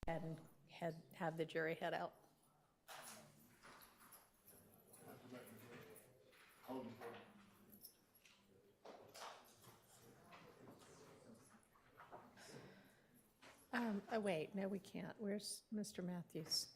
and have the jury head out. Oh, wait, no, we can't. Where's Mr. Matthews?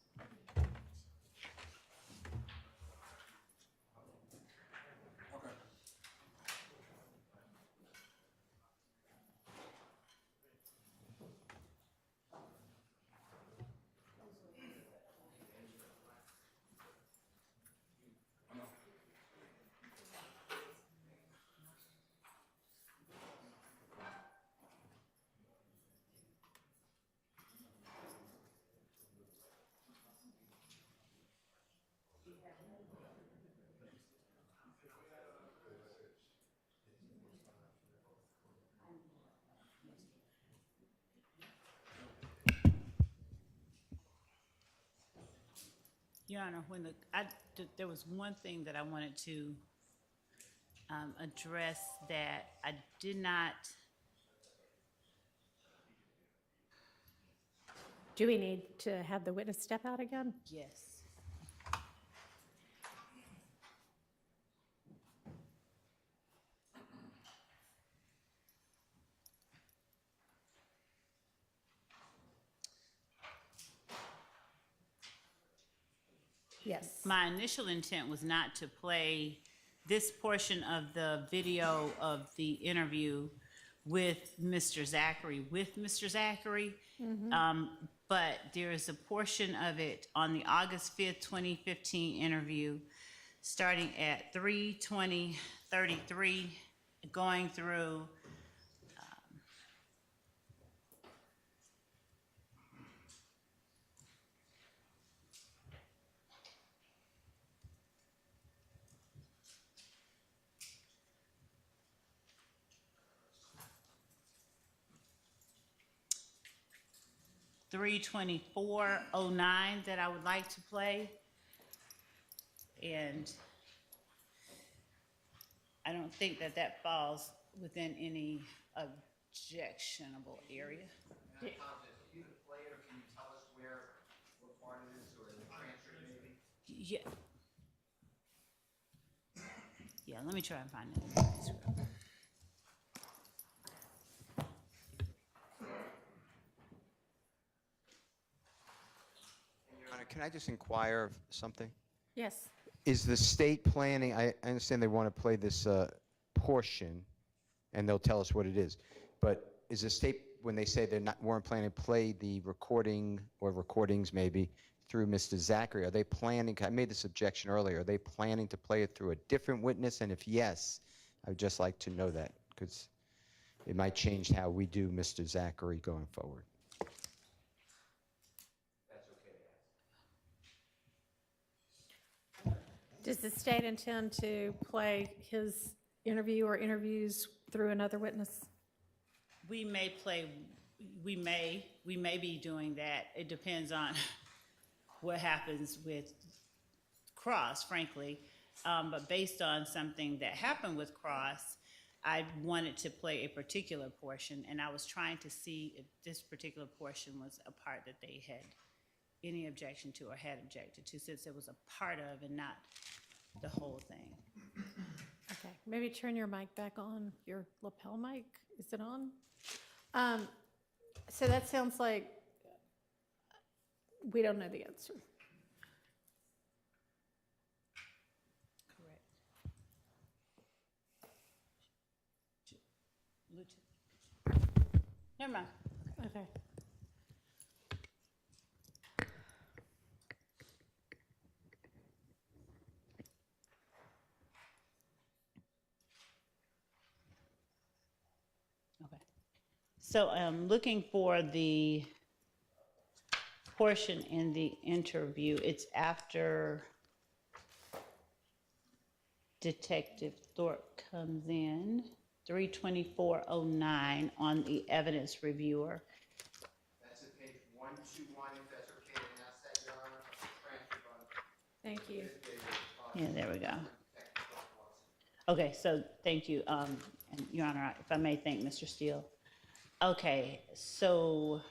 Your Honor, there was one thing that I wanted to address that I did not. Do we need to have the witness step out again? Yes. Yes. My initial intent was not to play this portion of the video of the interview with Mr. Zachary, but there is a portion of it on the August 5th, 2015 interview, starting at 3:20:33, going through 3:24:09 that I would like to play. And I don't think that that falls within any objectionable area. Can you play it, or can you tell us what part it is, or the transcript maybe? Yeah. Yeah, let me try and find it. Your Honor, can I just inquire of something? Yes. Is the state planning, I understand they want to play this portion, and they'll tell us what it is, but is the state, when they say weren't planning to play the recording, or recordings maybe, through Mr. Zachary, are they planning, I made this objection earlier, are they planning to play it through a different witness? And if yes, I would just like to know that, because it might change how we do Mr. Zachary going forward. Does the state intend to play his interview or interviews through another witness? We may be doing that. It depends on what happens with Cross, frankly. But based on something that happened with Cross, I wanted to play a particular portion, and I was trying to see if this particular portion was a part that they had any objection to or had objected to, since it was a part of and not the whole thing. Okay, maybe turn your mic back on, your lapel mic. Is it on? So that sounds like we don't know the answer. Correct. Never mind. Okay. Okay. So I'm looking for the portion in the interview. It's after Detective Thorpe comes in, 3:24:09 on the evidence reviewer. That's at page 121, if that's okay, and that's that, Your Honor, transcript on Thank you. Yeah, there we go. Okay, so thank you, and Your Honor, if I may thank Mr. Steele. Okay, so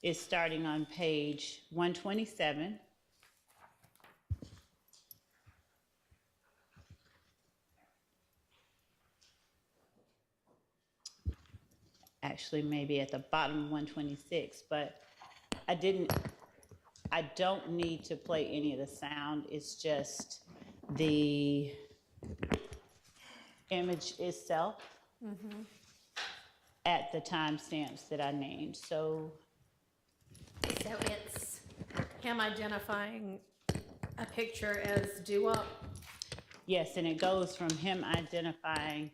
is starting on page 127. Actually, maybe at the bottom of 126, but I don't need to play any of the sound. It's just the image itself at the timestamps that I named. So it's him identifying a picture as doo-wop? yes, and it goes from him identifying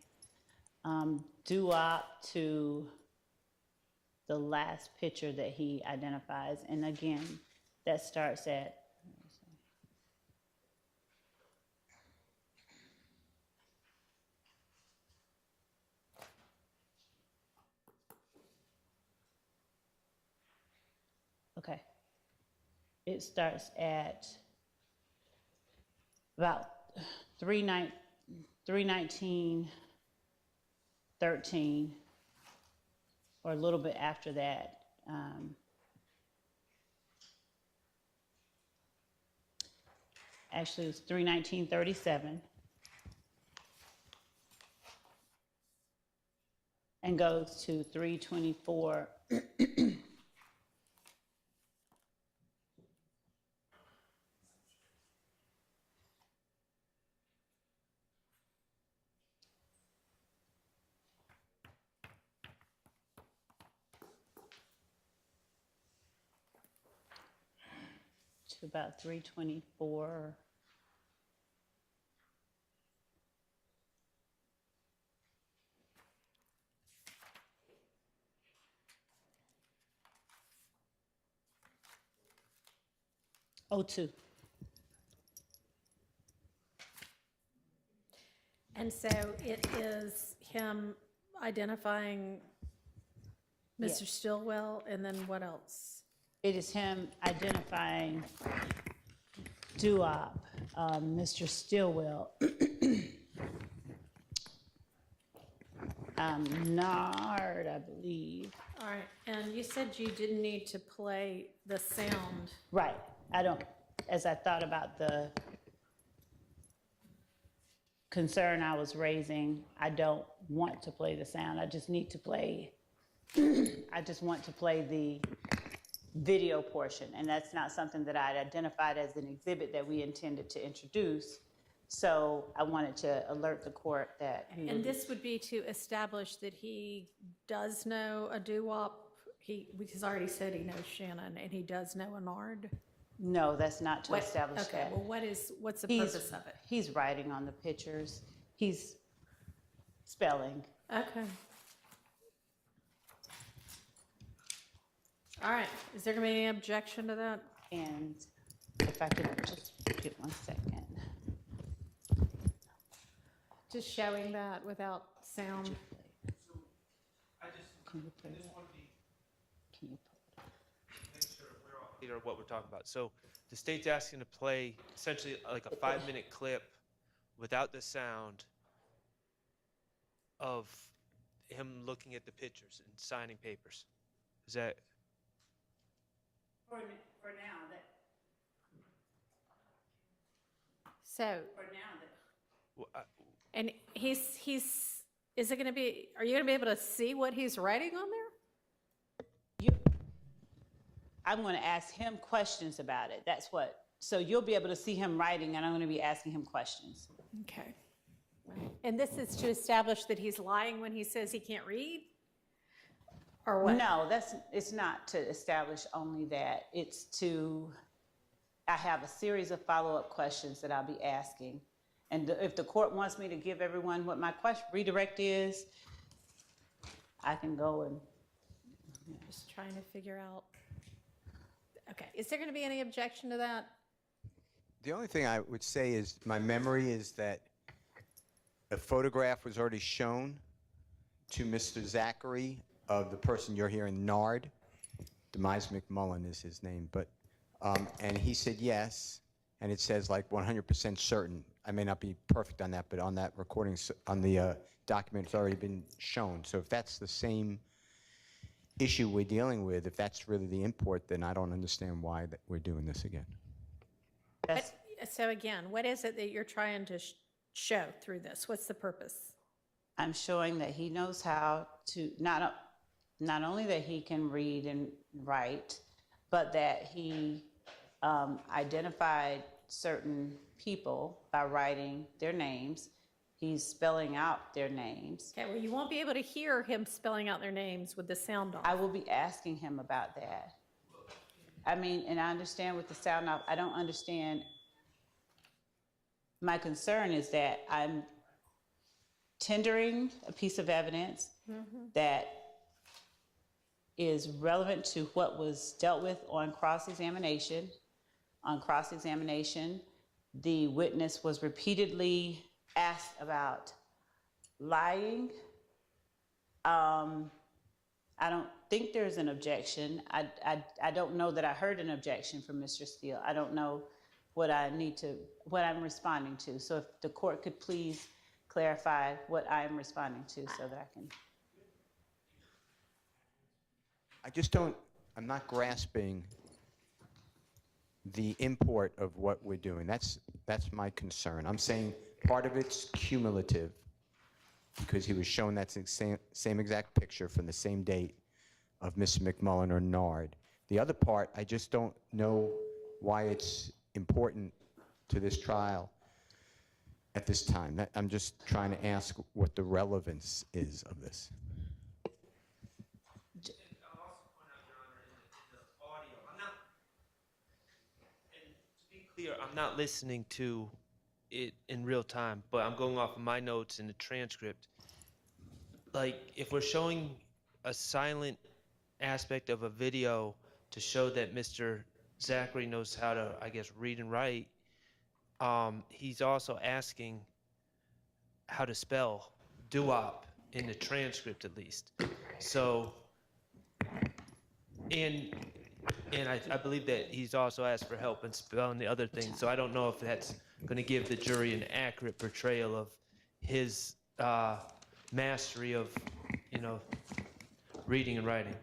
doo-wop to the last picture that he identifies. And again, that starts at, okay. It starts at about 319:13, or a little bit after that. Actually, it was 319:37, and goes to 324. To about 324. Oh, two. And so it is him identifying Mr. Yes. Stillwell, and then what else? It is him identifying doo-wop, Mr. Stillwell, Nard, I believe. All right, and you said you didn't need to play the sound. Right. I don't, as I thought about the concern I was raising, I don't want to play the sound. I just need to play, I just want to play the video portion. And that's not something that I'd identified as an exhibit that we intended to introduce. So I wanted to alert the court that he And would- this would be to establish that he does know a doo-wop. He's already said he knows Shannon, and he does know a Nard. No, that's not to What- establish okay, that. well, what's the He's- purpose of it? He's writing on the pictures. He's spelling. Okay. All right, is there gonna be any objection to that? And if I could just get 1 second. Just showing that without sound? Can you play that? Can you play Or what we're talking about. So the state's asking to play essentially like a 5-minute clip without the sound of him looking at the pictures and signing papers. Is that For now, So, wh- I- and is it gonna be, are you gonna be able to see what he's writing on there? I'm going to ask him questions about it. That's what. So you'll be able to see him writing, and I'm going to be asking him questions. Okay. And this is to establish that he's lying when he says he can't read? Or what? No, it's not to establish only that. It's to, I have a series of follow-up questions that I'll be asking. And if the court wants me to give everyone what my redirect is, I can go and. Just trying to figure out. Okay, is there gonna be any objection to that? The only thing I would say is my memory is that a photograph was already shown to Mr. Zachary of the person you're hearing, Nard. Demise McMullen is his name, but and he said yes, and it says like 100% certain. I may not be perfect on that, but on that recording, on the document, it's already been shown. So if that's the same issue we're dealing with, if that's really the import, then I don't understand why that we're doing this again. That's, So again, what is it that you're trying to show through this? What's the purpose? I'm showing that he knows how to, not only that he can read and write, but that he identified certain people by writing their names. He's spelling out their names. Okay, well, you won't be able to hear him spelling out their names with the sound off. I will be asking him about that. I mean, and I understand with the sound off, I don't understand. My concern is that I'm tendering a piece of evidence that is relevant to what was dealt with on cross-examination. On cross-examination, the witness was repeatedly asked about lying. I don't think there's an objection. I don't know that I heard an objection from Mr. Steele. I don't know what I'm responding to. So if the court could please clarify what I am responding to so that I can. I'm not grasping the import of what we're doing. That's my concern. I'm saying part of it's cumulative because he was shown that same exact picture from the same date of Mr. McMullen or Nard. The other part, I just don't know why it's important to this trial at this time. I'm just trying to ask what the relevance is of this. I'll also point out, Your Honor, in the audio, and to be clear, I'm not listening to it in real time, but I'm going off of my notes in the transcript. Like, if we're showing a silent aspect of a video to show that Mr. Zachary knows how to, I guess, read and write, he's also asking how to spell doo-wop in the transcript, at least. So, and I believe that he's also asked for help in spelling the other things. So I don't know if that's going to give the jury an accurate portrayal of his mastery of, reading and writing.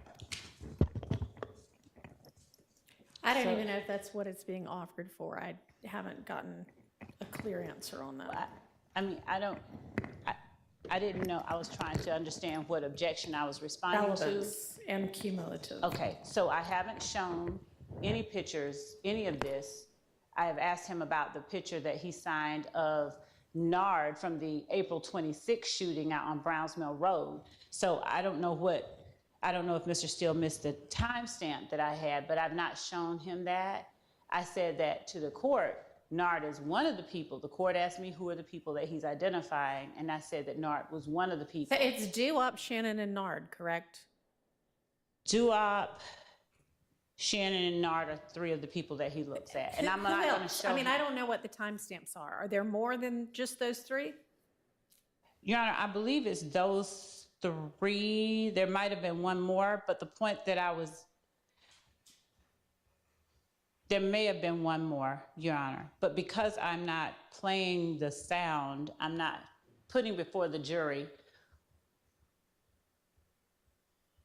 I don't even know if that's what it's being offered for. I haven't gotten a clear answer on that. I mean, I didn't know. I was trying to understand what objection I was responding to. Relevance and cumulative. Okay, so I haven't shown any pictures, any of this. I have asked him about the picture that he signed of Nard from the April 26th shooting out on Browns Mill Road. So I don't know if Mr. Steele missed the timestamp that I had, but I've not shown him that. I said that to the court. Nard is one of the people. The court asked me who are the people that he's identifying, and I said that Nard was one of the people. So it's doo-wop, Shannon, and Nard, correct? Doo-wop, Shannon, and Nard are three of the people that he looks at. And I'm not going to show I don't know what the timestamps are. Are there more than just those three? Your Honor, I believe it's those three. There might have been one more, but the point that there may have been one more, Your Honor. But because I'm not playing the sound, I'm not putting before the jury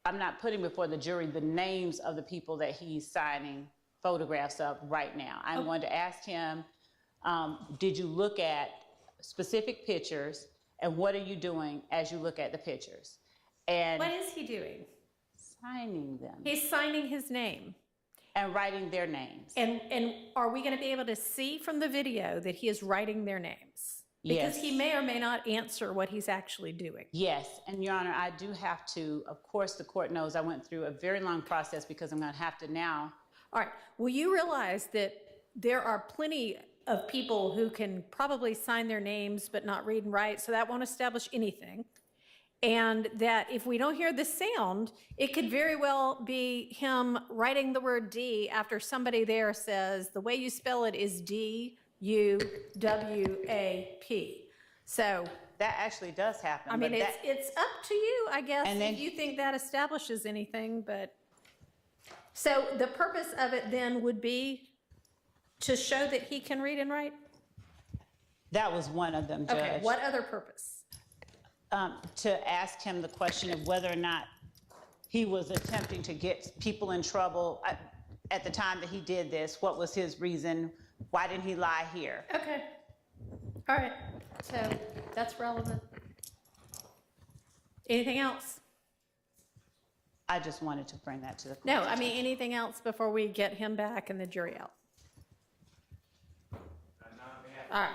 the names of the people that he's signing photographs of right now. I'm going to ask him, did you look at specific pictures, and what are you doing as you look at the pictures? And What is he doing? signing them He's signing his name. and writing their names. And are we going to be able to see from the video that he is writing their names? Because Yes. he may or may not answer what he's actually doing. Yes, and Your Honor, I do have to, of course, the court knows I went through a very long process because I'm going to have to now. All right. Well, you realize that there are plenty of people who can probably sign their names but not read and write, so that won't establish anything. And that if we don't hear the sound, it could very well be him writing the word D after somebody there says, the way you spell it is D-U-W-A-P. So, That actually does happen. I mean, but that, it's up to you, I guess, And then if you think that establishes anything, but. So the purpose of it then would be to show that he can read and write? that was one of them, Judge. Okay, what other purpose? To ask him the question of whether or not he was attempting to get people in trouble at the time that he did this. What was his reason? Why didn't he lie here? Okay. All right. So that's relevant. Anything else? I just wanted to bring that to the court. No, I mean, anything else before we get him back and the jury out? All right.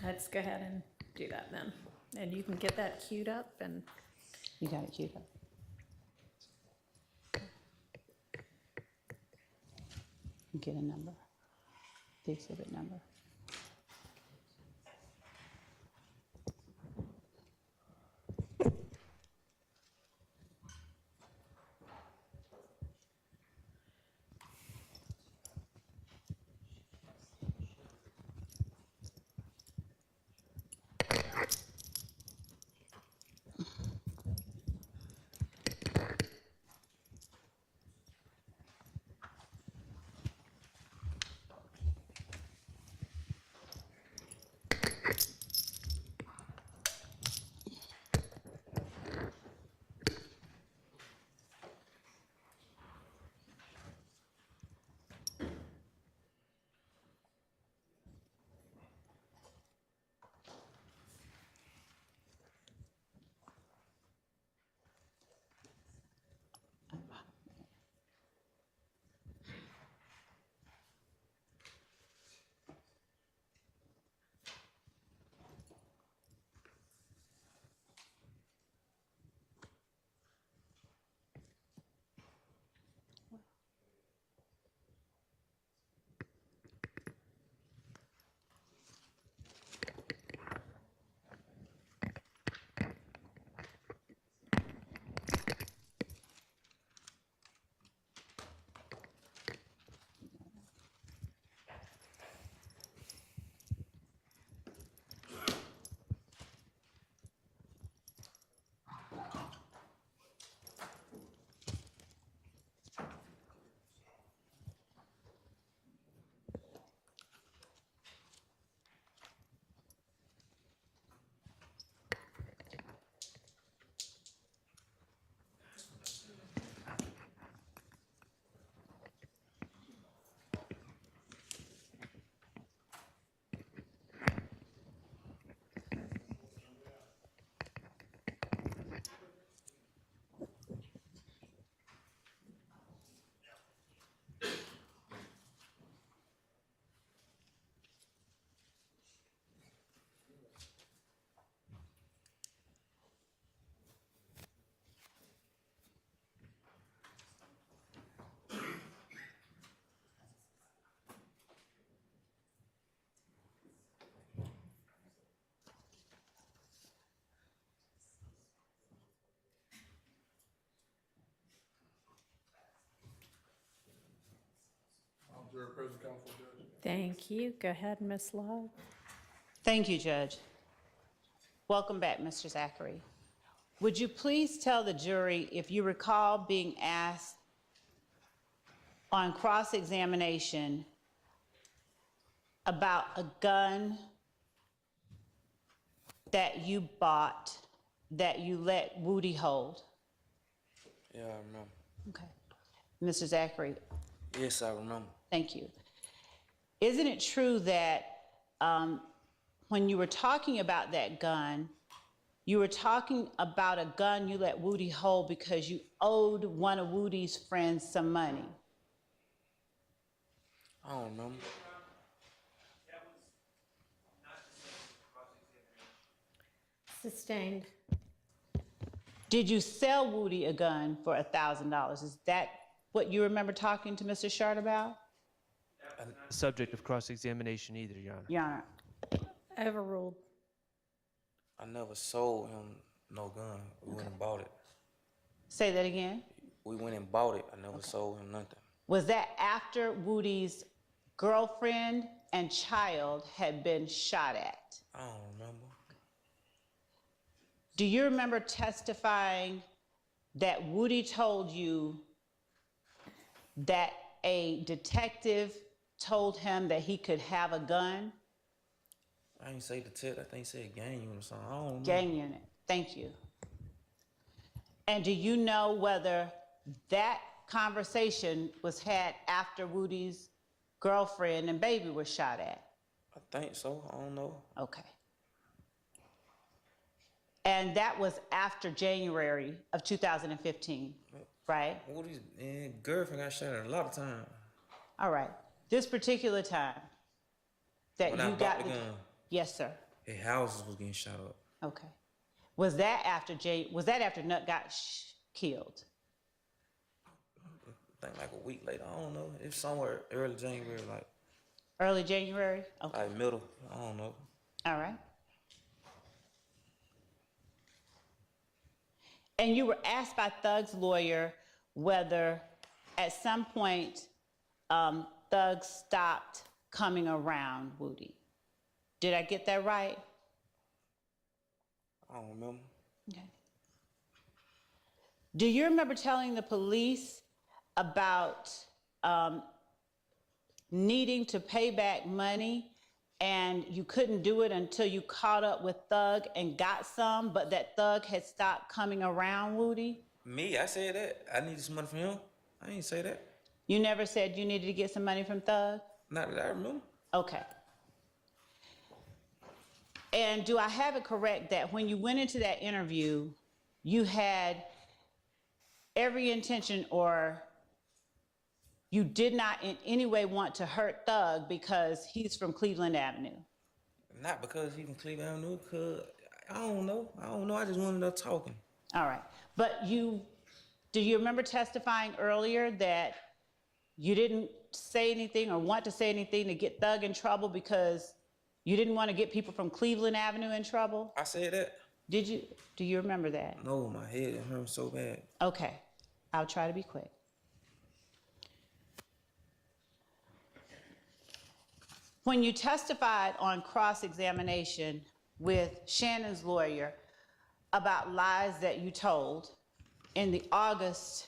Let's go ahead and do that then. And you can get that queued up and. You got it queued up. Get a number, the exhibit number. Thank you. Go ahead, Ms. Love. Thank you, Judge. Welcome back, Mr. Zachary. Would you please tell the jury if you recall being asked on cross-examination about a gun that you bought that you let Woody hold? Yeah, I remember. Okay. Mr. Zachary, Yes, I remember. thank you. Isn't it true that when you were talking about that gun, you were talking about a gun you let Woody hold because you owed one of Woody's friends some money? I don't remember. Sustained. Did you sell Woody a gun for $1,000? Is that what you remember talking to Mr. Shard about? Subject of cross-examination either, Your Honor. Your Honor. Overruled. I never sold him no gun. We went and bought it. Say that again. We went and bought it. I never sold him nothing. Was that after Woody's girlfriend and child had been shot at? I don't remember. Do you remember testifying that Woody told you that a detective told him that he could have a gun? I ain't say the tip. I think he said gang unit or something. I don't remember. Gang unit. Thank you. And do you know whether that conversation was had after Woody's girlfriend and baby was shot at? I think so. I don't know. Okay. And that was after January of 2015, right? Woody's girlfriend got shot at a lot of times. All right. This particular time that When you I got bought the the gun, yes, sir. his houses was getting shot up. Okay. Was that after Nut got killed? I think like a week later. I don't know. It's somewhere early January, like Early January? Okay. like middle. I don't know. All right. And you were asked by Thug's lawyer whether at some point Thug stopped coming around Woody. Did I get that right? I don't remember. Okay. Do you remember telling the police about needing to pay back money and you couldn't do it until you caught up with Thug and got some, but that Thug had stopped coming around Woody? Me, I said that. I needed some money from him. I didn't say that. You never said you needed to get some money from Thug? Not that I remember. Okay. And do I have it correct that when you went into that interview, you had every intention, or you did not in any way want to hurt Thug because he's from Cleveland Avenue? Not because he from Cleveland Avenue, because I don't know. I just wanted to talking. All right. But do you remember testifying earlier that you didn't say anything or want to say anything to get Thug in trouble because you didn't want to get people from Cleveland Avenue in trouble? I said that. Did you? Do you remember that? No, my head hurt so bad. Okay. I'll try to be quick. When you testified on cross-examination with Shannon's lawyer about lies that you told in the August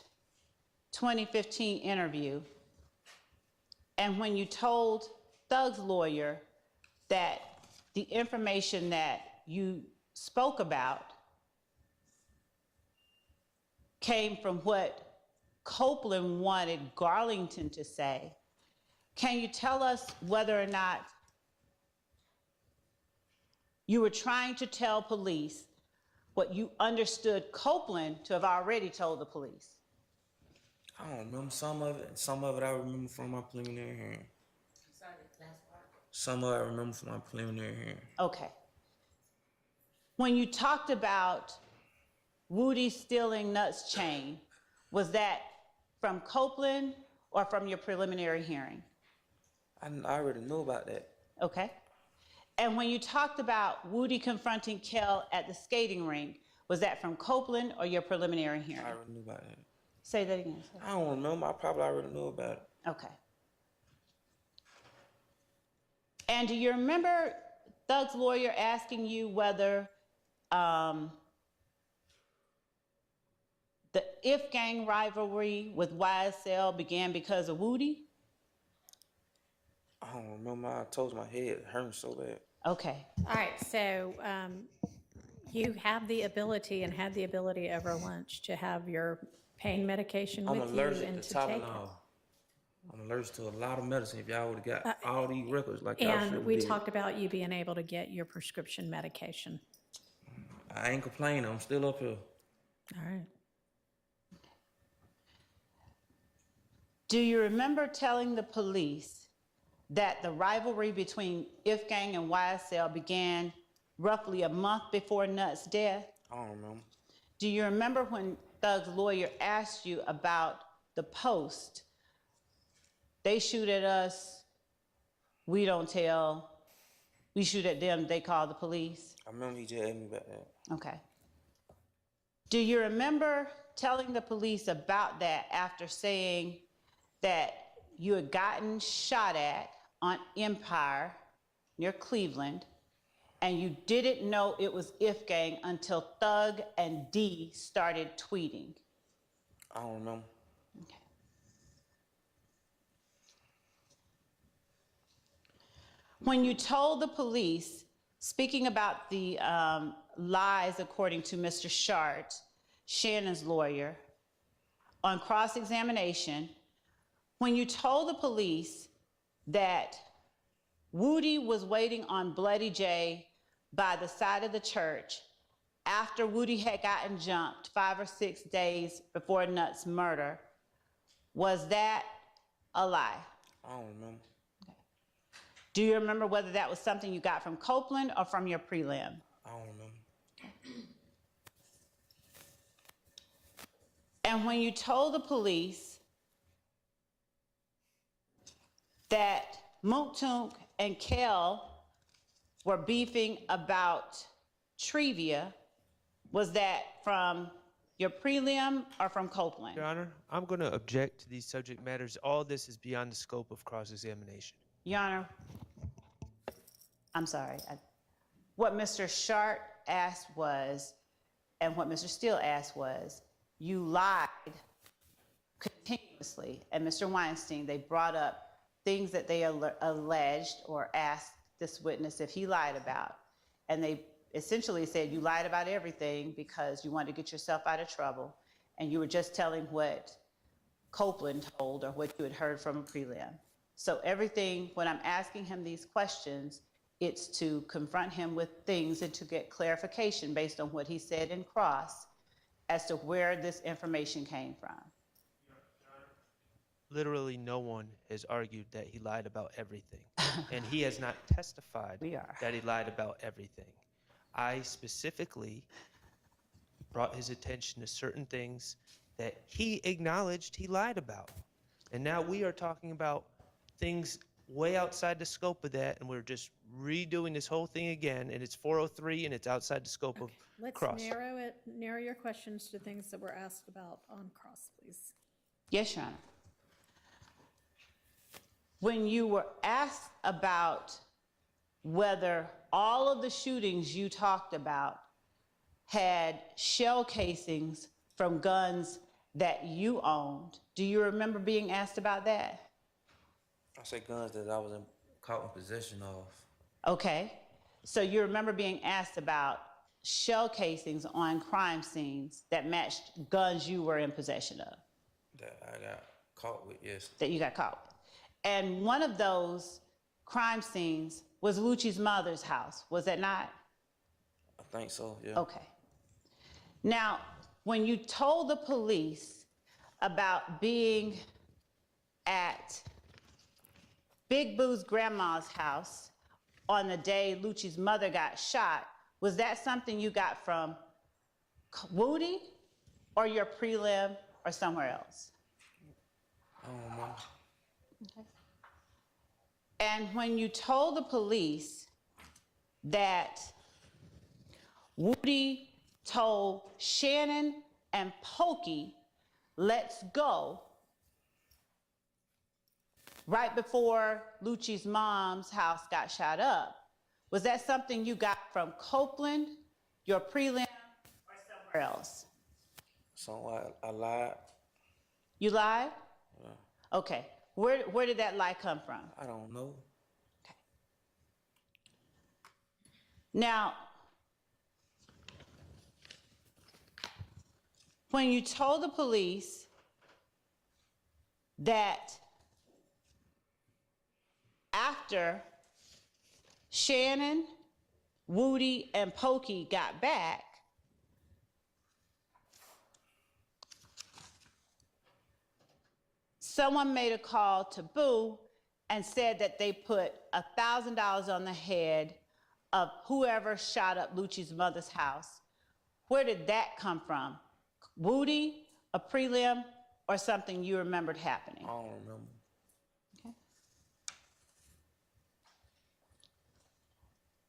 2015 interview, and when you told Thug's lawyer that the information that you spoke about came from what Copeland wanted Garlington to say, can you tell us whether or not you were trying to tell police what you understood Copeland to have already told the police? I don't remember some of it. Some of it I remember from my preliminary hearing. Some of it I remember from my preliminary hearing. Okay. When you talked about Woody stealing Nut's chain, was that from Copeland or from your preliminary hearing? I already knew about that. Okay. And when you talked about Woody confronting Kel at the skating rink, was that from Copeland or your preliminary hearing? I already knew about that. Say that again, sir. I don't remember. I probably already knew about it. Okay. And do you remember Thug's lawyer asking you whether the If Gang rivalry with YSL began because of Woody? I don't remember. I told you my head hurt so bad. Okay. All right, so you have the ability and had the ability over lunch to have your pain medication I'm with you allergic and to to take it. Tylenol. I'm allergic to a lot of medicine. If y'all would have got all these records like y'all should And have we did. talked about you being able to get your prescription medication. I ain't complaining. I'm still up here. All right. Do you remember telling the police that the rivalry between If Gang and YSL began roughly a month before Nut's death? I don't remember. Do you remember when Thug's lawyer asked you about the post? They shoot at us, we don't tell. We shoot at them, they call the police. I remember he just asked me about that. Okay. Do you remember telling the police about that after saying that you had gotten shot at on Empire near Cleveland, and you didn't know it was If Gang until Thug and D started tweeting? I don't remember. Okay. When you told the police, speaking about the lies according to Mr. Shart, Shannon's lawyer, on cross-examination, when you told the police that Woody was waiting on Bloody J by the side of the church after Woody had gotten jumped 5 or 6 days before Nutt's murder, was that a lie? I don't remember. Do you remember whether that was something you got from Copeland or from your prelim? I don't remember. And when you told the police that Mooktunk and Kel were beefing about Trivia, was that from your prelim or from Copeland? Your Honor, I'm going to object to these subject matters. All this is beyond the scope of cross-examination. Your Honor, I'm sorry. What Mr. Shart asked was, and what Mr. Steele asked was, you lied continuously. And Mr. Weinstein, they brought up things that they alleged or asked this witness if he lied about. And they essentially said you lied about everything because you wanted to get yourself out of trouble. And you were just telling what Copeland told or what you had heard from a prelim. So everything, when I'm asking him these questions, it's to confront him with things and to get clarification based on what he said in cross as to where this information came from. Literally no one has argued that he lied about everything. And he has not testified that he lied about everything. I specifically brought his attention to certain things that he acknowledged he lied about. And now we are talking about things way outside the scope of that, and we're just redoing this whole thing again, and it's 403 and it's outside the scope of Let's cross. narrow your questions to things that were asked about on cross, please. Yes, Your Honor. When you were asked about whether all of the shootings you talked about had shell casings from guns that you owned, do you remember being asked about that? I say guns that I was caught in possession of. Okay, so you remember being asked about shell casings on crime scenes that matched guns you were in possession of? That I got caught with, yes. That you got caught with. And one of those crime scenes was Lucci's mother's house, was that not? I think so, yeah. Okay. Now, when you told the police about being at Big Boo's grandma's house on the day Lucci's mother got shot, was that something you got from Woody or your prelim or somewhere else? I don't remember. Okay. And when you told the police that Woody told Shannon and Pokey, let's go, right before Lucci's mom's house got shot up, was that something you got from Copeland, your prelim, or somewhere else? So I lied. You lied? Yeah. Okay. Where did that lie come from? I don't know. Okay. Now, when you told the police that after Shannon, Woody, and Pokey got back, someone made a call to Boo and said that they put $1,000 on the head of whoever shot up Lucci's mother's house. Where did that come from? Woody, a prelim, or something you remembered happening? I don't remember. Okay.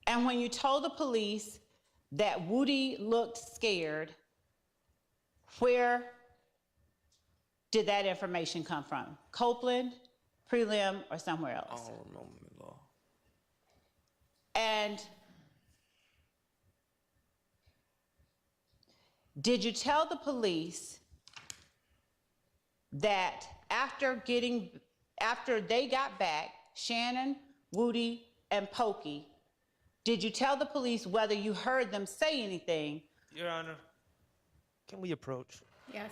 And when you told the police that Woody looked scared, where did that information come from? Copeland, prelim, or somewhere I else? don't remember, Ms. Law. And did you tell the police that after they got back, Shannon, Woody, and Pokey, did you tell the police whether you heard them say anything? Your Honor, Can we approach? Yes.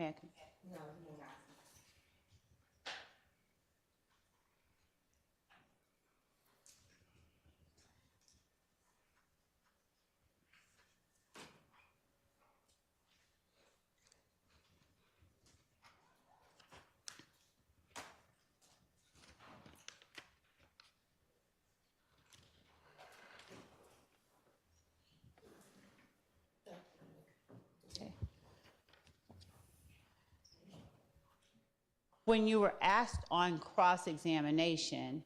May I? Okay. When you were asked on cross-examination,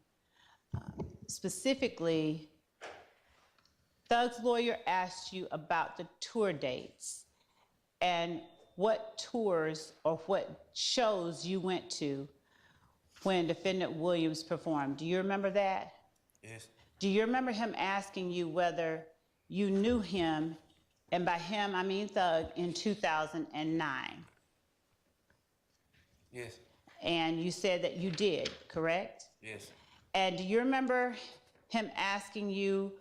specifically, Thug's lawyer asked you about the tour dates and what tours or what shows you went to when Defendant Williams performed. Do you remember that? Yes. Do you remember him asking you whether you knew him, and by him I mean Thug, in 2009? Yes. And you said that you did, correct? Yes. And do you remember him asking you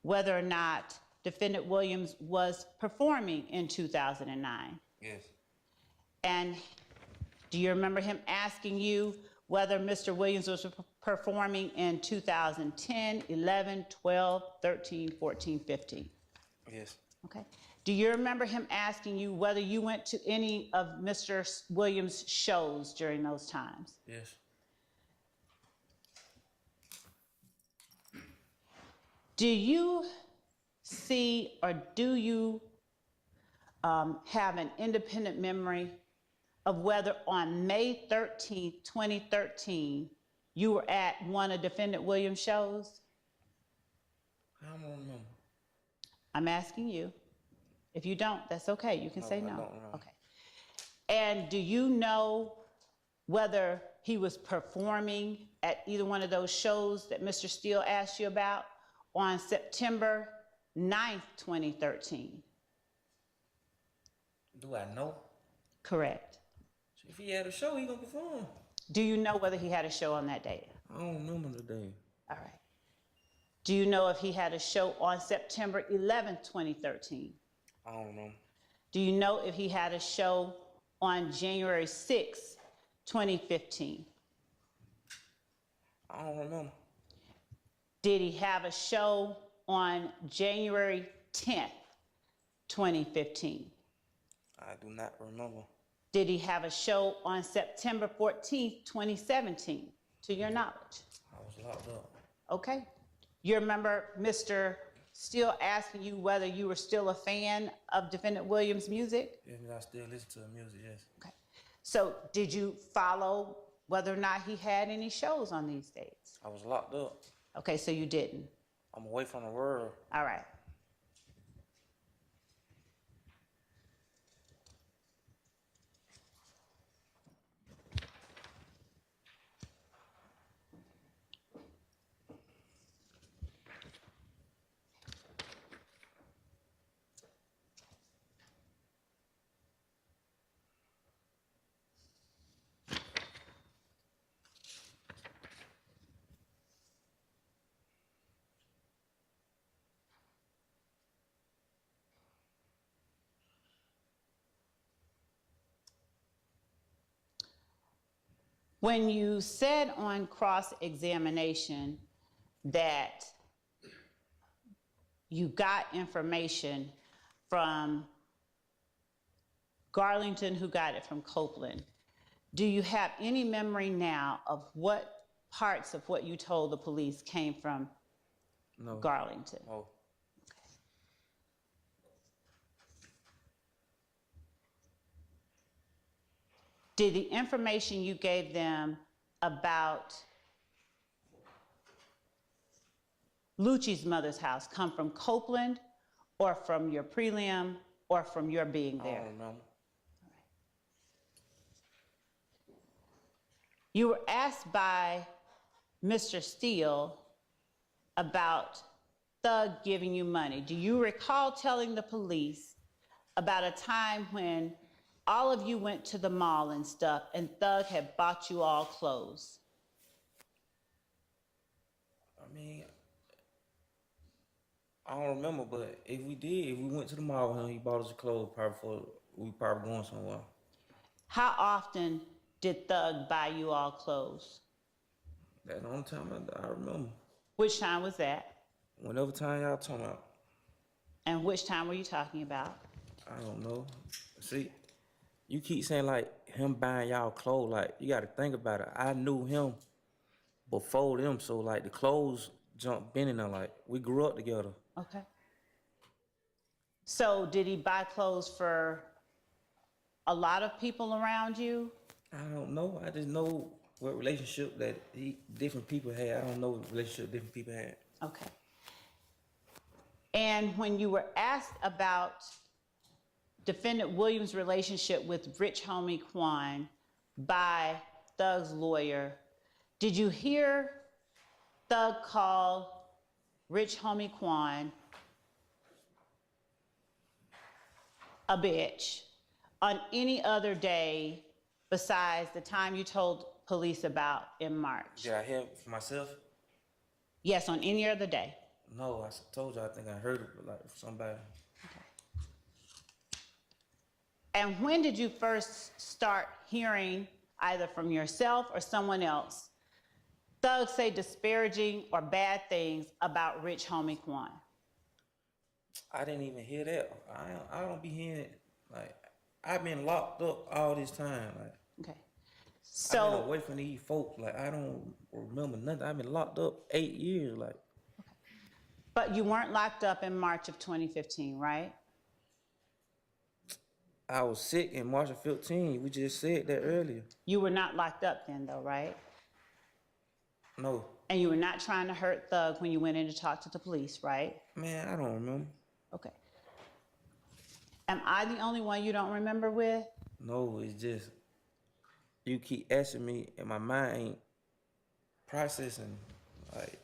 whether or not Defendant Williams was performing in 2009? Yes. And do you remember him asking you whether Mr. Williams was performing in 2010, 11, 12, 13, 14, 15? Yes. Okay. Do you remember him asking you whether you went to any of Mr. Williams' shows during those times? Yes. Do you see or do you have an independent memory of whether on May 13th, 2013, you were at one of Defendant Williams' shows? I don't remember. I'm asking you. If you don't, that's okay. You can say I no. don't know. Okay. And do you know whether he was performing at either one of those shows that Mr. Steele asked you about on September 9th, 2013? Do I know? Correct. If he had a show, he gonna perform. Do you know whether he had a show on that day? I don't remember the day. All right. Do you know if he had a show on September 11th, 2013? I don't know. Do you know if he had a show on January 6th, 2015? I don't remember. Did he have a show on January 10th, 2015? I do not remember. Did he have a show on September 14th, 2017, to your knowledge? I was locked up. Okay. You remember Mr. Steele asking you whether you were still a fan of Defendant Williams' music? Yes, I still listen to the music, yes. Okay. So did you follow whether or not he had any shows on these dates? I was locked up. Okay, so you didn't. I'm away from the world. All right. When you said on cross-examination that you got information from Garlington, who got it from Copeland, do you have any memory now of what parts of what you told the police came from No. Garlington? Oh. Did the information you gave them about Lucci's mother's house come from Copeland or from your prelim or from your being I there? don't remember. You were asked by Mr. Steele about Thug giving you money. Do you recall telling the police about a time when all of you went to the mall and stuff and Thug had bought you all clothes? I mean, I don't remember, but if we did, if we went to the mall with him, he bought us clothes probably for we probably going somewhere. How often did Thug buy you all clothes? That's the only time I remember. Which time was that? Whenever time y'all talking about, And which time were you talking about? I don't know. See, you keep saying like him buying y'all clothes. Like you got to think about it. I knew him before them, so like the clothes been in there. Like we grew up together. Okay. So did he buy clothes for a lot of people around you? I don't know. I just know what relationship that different people had. I don't know what relationship different people had. Okay. And when you were asked about Defendant Williams' relationship with Rich Homie Quan by Thug's lawyer, did you hear Thug call Rich Homie Quan a bitch on any other day besides the time you told police about in March? Did I hear it for myself? Yes, on any other day. No, I told you I think I heard it like from somebody. And when did you first start hearing, either from yourself or someone else, Thug say disparaging or bad things about Rich Homie Quan? I didn't even hear that. I don't be hearing it. Like I've been locked up all this time. Like Okay. I've been So, away from these folk. Like I don't remember nothing. I've been locked up 8 years. Like but you weren't locked up in March of 2015, right? I was sick in March of 15. We just said that earlier. You were not locked up then, though, right? No, And you were not trying to hurt Thug when you went in to talk to the police, right? man, I don't remember. Okay. Am I the only one you don't remember with? No, it's just you keep asking me, and my mind ain't processing. Like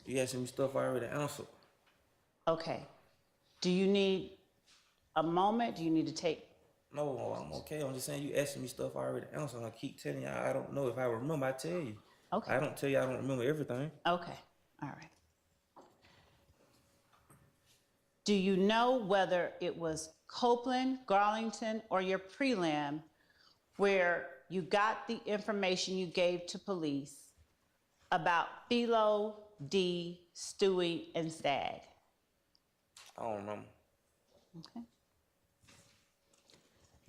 you asking me stuff I already answered. Okay. Do you need a moment? Do you need to take? No, I'm okay. I'm just saying you asking me stuff I already answered. I keep telling you I don't know. If I remember, I tell you. Okay. I don't tell you I don't remember everything. Okay. All right. Do you know whether it was Copeland, Garlington, or your prelim where you got the information you gave to police about Philo, D, Stewie, and Stagg? I don't remember. Okay.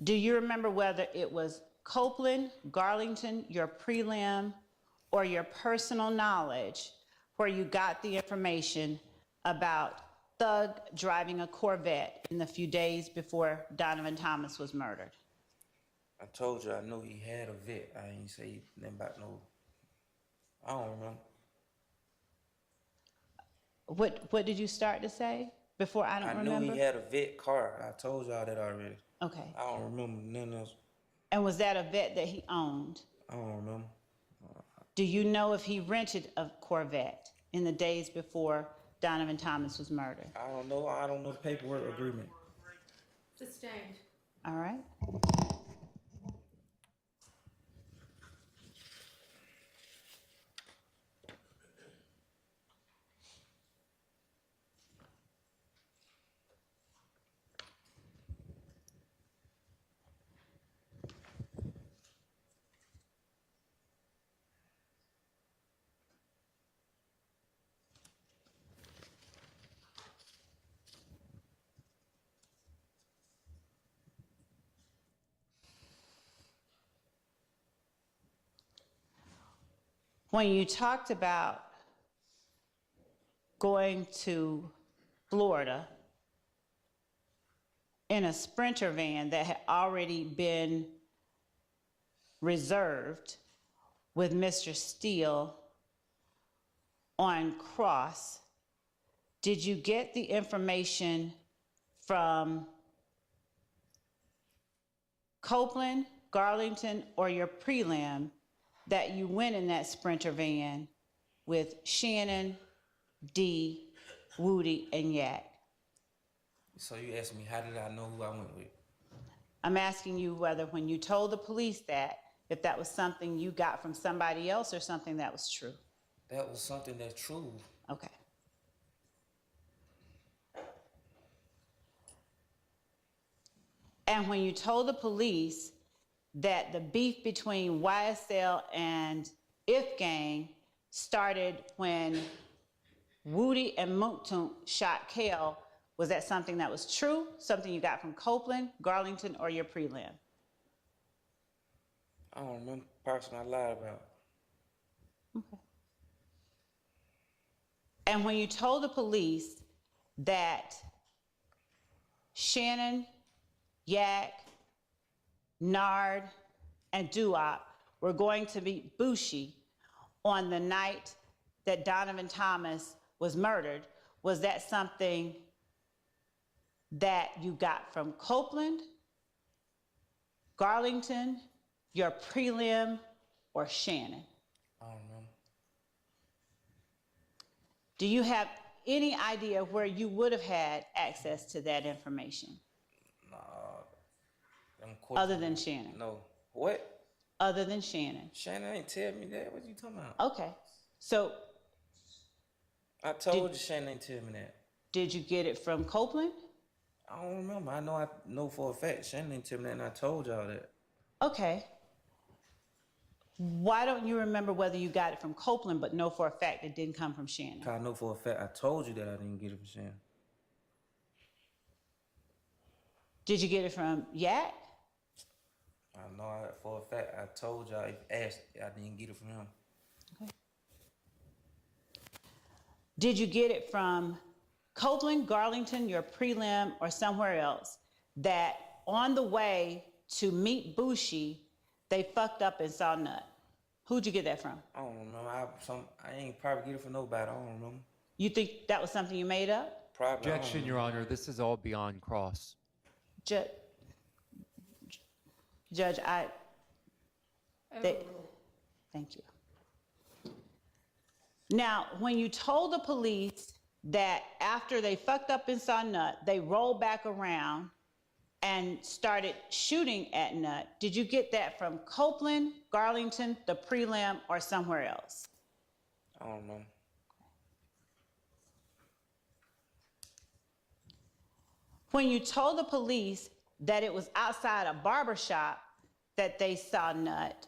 Do you remember whether it was Copeland, Garlington, your prelim, or your personal knowledge where you got the information about Thug driving a Corvette in the few days before Donovan Thomas was murdered? I told you I knew he had a vet. I ain't say nothing about no. I don't remember. What did you start to say before I don't I remember? knew he had a vet car. I told y'all that already. Okay. I don't remember nothing else. And was that a vet that he owned? I don't remember. Do you know if he rented a Corvette in the days before Donovan Thomas was murdered? I don't know. I don't know the paperwork agreement. Sustained. All right. When you talked about going to Florida in a Sprinter van that had already been reserved with Mr. Steele on Cross, did you get the information from Copeland, Garlington, or your prelim that you went in that Sprinter van with Shannon, D, Woody, and Yak? So you asked me, how did I know who I went with? I'm asking you whether when you told the police that, if that was something you got from somebody else or something that was true. That was something that's true. Okay. And when you told the police that the beef between YSL and If Gang started when Woody and Mooktoon shot Kale, was that something that was true, something you got from Copeland, Garlington, or your prelim? I don't remember the person I lied about. And when you told the police that Shannon, Yak, Nard, and Duop were going to meet Bushi on the night that Donovan Thomas was murdered, was that something that you got from Copeland, Garlington, your prelim, or Shannon? I don't remember. Do you have any idea where you would have had access to that information Them other questions- than Shannon? No. What? Other than Shannon. Shannon ain't tell me that. What you talking about? Okay. So I told you Shannon ain't tell me that. did you get it from Copeland? I don't remember. I know for a fact Shannon ain't tell me that, and I told y'all that. Okay. Why don't you remember whether you got it from Copeland but know for a fact it didn't come from Shannon? 'Cause I know for a fact I told you that I didn't get it from Shannon. Did you get it from Yak? I know for a fact I told y'all if asked I didn't get it from him. Did you get it from Copeland, Garlington, your prelim, or somewhere else that on the way to meet Bushi, they fucked up and saw Nut? Who'd you get that from? I don't remember. I ain't probably get it from nobody. I don't remember. You think that was something you made up? Probably. I don't Objection, Your remember. Honor. This is all beyond cross. Judge, thank you. Now, when you told the police that after they fucked up and saw Nut, they rolled back around and started shooting at Nut, did you get that from Copeland, Garlington, the prelim, or somewhere else? I don't know. When you told the police that it was outside a barber shop that they saw Nut,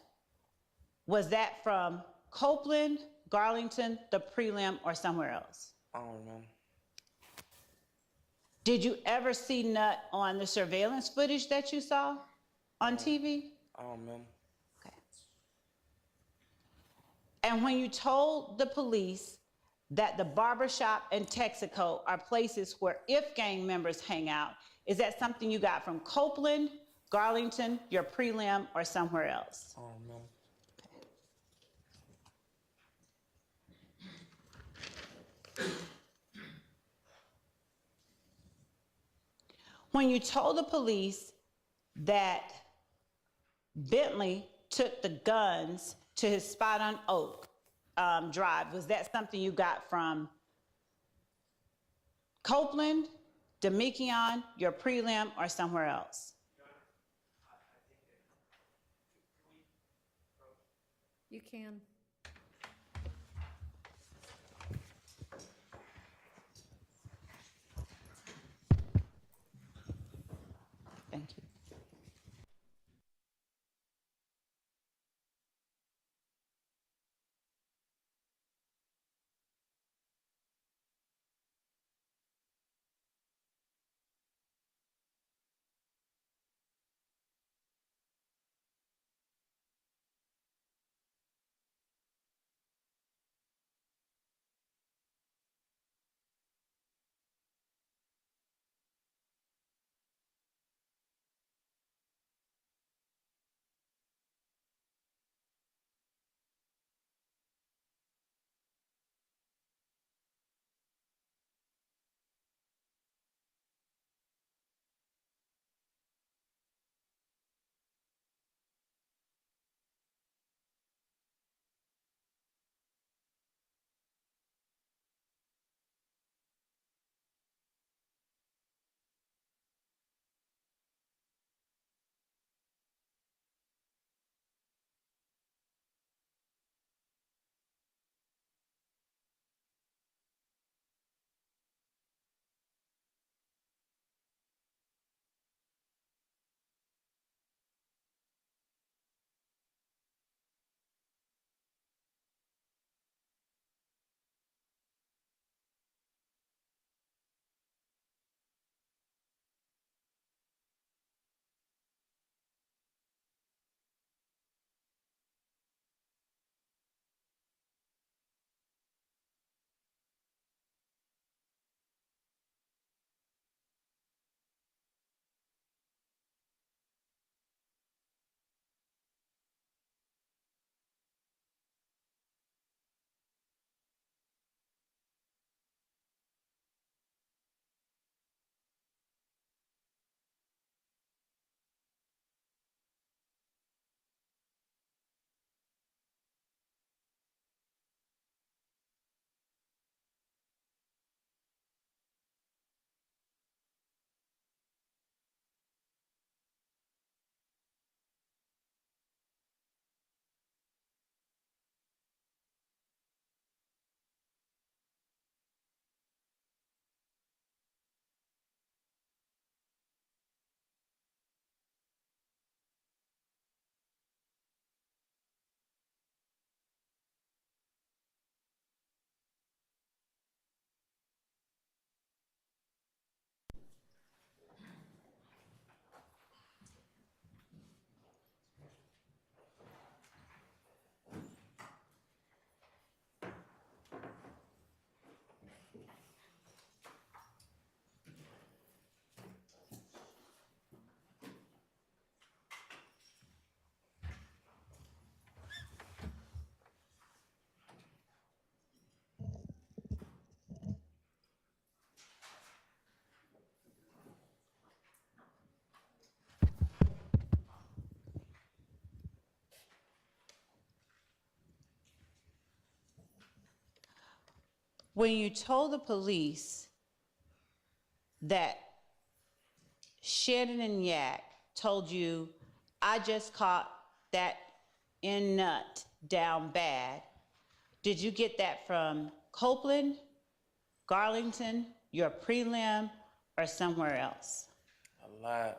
was that from Copeland, Garlington, the prelim, or somewhere else? I don't remember. Did you ever see Nut on the surveillance footage that you saw on TV? I don't remember. Okay. And when you told the police that the barbershop and Texaco are places where If Gang members hang out, is that something you got from Copeland, Garlington, your prelim, or somewhere else? I don't remember. When you told the police that Bentley took the guns to his spot on Oak Drive, was that something you got from Copeland, Demekion, your prelim, or somewhere else? You can. Thank you. When you told the police that Shannon and Yak told you, I just caught that in nut down bad, did you get that from Copeland, Garlington, your prelim, or somewhere else? I lied.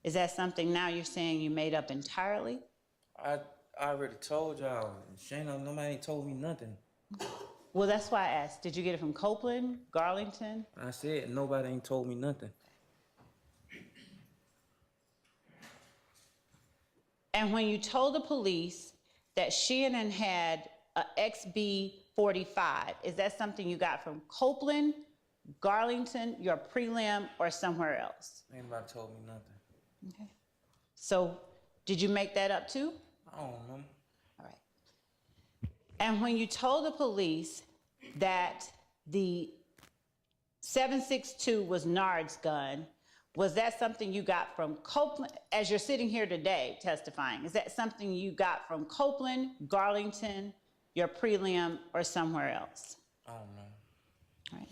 Is that something now you're saying you made up entirely? I already told y'all. Shayna, nobody ain't told me nothing. Well, that's why I asked. Did you get it from Copeland, Garlington? I said nobody ain't told me nothing. And when you told the police that Shannon had a XB45, is that something you got from Copeland, Garlington, your prelim, or somewhere else? Ain't nobody told me nothing. Okay. So did you make that up too? I don't know. All right. And when you told the police that the 7.62 was Nard's gun, was that something you got from Copeland, as you're sitting here today testifying, is that something you got from Copeland, Garlington, your prelim, or somewhere else? I don't know. All right.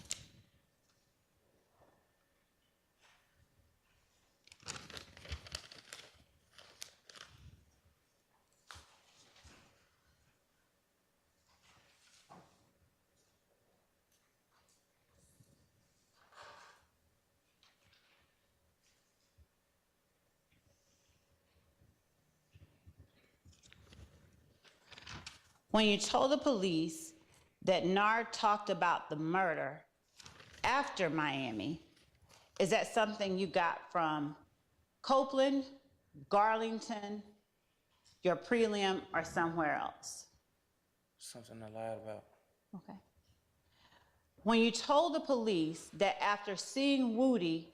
When you told the police that Nard talked about the murder after Miami, is that something you got from Copeland, Garlington, your prelim, or somewhere else? Something I lied about. Okay. When you told the police that after seeing Woody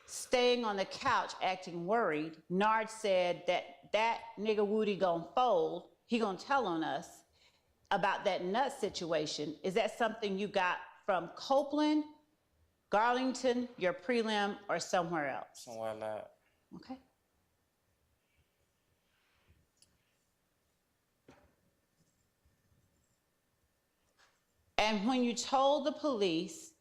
staying on the couch acting worried, Nard said that nigga Woody gonna fold, he gonna tell on us about that nut situation, is that something you got from Copeland, Garlington, your prelim, or somewhere else? Somewhere I lied. Okay. And when you told the police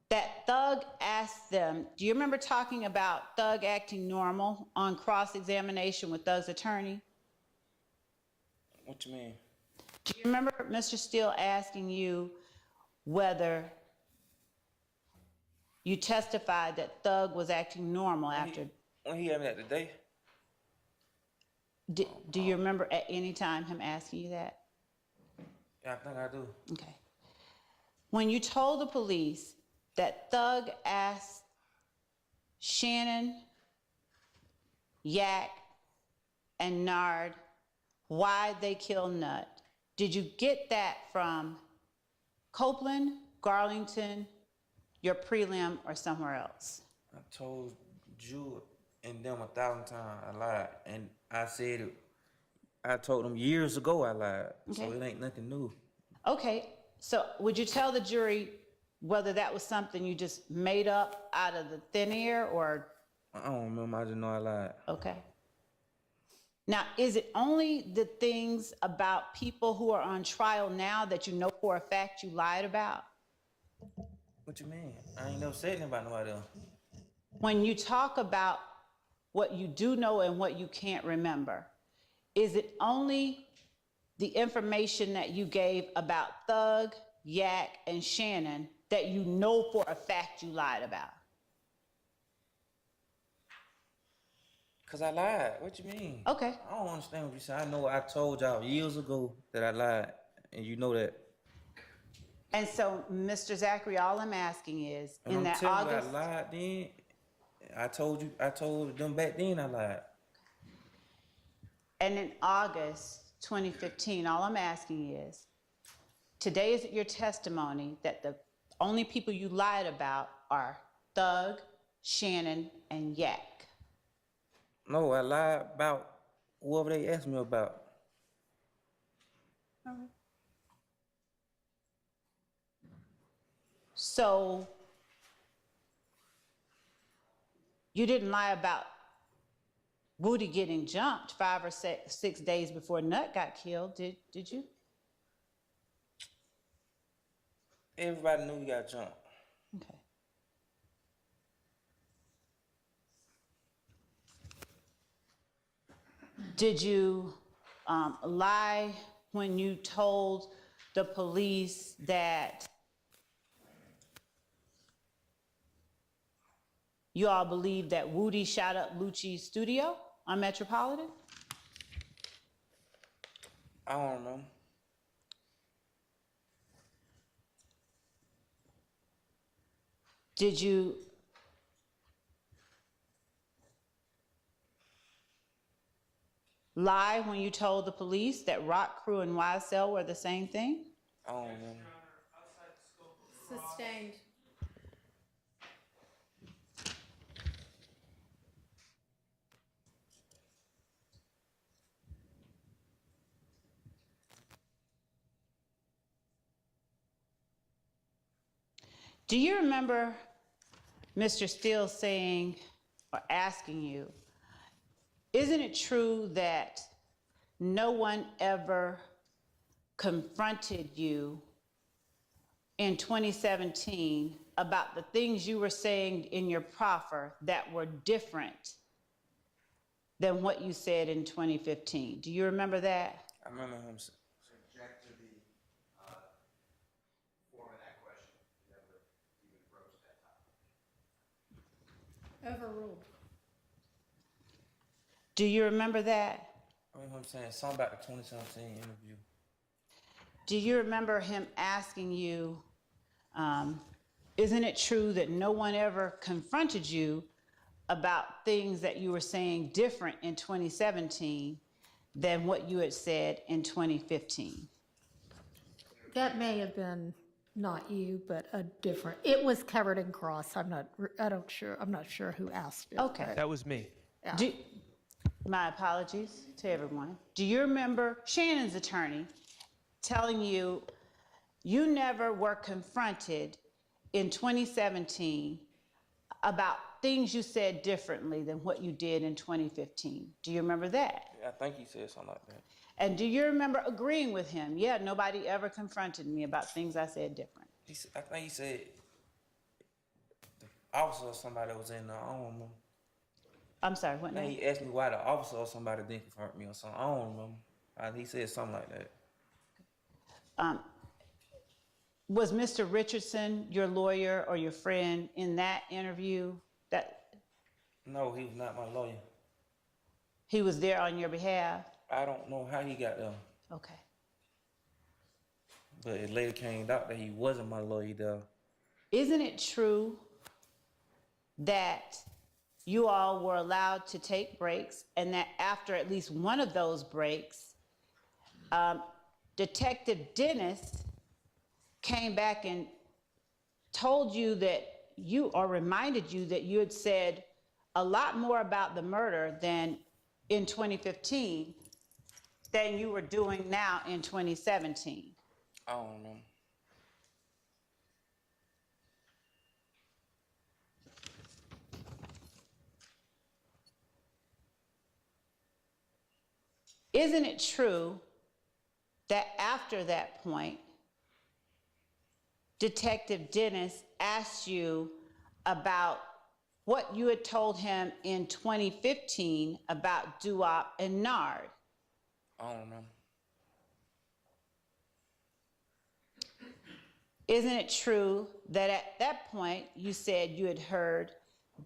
that Thug asked them, do you remember talking about Thug acting normal on cross-examination with Thug's attorney? What you mean? Do you remember Mr. Steele asking you whether you testified that Thug was acting normal after? When he had me that today? Do you remember at any time him asking you that? Yeah, I think I do. Okay. When you told the police that Thug asked Shannon, Yak, and Nard why they killed Nut, did you get that from Copeland, Garlington, your prelim, or somewhere else? I told you and them 1,000 times I lied. And I said it, I told them years ago I lied. So Okay. it ain't nothing new. Okay, so would you tell the jury whether that was something you just made up out of the thin air, or? I don't remember, I just know I lied. Okay. Now, is it only the things about people who are on trial now that you know for a fact you lied about? What you mean? I ain't never said anything about nobody else. When you talk about what you do know and what you can't remember, is it only the information that you gave about Thug, Yak, and Shannon that you know for a fact you lied about? Cause I lied. What you mean? Okay. I don't understand what you said. I know I told y'all years ago that I lied, and you know that. And so, Mr. Zachary, all I'm asking is, And in I'm that telling August, you, I lied then. I told them back then I lied. and in August 2015, all I'm asking is, today is your testimony that the only people you lied about are Thug, Shannon, and Yak. No, I lied about whoever they asked me about. So you didn't lie about Woody getting jumped 5 or 6 days before Nut got killed. Did you? Everybody knew he got jumped. Okay. Did you lie when you told the police that you all believe that Woody shot up Lucci's studio on Metropolitan? I don't remember. Did you lie when you told the police that Rock Crew and YSL were the same thing? I don't remember. Sustained. Do you remember Mr. Steele saying or asking you, isn't it true that no one ever confronted you in 2017 about the things you were saying in your proffer that were different than what you said in 2015? Do you remember that? I remember him. Subject to the form of that question. Never even broached that topic. Overruled. Do you remember that? I remember him saying something about the 2017 interview. Do you remember him asking you, isn't it true that no one ever confronted you about things that you were saying different in 2017 than what you had said in 2015? That may have been not you, but a different, it was covered in cross. I'm not sure who asked it. Okay. That was me. My apologies to everyone. Do you remember Shannon's attorney telling you you never were confronted in 2017 about things you said differently than what you did in 2015? Do you remember that? Yeah, I think he said something like that. And do you remember agreeing with him? Yeah, nobody ever confronted me about things I said different. I think he said the officer or somebody that was in there. I don't remember. I'm sorry, what I think name? he asked me why the officer or somebody didn't confront me or something. I don't remember. He said something like that. Was Mr. Richardson your lawyer or your friend in that interview? That No, he was not my lawyer. he was there on your behalf? I don't know how he got there, Okay. but it later came out that he wasn't my lawyer though. Isn't it true that you all were allowed to take breaks and that after at least one of those breaks, Detective Dennis came back and told you that or reminded you that you had said a lot more about the murder than in 2015 than you were doing now in 2017? I don't remember. Isn't it true that after that point, Detective Dennis asked you about what you had told him in 2015 about Duop and Nard? I don't remember. Isn't it true that at that point you said you had heard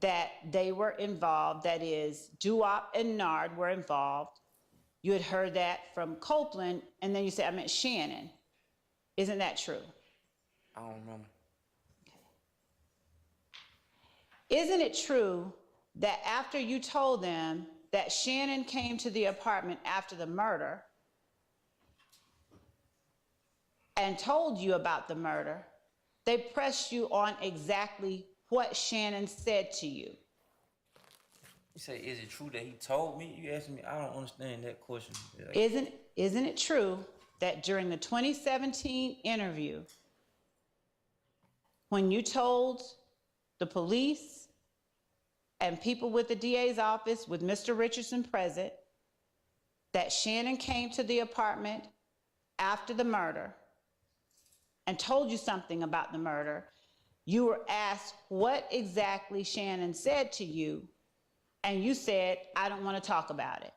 that they were involved, that is, Duop and Nard were involved? You had heard that from Copeland, and then you said, I meant Shannon. Isn't that true? I don't remember. Isn't it true that after you told them that Shannon came to the apartment after the murder and told you about the murder, they pressed you on exactly what Shannon said to you? You say, is it true that he told me? You asked me, I don't understand that question. Isn't it true that during the 2017 interview, when you told the police and people with the DA's office, with Mr. Richardson present, that Shannon came to the apartment after the murder and told you something about the murder, you were asked what exactly Shannon said to you, and you said, I don't want to talk about it.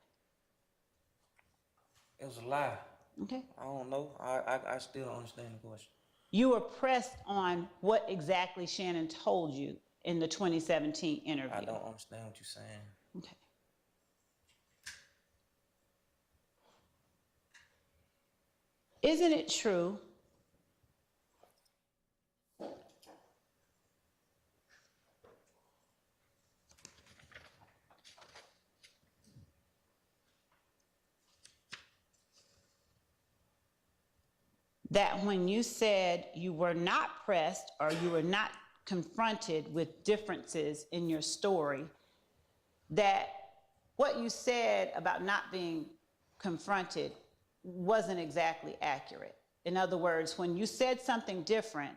It was a lie. Okay. I don't know. I still don't understand the question. You were pressed on what exactly Shannon told you in the 2017 interview. I don't understand what you're saying. Okay. Isn't it true that when you said you were not pressed or you were not confronted with differences in your story, that what you said about not being confronted wasn't exactly accurate? In other words, when you said something different,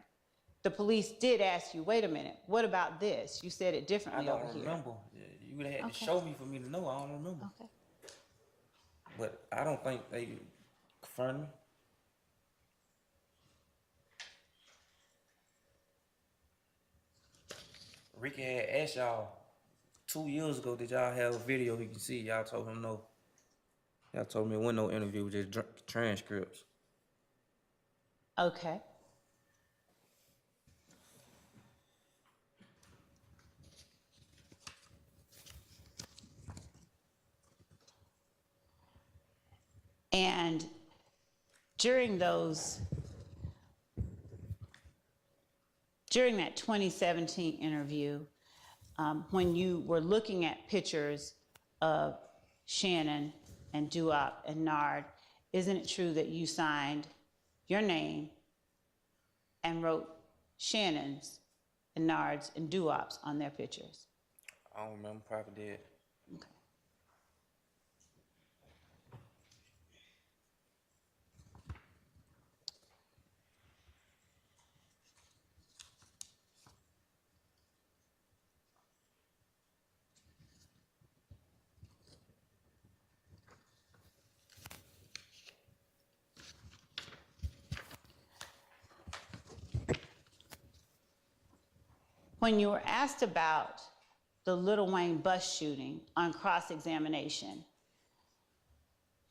the police did ask you, wait a minute, what about this? You said it I differently over don't here. remember. You would have had Okay. to show me for me to know. I don't remember. Okay. But I don't think they confronted me. Ricky had asked y'all 2 years ago, did y'all have a video he can see? Y'all told him no. Y'all told me it wasn't no interview, just transcripts. Okay. And during that 2017 interview, when you were looking at pictures of Shannon and Duop and Nard, isn't it true that you signed your name and wrote Shannon's and Nard's and Duop's on their pictures? I don't remember, probably did. Okay. When you were asked about the Lil Wayne bus shooting on cross-examination,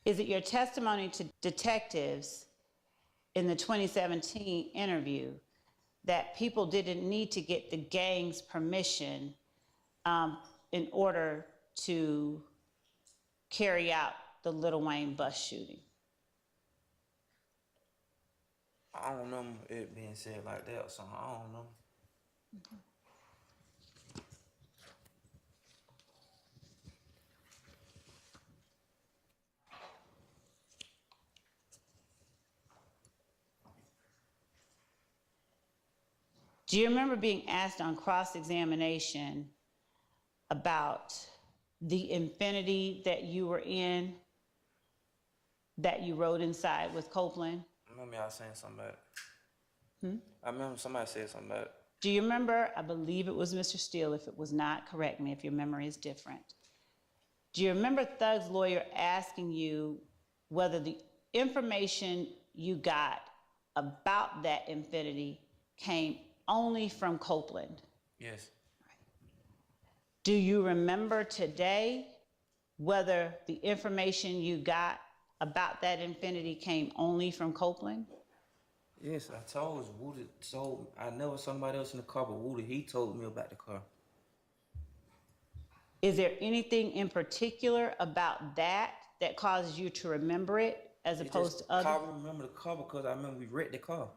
is it your testimony to detectives in the 2017 interview that people didn't need to get the gang's permission in order to carry out the Lil Wayne bus shooting? I don't remember it being said like that or something. I don't know. Okay. Do you remember being asked on cross-examination about the Infiniti that you were in, that you rode inside with Copeland? I remember y'all saying something about it. I remember somebody said something about it. Do you remember, I believe it was Mr. Steele, if it was not, correct me if your memory is different. Do you remember Thug's lawyer asking you whether the information you got about that Infiniti came only from Copeland? Yes. Do you remember today whether the information you got about that Infiniti came only from Copeland? Yes, I told you, Woody told, I never somebody else in the car, but Woody, he told me about the car. Is there anything in particular about that that causes you to remember it as opposed to other? I remember the car because I remember we wrecked the car.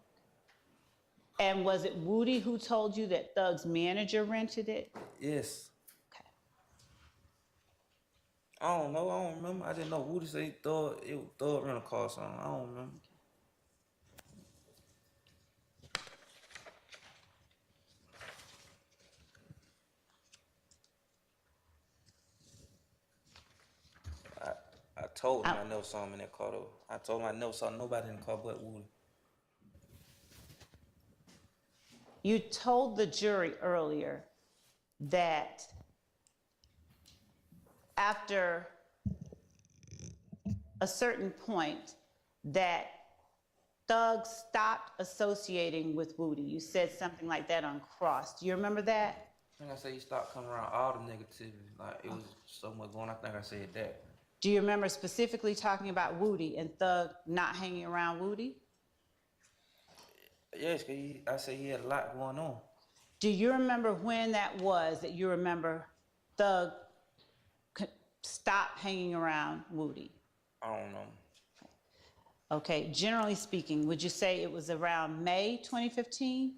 And was it Woody who told you that Thug's manager rented it? Yes. Okay. I don't know, I don't remember. I didn't know Woody said Thug rental car or something. I don't remember. I told him I never saw him in that car though. I told him I never saw nobody in the car but Woody. You told the jury earlier that after a certain point that Thug stopped associating with Woody. You said something like that on Cross. Do you remember that? I think I said he stopped coming around all the negativity. Like, it was so much going on. I think I said that. Do you remember specifically talking about Woody and Thug not hanging around Woody? Yes, cause I said he had a lot going on. Do you remember when that was that you remember Thug stopped hanging around Woody? I don't know. Okay, generally speaking, would you say it was around May 2015?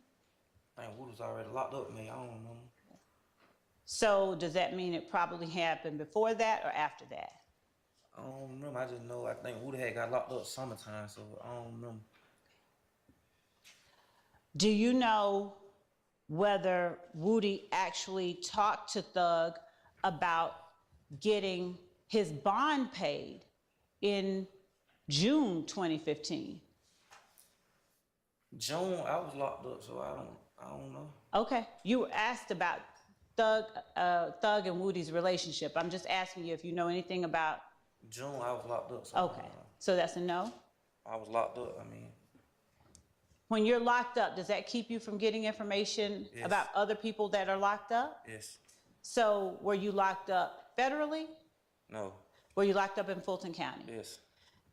I think Wood was already locked up, man. I don't know. So does that mean it probably happened before that or after that? I don't remember. I just know I think Wood had got locked up summertime, so I don't remember. Do you know whether Woody actually talked to Thug about getting his bond paid in June 2015? June, I was locked up, so I don't know. Okay, you were asked about Thug and Woody's relationship. I'm just asking you if you know anything about. June, I was locked up. So Okay, so that's a no? I was locked up. I mean, When you're locked up, does that keep you from getting information Yes. about other people that are locked up? yes, So were you locked up federally? no, Were you locked up in Fulton County? yes.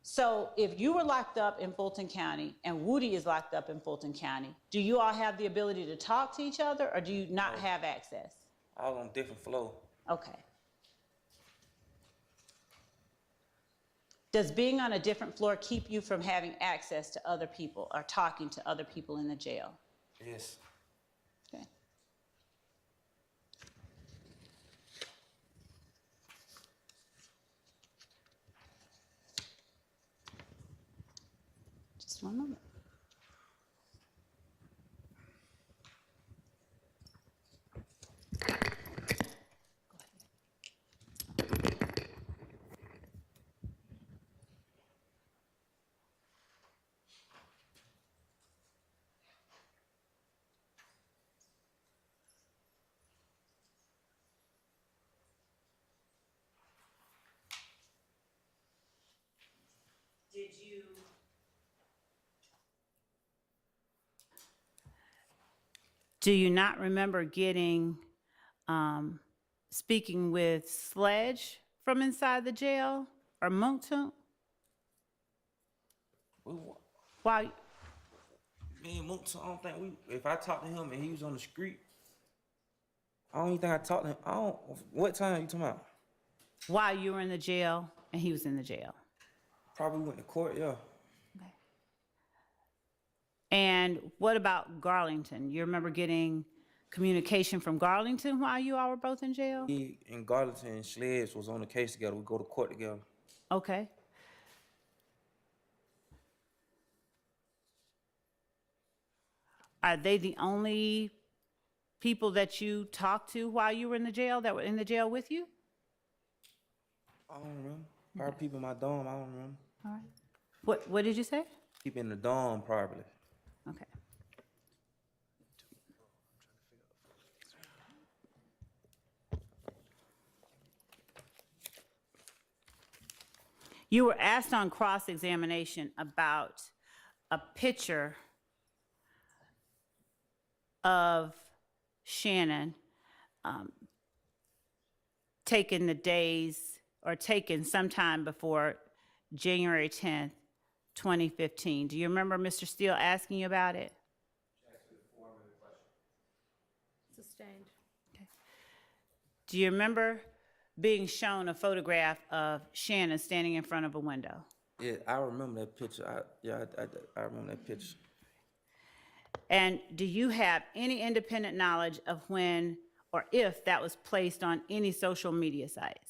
So if you were locked up in Fulton County and Woody is locked up in Fulton County, do you all have the ability to talk to each other or do you not have access? I was on a different flow. Okay. Does being on a different floor keep you from having access to other people or talking to other people in the jail? Yes. Okay. Just one moment. Do you not remember speaking with Sledge from inside the jail or Monkton? Why? Me and Mook, I don't think if I talked to him and he was on the street, I don't even think I talked to him. What time are you talking about? While you were in the jail and he was in the jail. Probably went to court, yeah. Okay. And what about Garlington? You remember getting communication from Garlington while you all were both in jail? He and Garlington and Sledge was on the case together. We go to court together. Okay. Are they the only people that you talked to while you were in the jail that were in the jail with you? I don't remember. Probably people in my dorm, I don't remember. All right. What did you say? People in the dorm, probably. Okay. You were asked on cross-examination about a picture of Shannon taken sometime before January 10th, 2015. Do you remember Mr. Steele asking you about it? Sustained. Okay. Do you remember being shown a photograph of Shannon standing in front of a window? Yeah, I remember that picture. I remember that picture. And do you have any independent knowledge of when or if that was placed on any social media sites?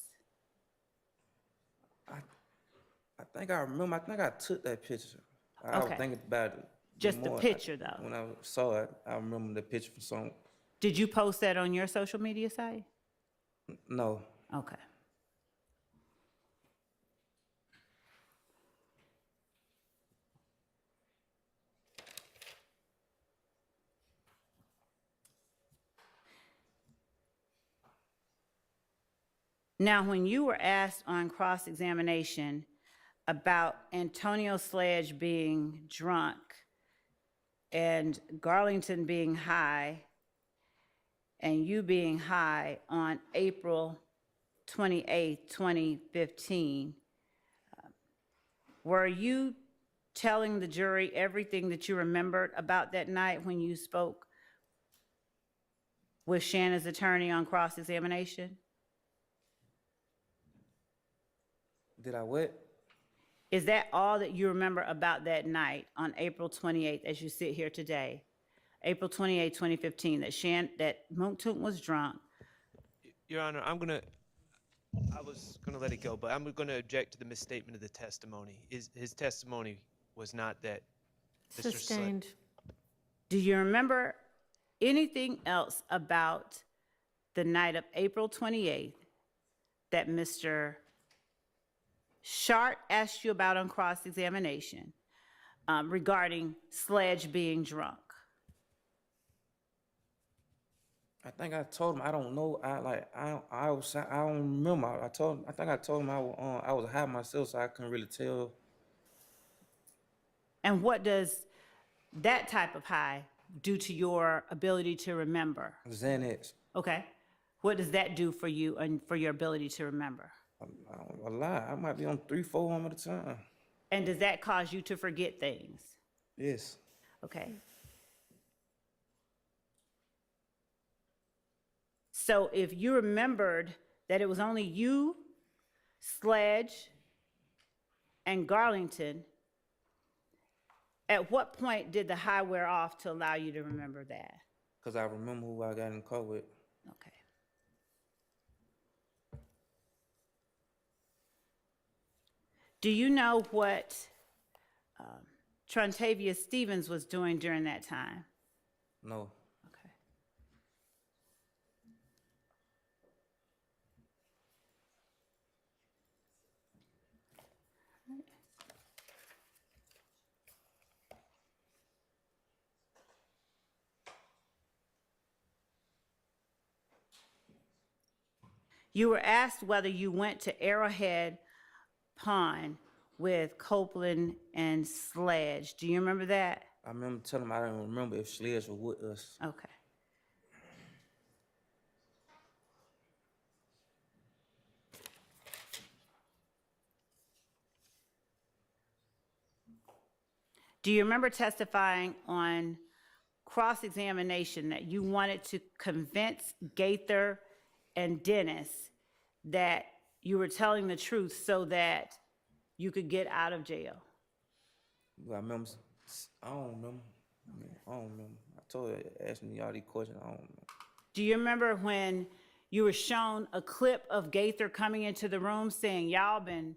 I think I remember. I think I took that picture. I was Okay. thinking about it. Just the more. picture, though. When I saw it, I remember the picture from some. Did you post that on your social media site? No. Okay. Now, when you were asked on cross-examination about Antonio Sledge being drunk and Garlington being high and you being high on April 28th, 2015, were you telling the jury everything that you remembered about that night when you spoke with Shanna's attorney on cross-examination? Did I what? Is that all that you remember about that night on April 28th as you sit here today? April 28th, 2015, that Moontoon was drunk. Your Honor, I was gonna let it go, but I'm gonna object to the misstatement of the testimony. His testimony was not that Mr. Sledge. Sustained. Do you remember anything else about the night of April 28th that Mr. Shart asked you about on cross-examination regarding Sledge being drunk? I think I told him I don't know. I don't remember. I think I told him I was high myself, so I couldn't really tell. And what does that type of high do to your ability to remember? Xanax. Okay. What does that do for you and for your ability to remember? A lot. I might be on 3-4 of them at a time. And does that cause you to forget things? Yes. Okay. So if you remembered that it was only you, Sledge, and Garlington, at what point did the high wear off to allow you to remember that? Because I remember who I got in the car with. Okay. Do you know what Trontavia Stevens was doing during that time? No. Okay. You were asked whether you went to Arrowhead Pond with Copeland and Sledge. Do you remember that? I remember telling him I didn't remember if Sledge was with us. Okay. Do you remember testifying on cross-examination that you wanted to convince Gaither and Dennis that you were telling the truth so that you could get out of jail? I remember. I don't remember. I don't remember. I told her, asked me all these questions. I don't remember. Do you remember when you were shown a clip of Gaither coming into the room saying, y'all been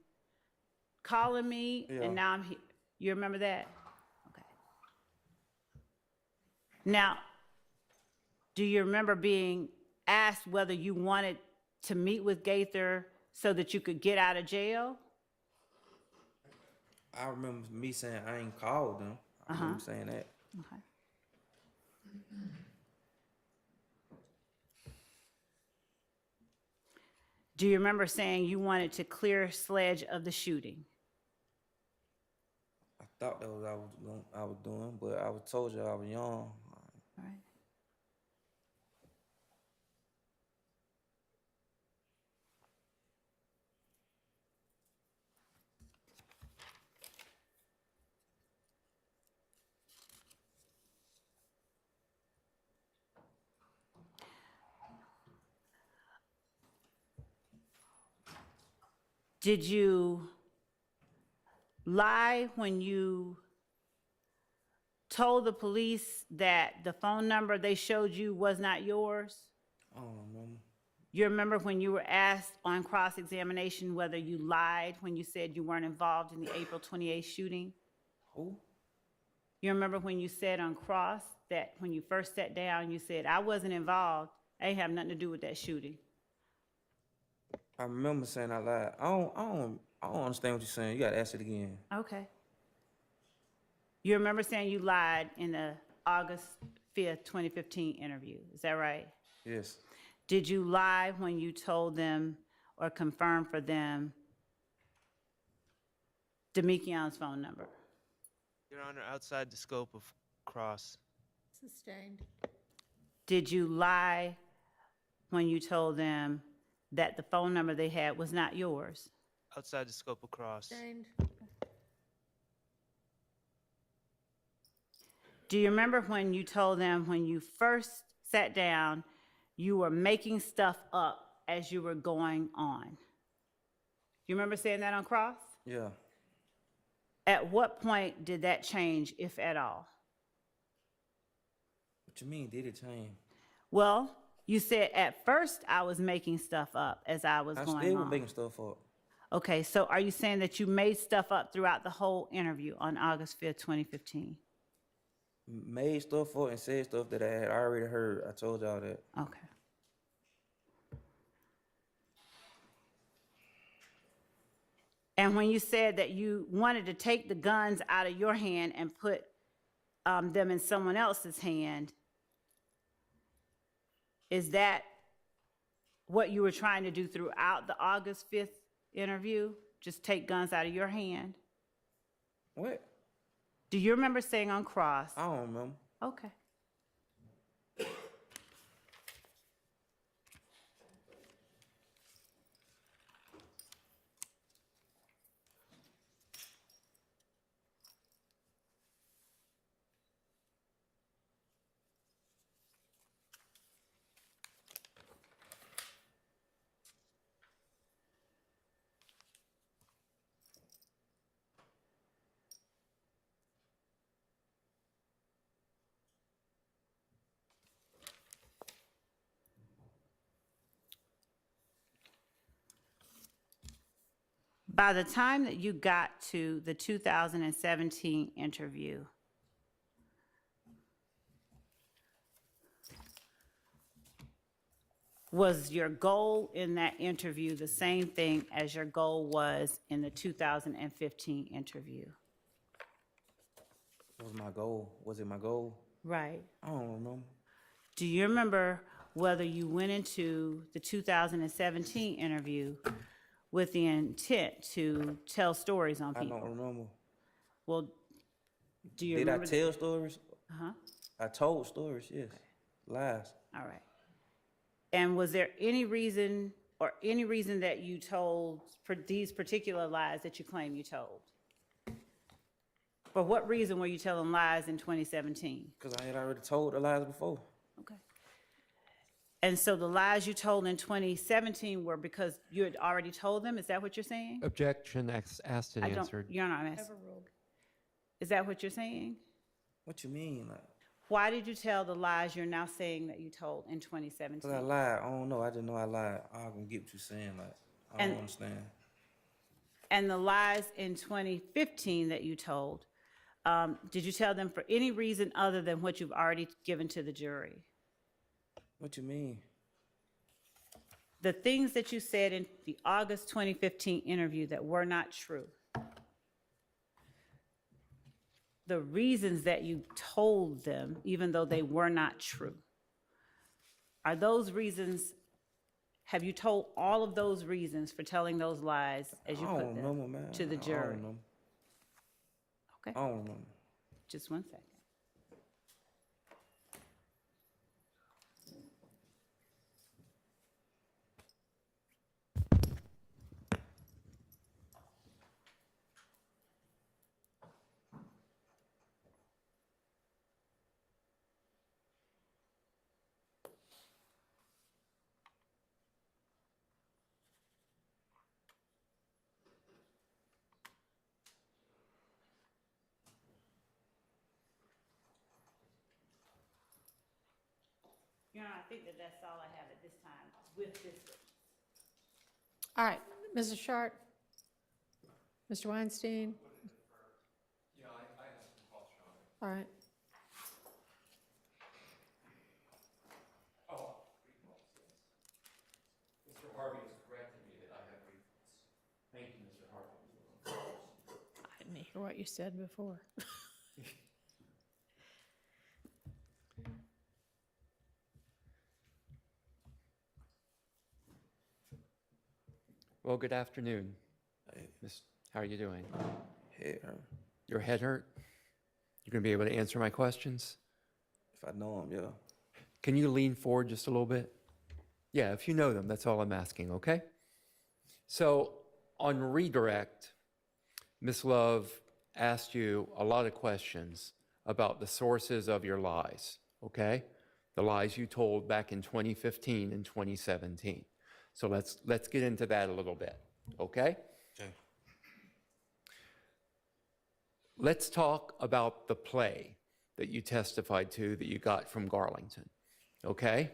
calling me Yeah. and now I'm here? You remember that? Okay. Now, do you remember being asked whether you wanted to meet with Gaither so that you could get out of jail? I remember me saying I ain't called them. I remember saying that. Okay. Do you remember saying you wanted to clear Sledge of the shooting? I thought that was what I was doing, but I was told you I was young. All right. Did you lie when you told the police that the phone number they showed you was not yours? I don't remember. You remember when you were asked on cross-examination whether you lied when you said you weren't involved in the April 28th shooting? Who? You remember when you said on cross that when you first sat down, you said, I wasn't involved, I ain't have nothing to do with that shooting? I remember saying I lied. I don't understand what you're saying. You gotta ask it again. Okay. You remember saying you lied in the August 5th, 2015 interview, is that right? Yes. Did you lie when you told them or confirm for them Demikion's phone number? Your Honor, outside the scope of cross. Sustained. Did you lie when you told them that the phone number they had was not yours? Outside the scope of cross. Sustained. Do you remember when you told them when you first sat down, you were making stuff up as you were going on? You remember saying that on cross? Yeah. At what point did that change, if at all? What you mean, did it change? Well, you said at first I was making stuff up as I was I going still was on. making stuff up. Okay, so are you saying that you made stuff up throughout the whole interview on August 5th, 2015? Made stuff up and said stuff that I had already heard. I told y'all that. Okay. And when you said that you wanted to take the guns out of your hand and put them in someone else's hand, is that what you were trying to do throughout the August 5th interview? Just take guns out of your hand? What? Do you remember saying on cross? I don't remember. Okay. By the time that you got to the 2017 interview, was your goal in that interview the same thing as your goal was in the 2015 interview? What was my goal? Was it my goal? Right. I don't remember. Do you remember whether you went into the 2017 interview with the intent to tell stories on I people? don't remember. Well, do you Did I remember? tell stories? Uh-huh. I told stories, yes. Lies. All right. And was there any reason that you told for these particular lies that you claim you told? For what reason were you telling lies in 2017? Because I had already told the lies before. Okay. And so the lies you told in 2017 were because you had already told them? Is that what you're saying? Objection asked and answered. You're not asking. Is that what you're saying? What you mean? Like, Why did you tell the lies you're now saying that you told in 2017? because I lied. I don't know. I didn't know I lied. I can get what you're saying. Like, I don't And- understand. And the lies in 2015 that you told, did you tell them for any reason other than what you've already given to the jury? What you mean? The things that you said in the August 2015 interview that were not true, the reasons that you told them, even though they were not true, are those reasons, have you told all of those reasons for telling those lies as you I put don't remember, them man. to the I jury? don't remember. Okay, I don't remember. just 1 second. Your Honor, I think that that's all I have at this time with this witness. All right, Mrs. Shart? Mr. Weinstein? Yeah, I have some questions. All right. Mr. Harvey has corrected me that I have refunds. Thank you, Mr. Harvey. I didn't hear what you said before. Well, good afternoon. Miss, how are you doing? Head hurt. Your head hurt? You're going to be able to answer my questions? If I know him, yeah. Can you lean forward just a little bit? Yeah, if you know them, that's all I'm asking, okay? So on redirect, Miss Love asked you a lot of questions about the sources of your lies, okay? The lies you told back in 2015 and 2017. So let's get into that a little bit, okay? Okay. Let's talk about the play that you testified to that you got from Garlington, okay?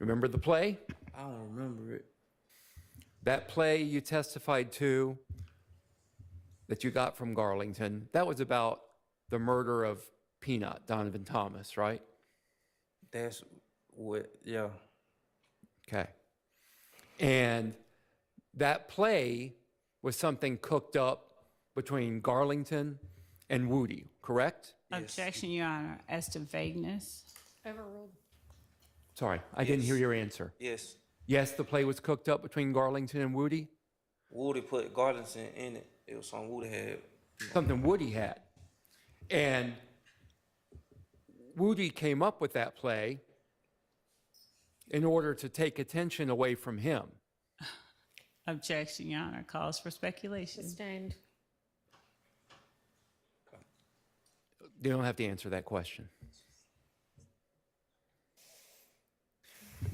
Remember the play? I don't remember it. That play you testified to that you got from Garlington, that was about the murder of Peanut, Donovan Thomas, right? That's what, yeah. Okay. And that play was something cooked up between Garlington and Woody, correct? Yes. Objection, Your Honor, as to vagueness. Overruled. Sorry, I didn't hear Yes. your answer. Yes. Yes, the play was cooked up between Garlington and Woody? Woody put Garlington in it. It was something Woody had. Something Woody had. And Woody came up with that play in order to take attention away from him. Objection, Your Honor, calls for speculation. Sustained. You don't have to answer that question.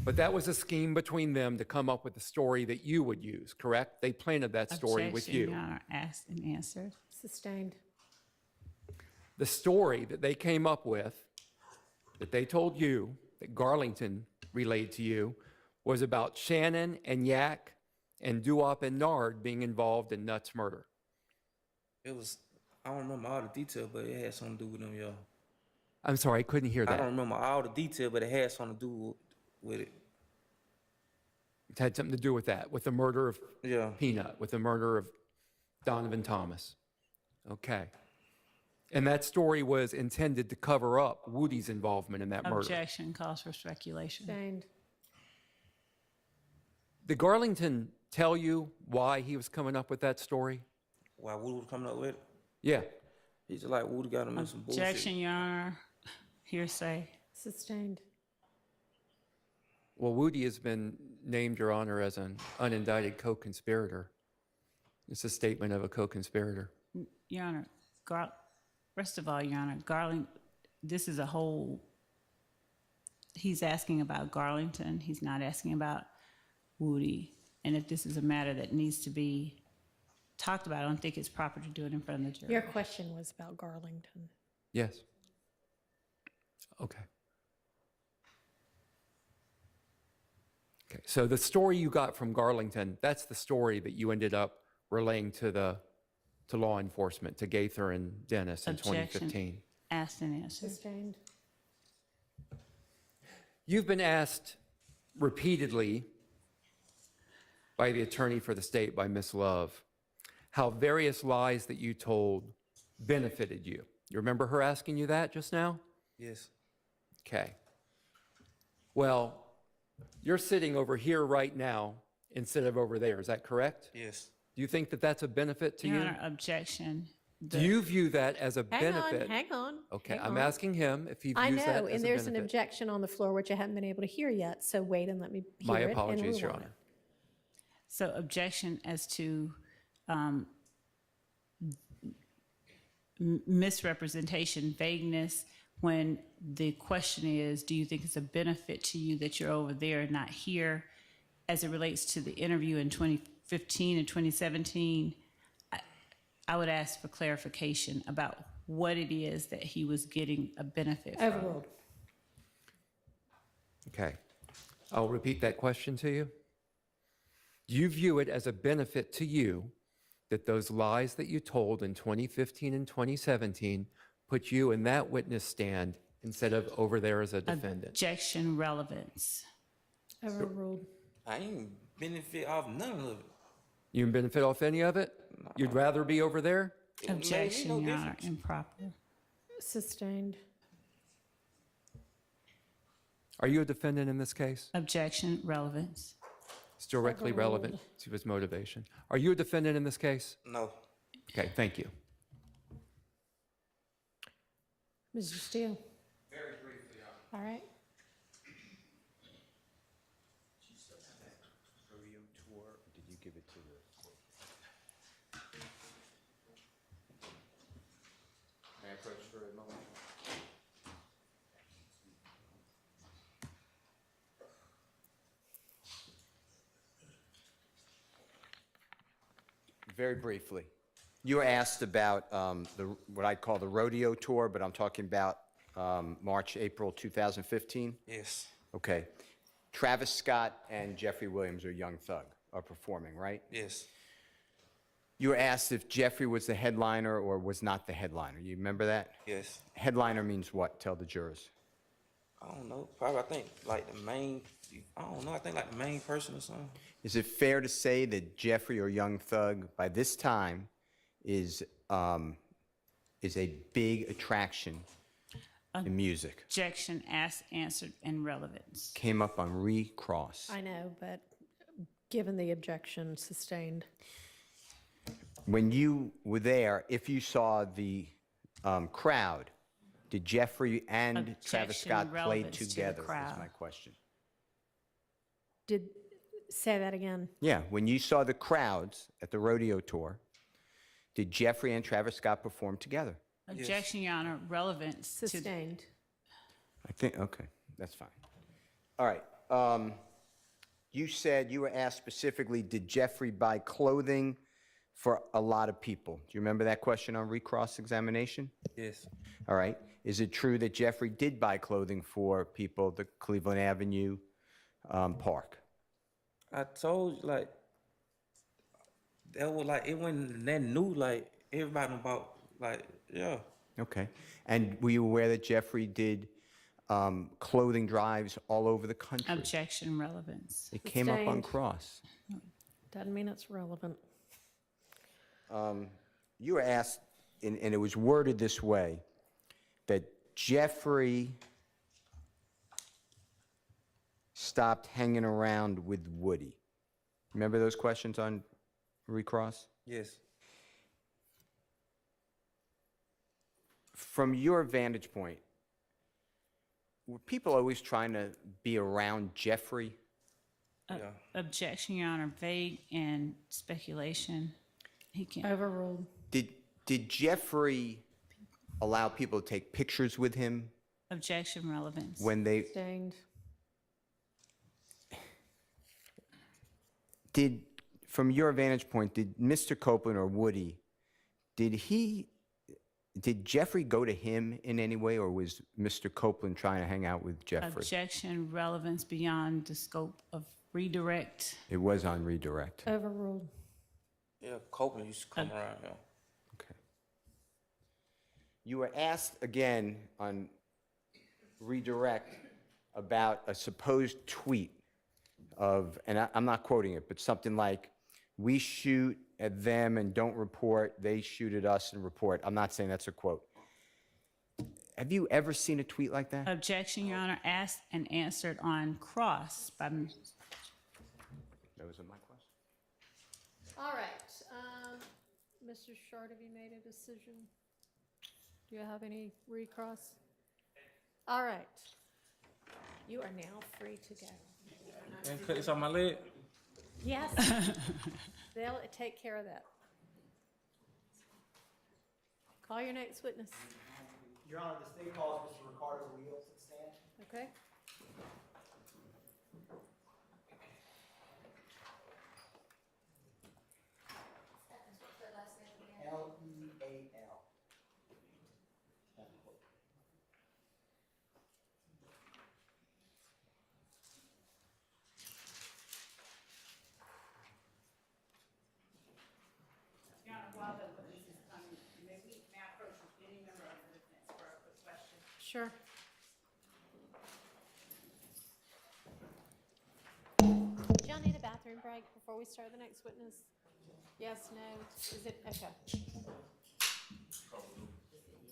But that was a scheme between them to come up with a story that you would use, correct? They planted that story with Objection, you. Your Honor, asked and answered. Sustained. The story that they came up with, that they told you, that Garlington relayed to you, was about Shannon and Yak and Duop and Nard being involved in Nutt's murder. It was, I don't remember all the detail, but it had something to do with them, y'all. I'm sorry, I couldn't hear I don't that. remember all the detail, but it had something to do with it. It had something to do with that, with the murder of Yeah. Peanut, with the murder of Donovan Thomas. Okay. And that story was intended to cover up Woody's involvement in that murder. Objection, calls for speculation. Sustained. Did Garlington tell you why he was coming up with that story? Why Woody was coming up with it? Yeah. He's just like, Woody got him in some bullshit. Objection, Your Honor, hearsay. Sustained. Well, Woody has been named, Your Honor, as an unindicted co-conspirator. It's a statement of a co-conspirator. Your Honor, first of all, Your Honor, this is a whole, he's asking about Garlington. He's not asking about Woody. And if this is a matter that needs to be talked about, I don't think it's proper to do it in front of the jury. Your question was about Garlington. Yes. Okay. Okay, so the story you got from Garlington, that's the story that you ended up relaying to law enforcement, to Gaither and Dennis in Objection. 2015. Asked and answered. Sustained. You've been asked repeatedly by the attorney for the state, by Ms. Love, how various lies that you told benefited you. You remember her asking you that just now? Yes. Okay. Well, you're sitting over here right now instead of over there. Is that correct? Yes. Do you think that that's a benefit to Your you? Honor, objection. Do you view that as a benefit? Hang on. Okay, hang I'm on. asking him if he views I that as know, a and there's an benefit. objection on the floor, which I haven't been able to hear yet, so wait and let me hear My it and apologies, move Your on. Honor. So objection as to misrepresentation, vagueness, when the question is, do you think it's a benefit to you that you're over there and not here? As it relates to the interview in 2015 and 2017, I would ask for clarification about what it is that he was getting a benefit from. Overruled. Okay. I'll repeat that question to you. Do you view it as a benefit to you that those lies that you told in 2015 and 2017 put you in that witness stand instead of over there as a defendant? Objection, relevance. Overruled. I ain't benefit off none of it. You didn't benefit off any of it? You'd rather be over there? It made me Objection, no Your Honor, difference. improper. Sustained. Are you a defendant in this case? Objection, relevance. It's directly relevant to his motivation. Are you a defendant in this case? No. Okay, thank you. Mr. Steele? Very briefly. All right. Rodeo tour, did you give it to the? May I approach for a moment? Very briefly, you were asked about what I call the rodeo tour, but I'm talking about March, April 2015. Yes. Okay. Travis Scott and Jeffrey Williams, or Young Thug, are performing, right? Yes. You were asked if Jeffrey was the headliner or was not the headliner. You remember that? Yes. Headliner means what? Tell the jurors. I don't know. Probably I think like the main. I don't know. I think like the main person or something. Is it fair to say that Jeffrey or Young Thug, by this time, is a big attraction in music? Objection asked, answered, and relevance. Came up on recross. I know, but given the objection sustained. When you were there, if you saw the crowd, did Jeffrey and Travis Objection, Scott play relevance to the together? Is crowd. my question. Say that again. Yeah, when you saw the crowds at the rodeo tour, did Jeffrey and Travis Scott perform together? Objection, Your Honor, relevance to Sustained. I think, okay, that's fine. All right. You said, you were asked specifically, did Jeffrey buy clothing for a lot of people? Do you remember that question on recross examination? Yes. All right. Is it true that Jeffrey did buy clothing for people at the Cleveland Avenue park? I told you like that was like it wasn't that new. Like everybody about like yeah. Okay. And were you aware that Jeffrey did clothing drives all over the country? objection, relevance. It came up on Sustained. cross. Doesn't mean it's relevant. You were asked, and it was worded this way, that Jeffrey stopped hanging around with Woody. Remember those questions on recross? Yes. From your vantage point, were people always trying to be around Jeffrey? Yeah. Objection, Your Honor, vague and speculation. He can't. Overruled. Did Jeffrey allow people to take pictures with him Objection, relevance. when they Sustained. did? From your vantage point, did Mr. Copeland or Woody, did Jeffrey go to him in any way, or was Mr. Copeland trying to hang out with Jeffrey? Objection, relevance beyond the scope of redirect. It was on redirect. Overruled. Yeah. Copeland used to come around. Yeah. Okay. You were asked again on redirect about a supposed tweet of, and I'm not quoting it, but something like, "We shoot at them and don't report. They shoot at us and report." I'm not saying that's a quote. Have you ever seen a tweet like that? Objection, Your Honor, asked and answered on cross by That wasn't my question. All right. Mr. Short, have you made a decision? Do you have any recross? All right. You are now free to go. And cut this on my leg. Yes. They'll take care of that. Call your next witness. Your Honor, the state calls Mr. Ricardo Wheels to stand. Okay? Leal. Your Honor, while the witness is coming, may I approach any member of the defense for a quick question? Sure. Do y'all need a bathroom break before we start the next witness? Yes, no? Is it, okay.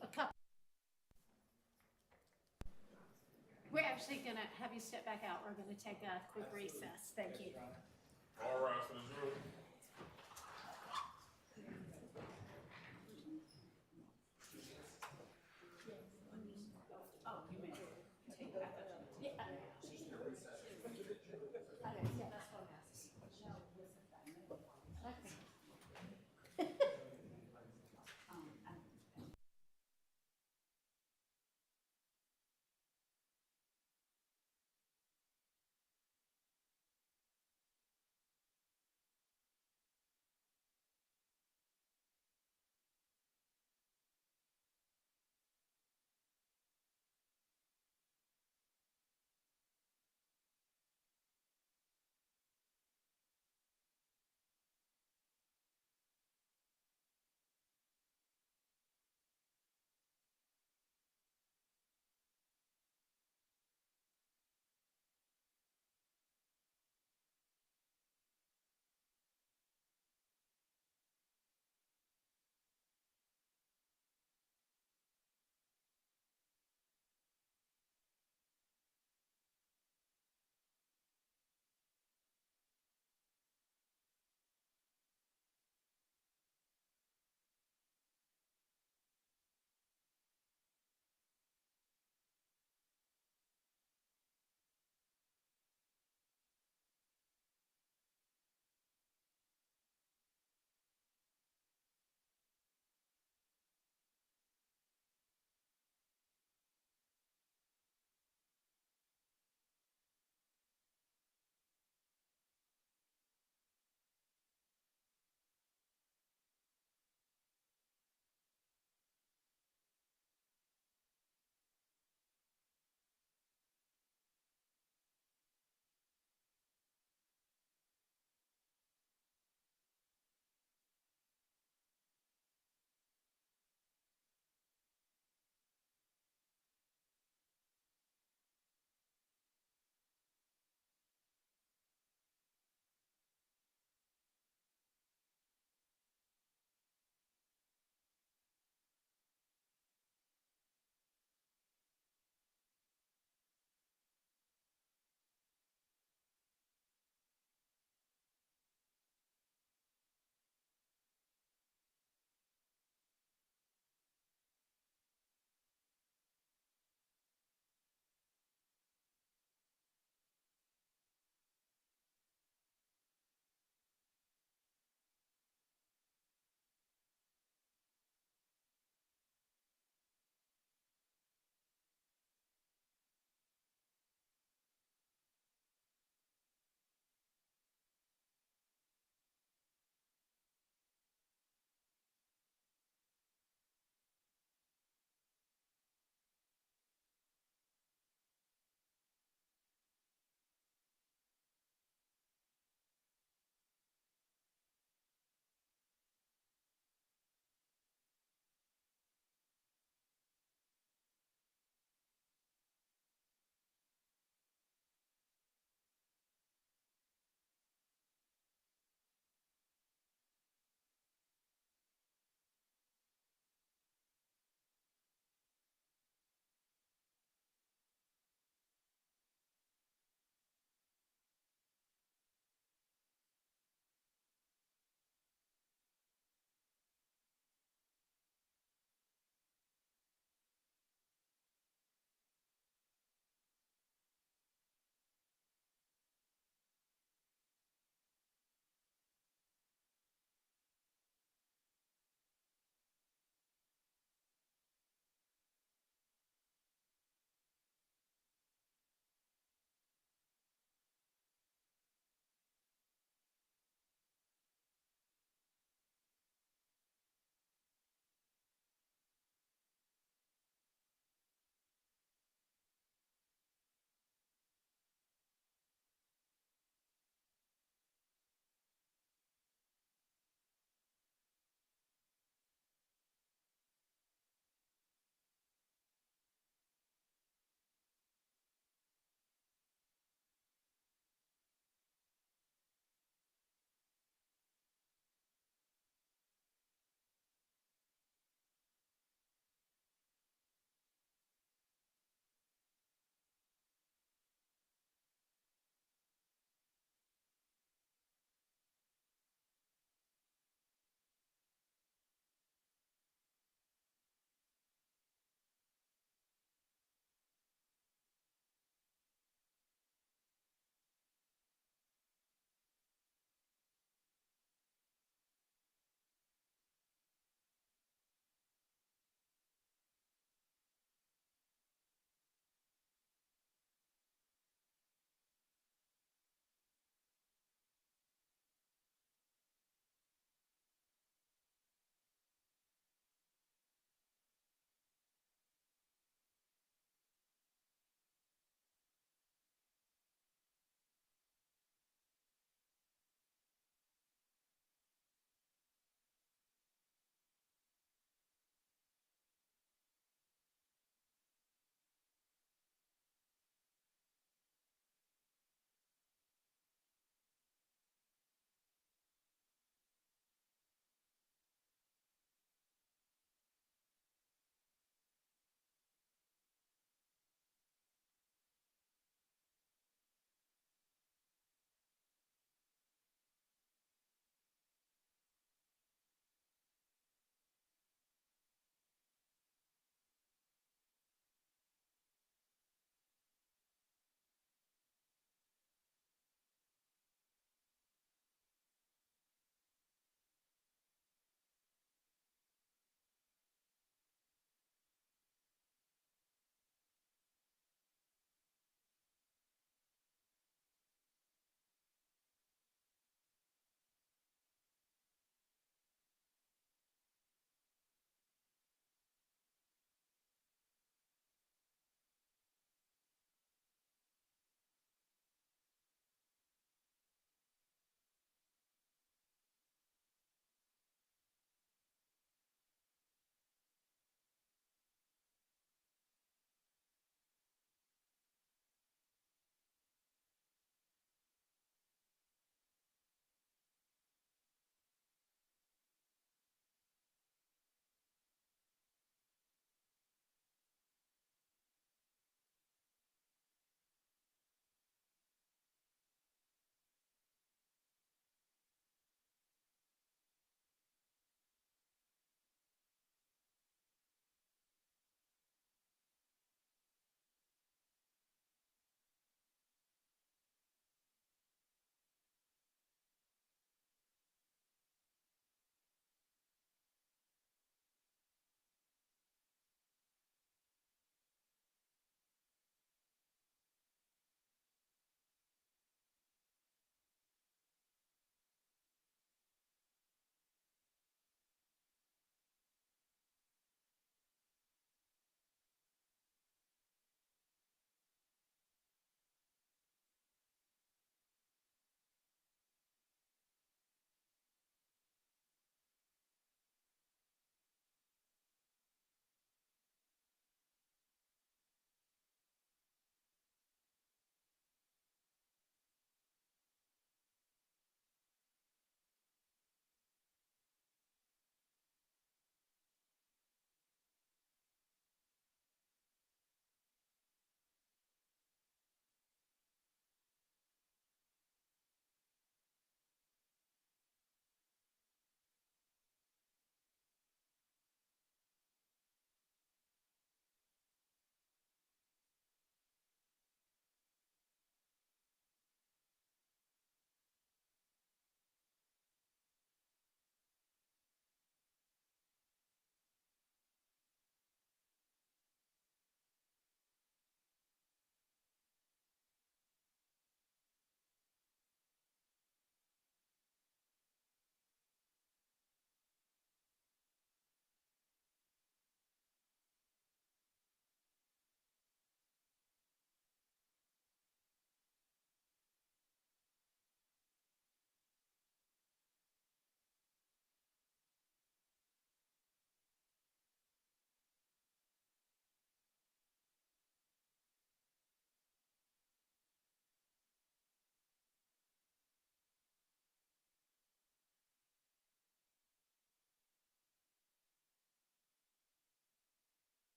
A couple. We're actually gonna have you step back out. We're gonna take a quick recess. Thank you. All right, so is there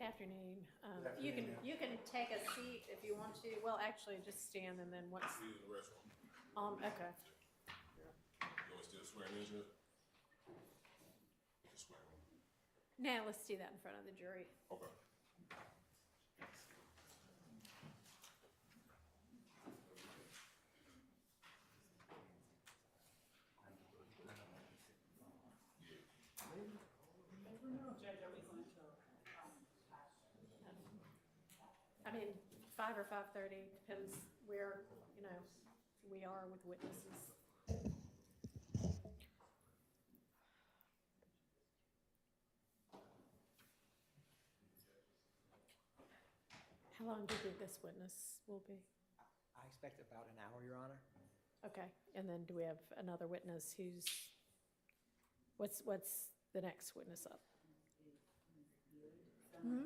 Good afternoon. You can take a seat if you want to. Well, actually, just stand and then once. Use the restroom. Okay. You want still swearing in here? Just swearing. Now let's do that in front of the jury. Okay. I mean, 5 or 5:30, depends where, we are with witnesses. How long do you think this witness will be? I expect about an hour, Your Honor. Okay, and then do we have another witness what's the next witness up? Hmm?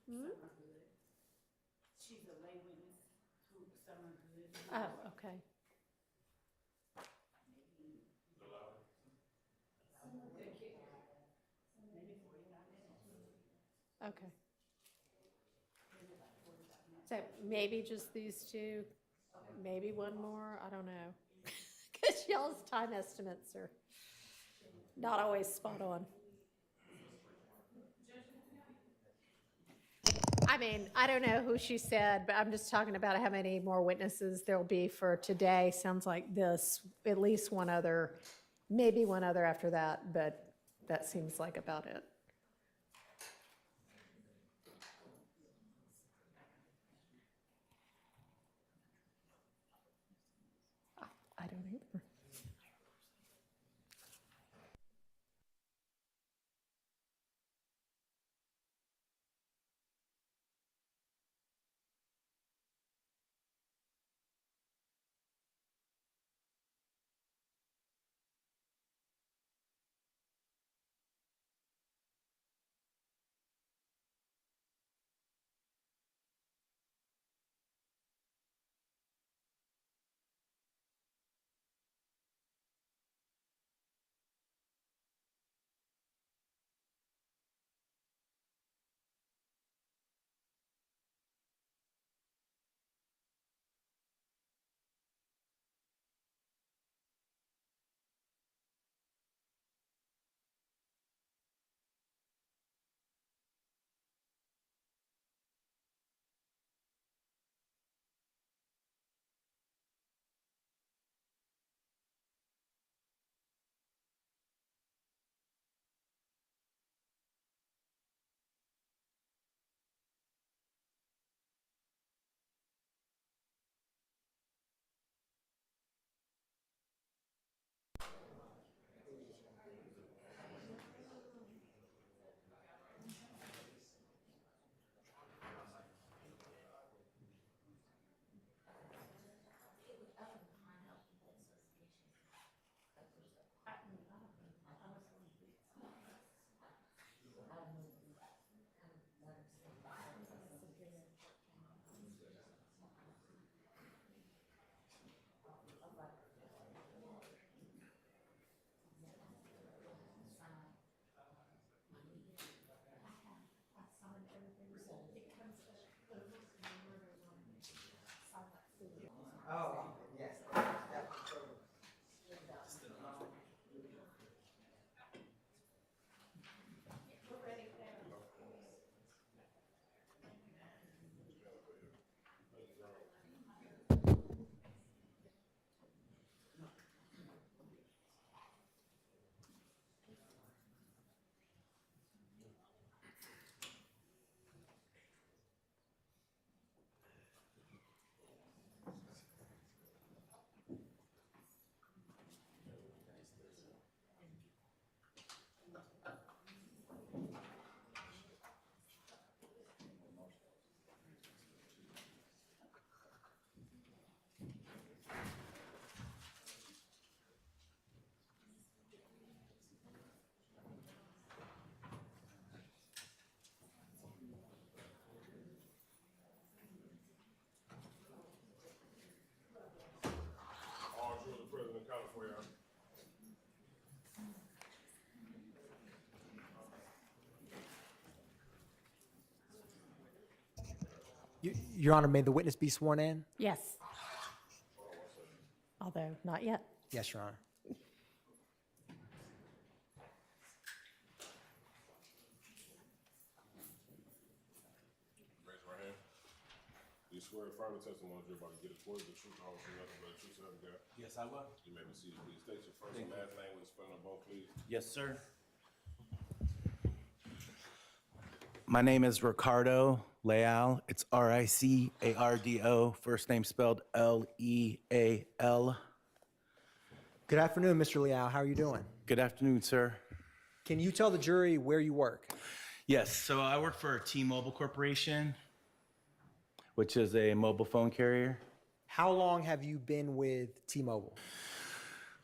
Hmm? She's a lay witness, Summer Good. Oh, okay. Okay. So maybe just these two, maybe one more, I don't know. Because y'all's time estimates are not always spot on. I mean, I don't know who she said, but I'm just talking about how many more witnesses there'll be for today. Sounds like this, at least one other, maybe one other after that, but that seems like about it. I don't either. Oh, yes. All true the president accounted for you. Your Honor, may the witness be sworn in? Yes. Although, not yet. Yes, Your Honor. Raise your right hand. Do you swear affirm the testimony you're about to get is the truth, the whole truth, nothing but the truth, so help you God? Yes, I will. You may be seated, please. State your first and last name with a spelling of both, please. Yes, sir. My name is Ricardo Leal. It's Ricardo. First name spelled Leal. Good afternoon, Mr. Leal. How are you doing? Good afternoon, sir. Can you tell the jury where you work? Yes, so I work for T-Mobile Corporation, which is a mobile phone carrier. How long have you been with T-Mobile?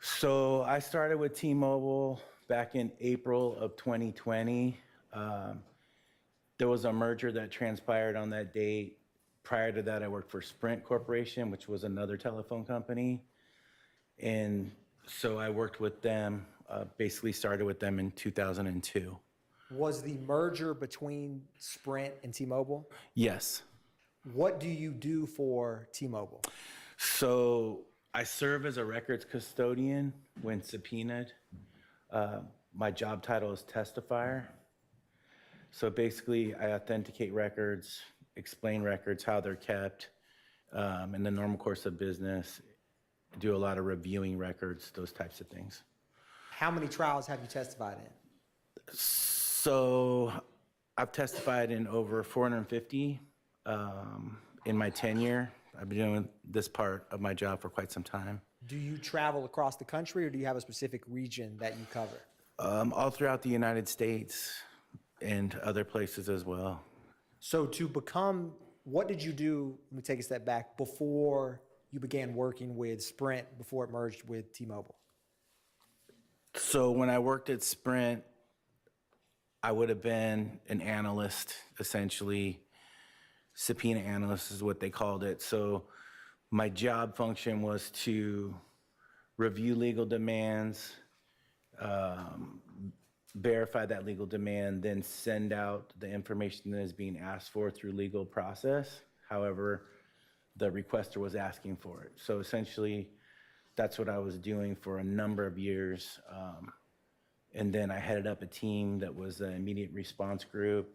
So I started with T-Mobile back in April of 2020. There was a merger that transpired on that date. Prior to that, I worked for Sprint Corporation, which was another telephone company. And so I worked with them, basically started with them in 2002. Was the merger between Sprint and T-Mobile? Yes. What do you do for T-Mobile? So I serve as a records custodian when subpoenaed. My job title is testifier. So basically, I authenticate records, explain records, how they're kept, in the normal course of business, do a lot of reviewing records, those types of things. How many trials have you testified in? So I've testified in over 450 in my tenure. I've been doing this part of my job for quite some time. Do you travel across the country, or do you have a specific region that you cover? All throughout the United States and other places as well. So to become, what did you do, let me take a step back, before you began working with Sprint, before it merged with T-Mobile? So when I worked at Sprint, I would have been an analyst, essentially. Subpoena analyst is what they called it. So my job function was to review legal demands, verify that legal demand, then send out the information that is being asked for through legal process. However, the requester was asking for it. So essentially, that's what I was doing for a number of years. And then I headed up a team that was an immediate response group,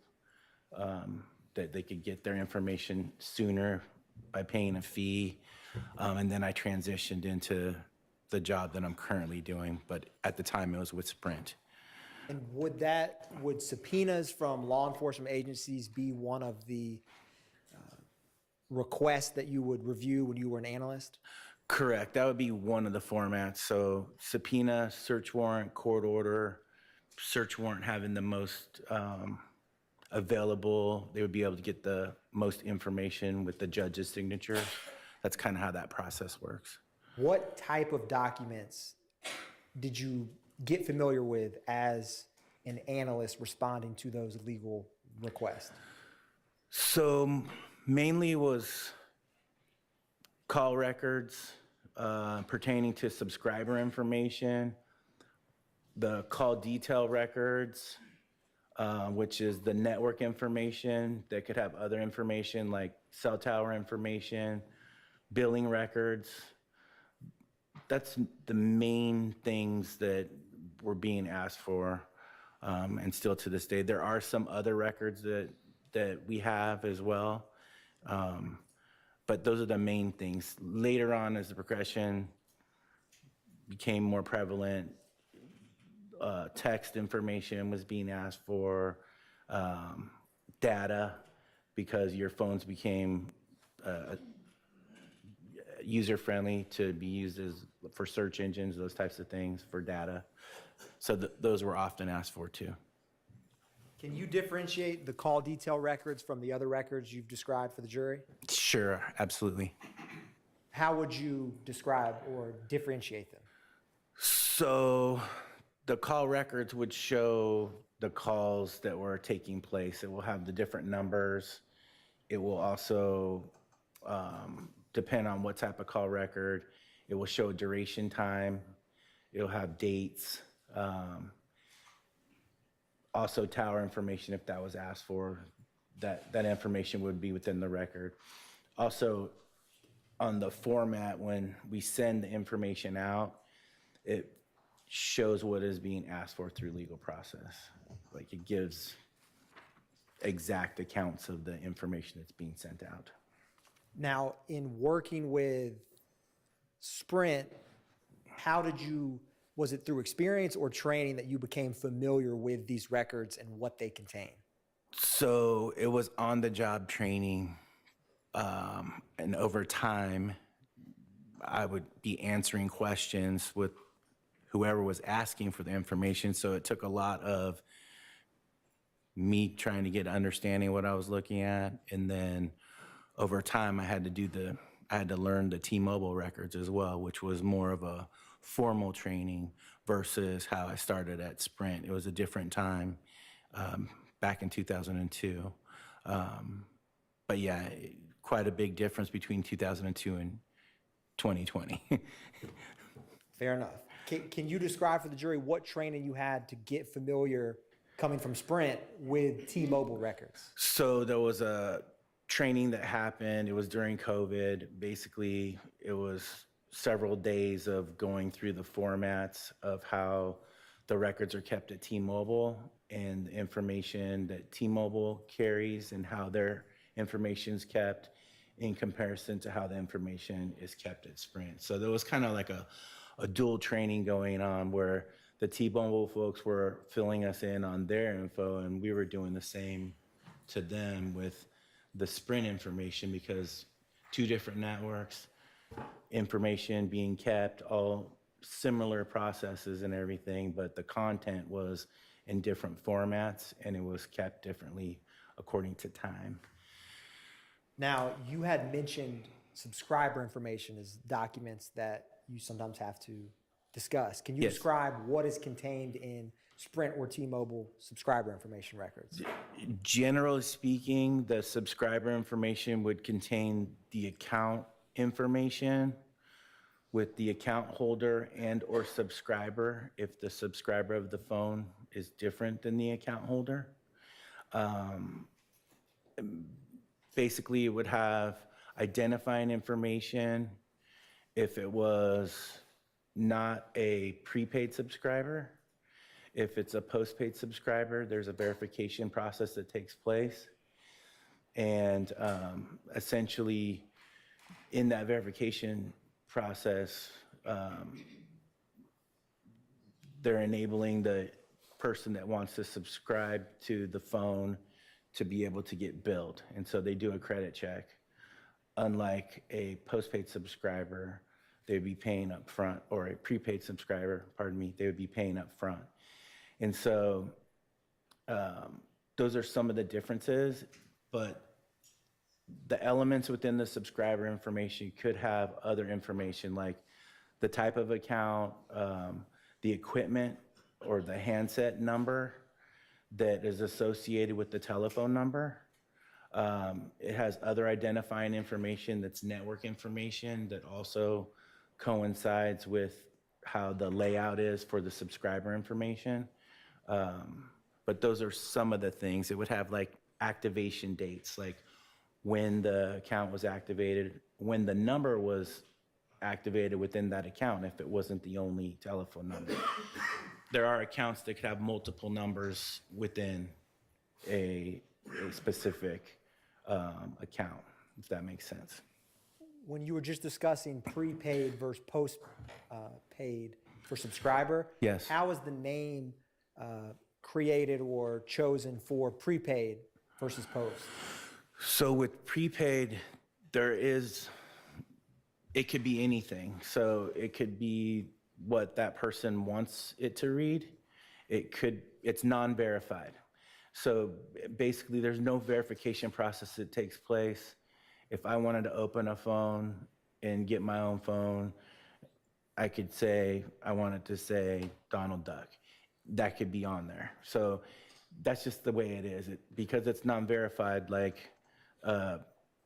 that they could get their information sooner by paying a fee. And then I transitioned into the job that I'm currently doing, but at the time it was with Sprint. And would subpoenas from law enforcement agencies be one of the requests that you would review when you were an analyst? Correct. That would be one of the formats. So subpoena, search warrant, court order, search warrant having the most available. They would be able to get the most information with the judge's signature. That's kind of how that process works. What type of documents did you get familiar with as an analyst responding to those legal requests? So mainly it was call records pertaining to subscriber information, the call detail records, which is the network information that could have other information like cell tower information, billing records. That's the main things that were being asked for, and still to this day. There are some other records that we have as well, but those are the main things. Later on, as the progression became more prevalent, text information was being asked for, data, because your phones became user-friendly to be used for search engines, those types of things, for data. So those were often asked for too. Can you differentiate the call detail records from the other records you've described for the jury? Sure, absolutely. How would you describe or differentiate them? So the call records would show the calls that were taking place. It will have the different numbers. It will also depend on what type of call record. It will show duration time. It'll have dates. Also tower information, if that was asked for, that information would be within the record. Also, on the format, when we send the information out, it shows what is being asked for through legal process. Like it gives exact accounts of the information that's being sent out. Now, in working with Sprint, was it through experience or training that you became familiar with these records and what they contain? So it was on the job training. And over time, I would be answering questions with whoever was asking for the information. So it took a lot of me trying to get understanding what I was looking at. And then over time, I had to learn the T-Mobile records as well, which was more of a formal training versus how I started at Sprint. It was a different time back in 2002. But yeah, quite a big difference between 2002 and 2020. Fair enough. Can you describe for the jury what training you had to get familiar, coming from Sprint, with T-Mobile records? So there was a training that happened. It was during COVID. Basically, it was several days of going through the formats of how the records are kept at T-Mobile and the information that T-Mobile carries and how their information is kept in comparison to how the information is kept at Sprint. So there was kind of like a dual training going on where the T-Mobile folks were filling us in on their info and we were doing the same to them with the Sprint information, because two different networks, information being kept, all similar processes and everything, but the content was in different formats and it was kept differently according to time. Now, you had mentioned subscriber information as documents that you sometimes have to discuss. Can you Yes. describe what is contained in Sprint or T-Mobile subscriber information records? Generally speaking, the subscriber information would contain the account information with the account holder and or subscriber if the subscriber of the phone is different than the account holder. Basically, it would have identifying information if it was not a prepaid subscriber. If it's a postpaid subscriber, there's a verification process that takes place. And essentially, in that verification process, they're enabling the person that wants to subscribe to the phone to be able to get billed. And so they do a credit check. Unlike a postpaid subscriber, they'd be paying up front, or a prepaid subscriber, pardon me, they would be paying up front. And so those are some of the differences, but the elements within the subscriber information could have other information like the type of account, the equipment or the handset number that is associated with the telephone number. It has other identifying information that's network information that also coincides with how the layout is for the subscriber information. But those are some of the things. It would have like activation dates, like when the account was activated, when the number was activated within that account, if it wasn't the only telephone number. There are accounts that could have multiple numbers within a specific account, if that makes sense. When you were just discussing prepaid versus postpaid for subscriber, Yes. how is the name created or chosen for prepaid versus post? So with prepaid, it could be anything. So it could be what that person wants it to read. It's non-verified. So basically there's no verification process that takes place. If I wanted to open a phone and get my own phone, I could say, I want it to say Donald Duck. That could be on there. So that's just the way it is. Because it's non-verified, like a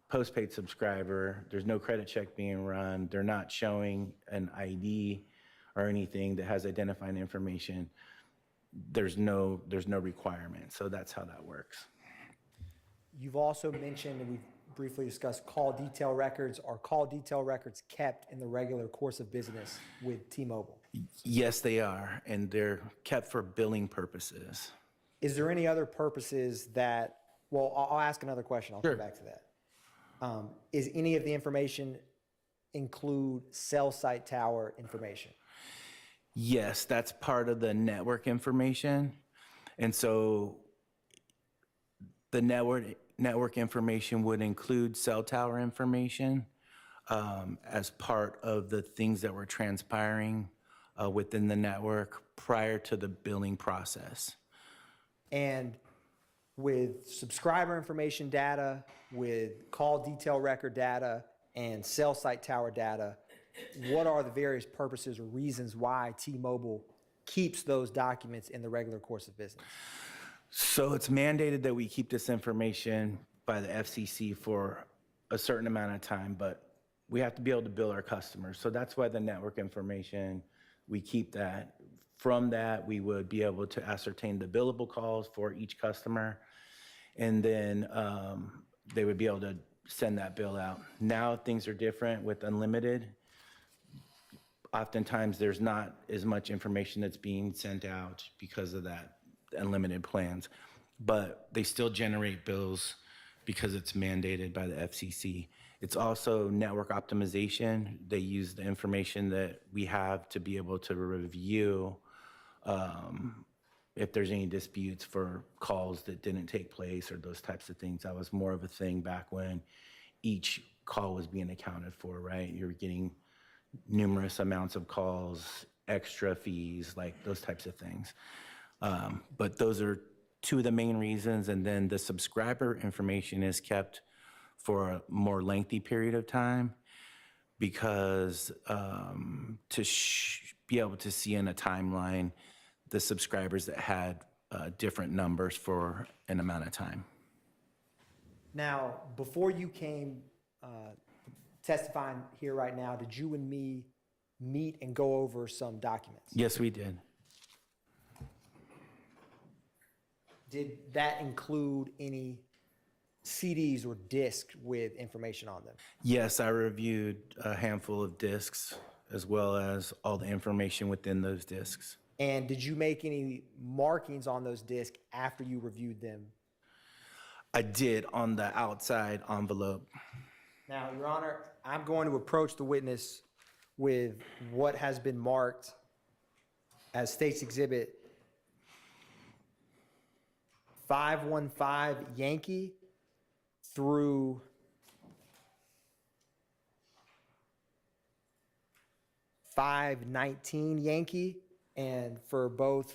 postpaid subscriber, there's no credit check being run. They're not showing an ID or anything that has identifying information. There's no requirement. So that's how that works. You've also mentioned, and we've briefly discuss call detail records. Are call detail records kept in the regular course of business with T-Mobile? Yes, they are, and they're kept for billing purposes. Is there any other purposes that, well, I'll ask another question. I'll Sure. come back to that. Is any of the information include cell site tower information? Yes, that's part of the network information. And so the network information would include cell tower information as part of the things that were transpiring within the network prior to the billing process. And with subscriber information data, with call detail record data, and cell site tower data, what are the various purposes or reasons why T-Mobile keeps those documents in the regular course of business? So it's mandated that we keep this information by the FCC for a certain amount of time, but we have to be able to bill our customers. So that's why the network information, we keep that. From that, we would be able to ascertain the billable calls for each customer, and then they would be able to send that bill out. Now things are different with unlimited. Oftentimes there's not as much information that's being sent out because of that unlimited plans, but they still generate bills because it's mandated by the FCC. It's also network optimization. They use the information that we have to be able to review if there's any disputes for calls that didn't take place or those types of things. That was more of a thing back when each call was being accounted for, right? You're getting numerous amounts of calls, extra fees, like those types of things. But those are two of the main reasons. And then the subscriber information is kept for a more lengthy period of time because to be able to see in a timeline the subscribers that had different numbers for an amount of time. Now, before you came testifying here right now, did you and me meet and go over some documents? Yes, we did. Did that include any CDs or discs with information on them? Yes, I reviewed a handful of discs as well as all the information within those discs. And did you make any markings on those discs after you reviewed them? I did on the outside envelope. Now, Your Honor, I'm going to approach the witness with what has been marked as State's Exhibit 515 Yankee through 519 Yankee. And for both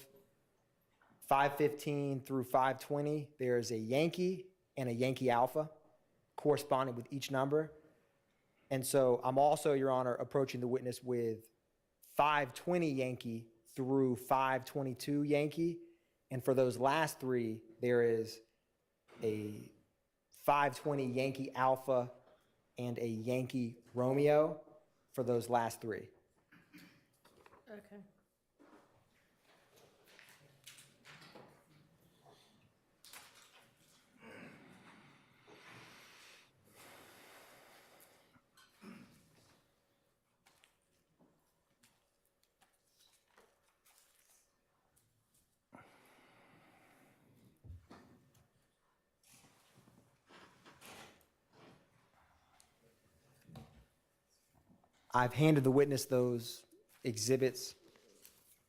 515 through 520, there's a Yankee and a Yankee Alpha corresponding with each number. And so I'm also, Your Honor, approaching the witness with 520 Yankee through 522 Yankee. And for those last three, there is a 520 Yankee Alpha and a Yankee Romeo for those last three. Okay. I've handed the witness those exhibits.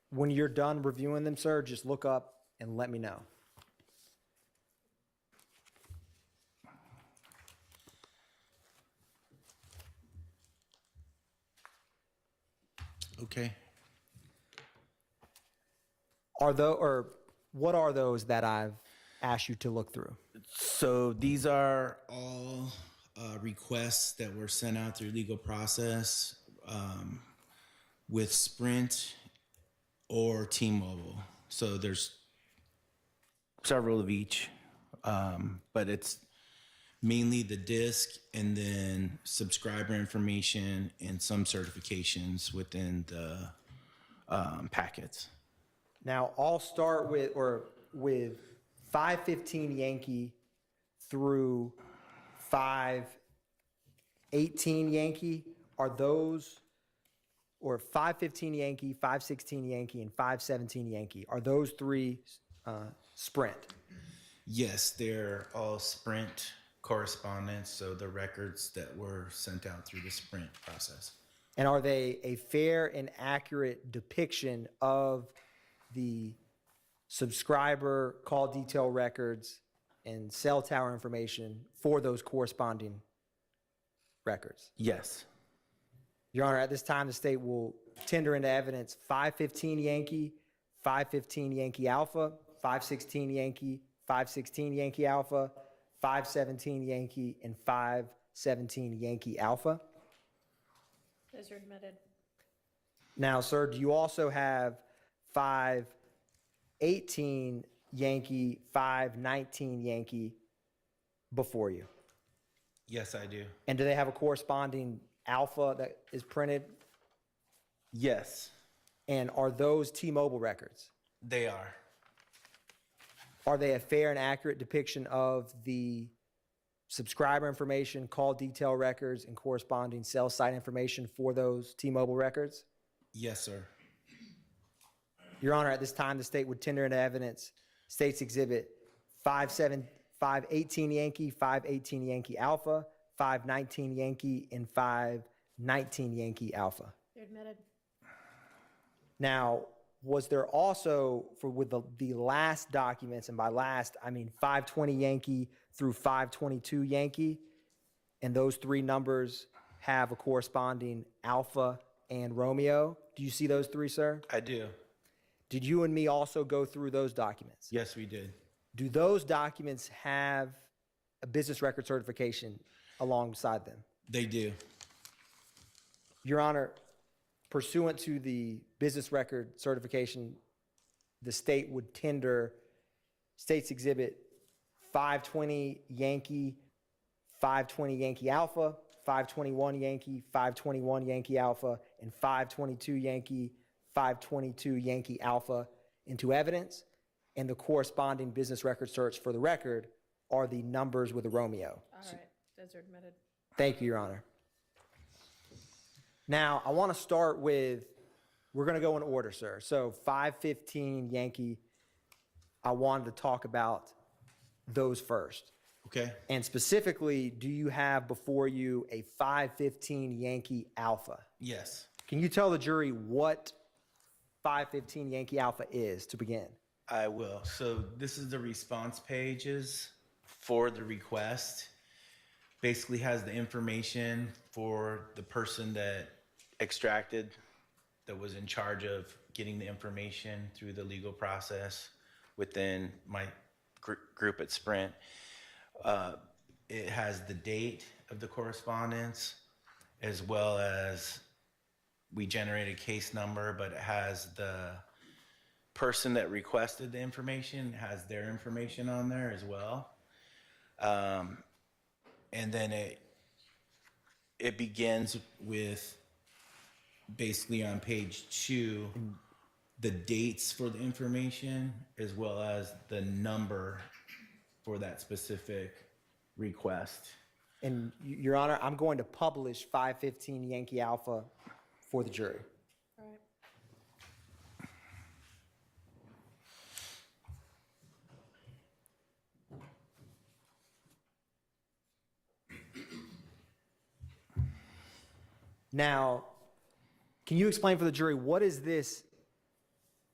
When you're done reviewing them, sir, just look up and let me know. Okay. What are those that I've asked you to look through? So these are all requests that were sent out through legal process with Sprint or T-Mobile. So there's several of each, but it's mainly the disc and then subscriber information and some certifications within the packets. Now, I'll start with 515 Yankee through 518 Yankee, are those, or 515 Yankee, 516 Yankee, and 517 Yankee, are those three Sprint? Yes, they're all Sprint correspondence, so the records that were sent out through the Sprint process. And are they a fair and accurate depiction of the subscriber call detail records and cell tower information for those corresponding records? Yes. Your Honor, at this time, the state will tender into evidence 515 Yankee, 515 Yankee Alpha, 516 Yankee, 516 Yankee Alpha, 517 Yankee, and 517 Yankee Alpha. Those are admitted. Now, sir, do you also have 518 Yankee, 519 Yankee before you? Yes, I do. And do they have a corresponding alpha that is printed? Yes, And are those T-Mobile records? they are. Are they a fair and accurate depiction of the subscriber information, call detail records, and corresponding cell site information for those T-Mobile records? Yes, sir. Your Honor, at this time, the state would tender into evidence State's Exhibit 518 Yankee, 518 Yankee Alpha, 519 Yankee, and 519 Yankee Alpha. They're admitted. Now, was there also, with the last documents, and by last, I mean 520 Yankee through 522 Yankee, and those three numbers have a corresponding Alpha and Romeo? Do you see those three, sir? I do. Did you and me also go through those documents? Yes, we did. Do those documents have a business record certification alongside them? They do. Your Honor, pursuant to the business record certification, the state would tender State's Exhibit 520 Yankee, 520 Yankee Alpha, 521 Yankee, 521 Yankee Alpha, and 522 Yankee, 522 Yankee Alpha into evidence, and the corresponding business record search for the record are the numbers with a Romeo. All right, those are admitted. Thank you, Your Honor. Now, I want to start with, we're going to go in order, sir. So 515 Yankee, I wanted to talk about those first. Okay. And specifically, do you have before you a 515 Yankee Alpha? Yes. Can you tell the jury what 515 Yankee Alpha is to begin? I will. So this is the response pages for the request. Basically has the information for the person that extracted, that was in charge of getting the information through the legal process within my group at Sprint. It has the date of the correspondence, as well as we generated case number, but it has the person that requested the information, has their information on there as well. And then it begins with basically on page 2, the dates for the information, as well as the number for that specific request. And Your Honor, I'm going to publish 515 Yankee Alpha for the jury. All right. Now, can you explain for the jury, what is this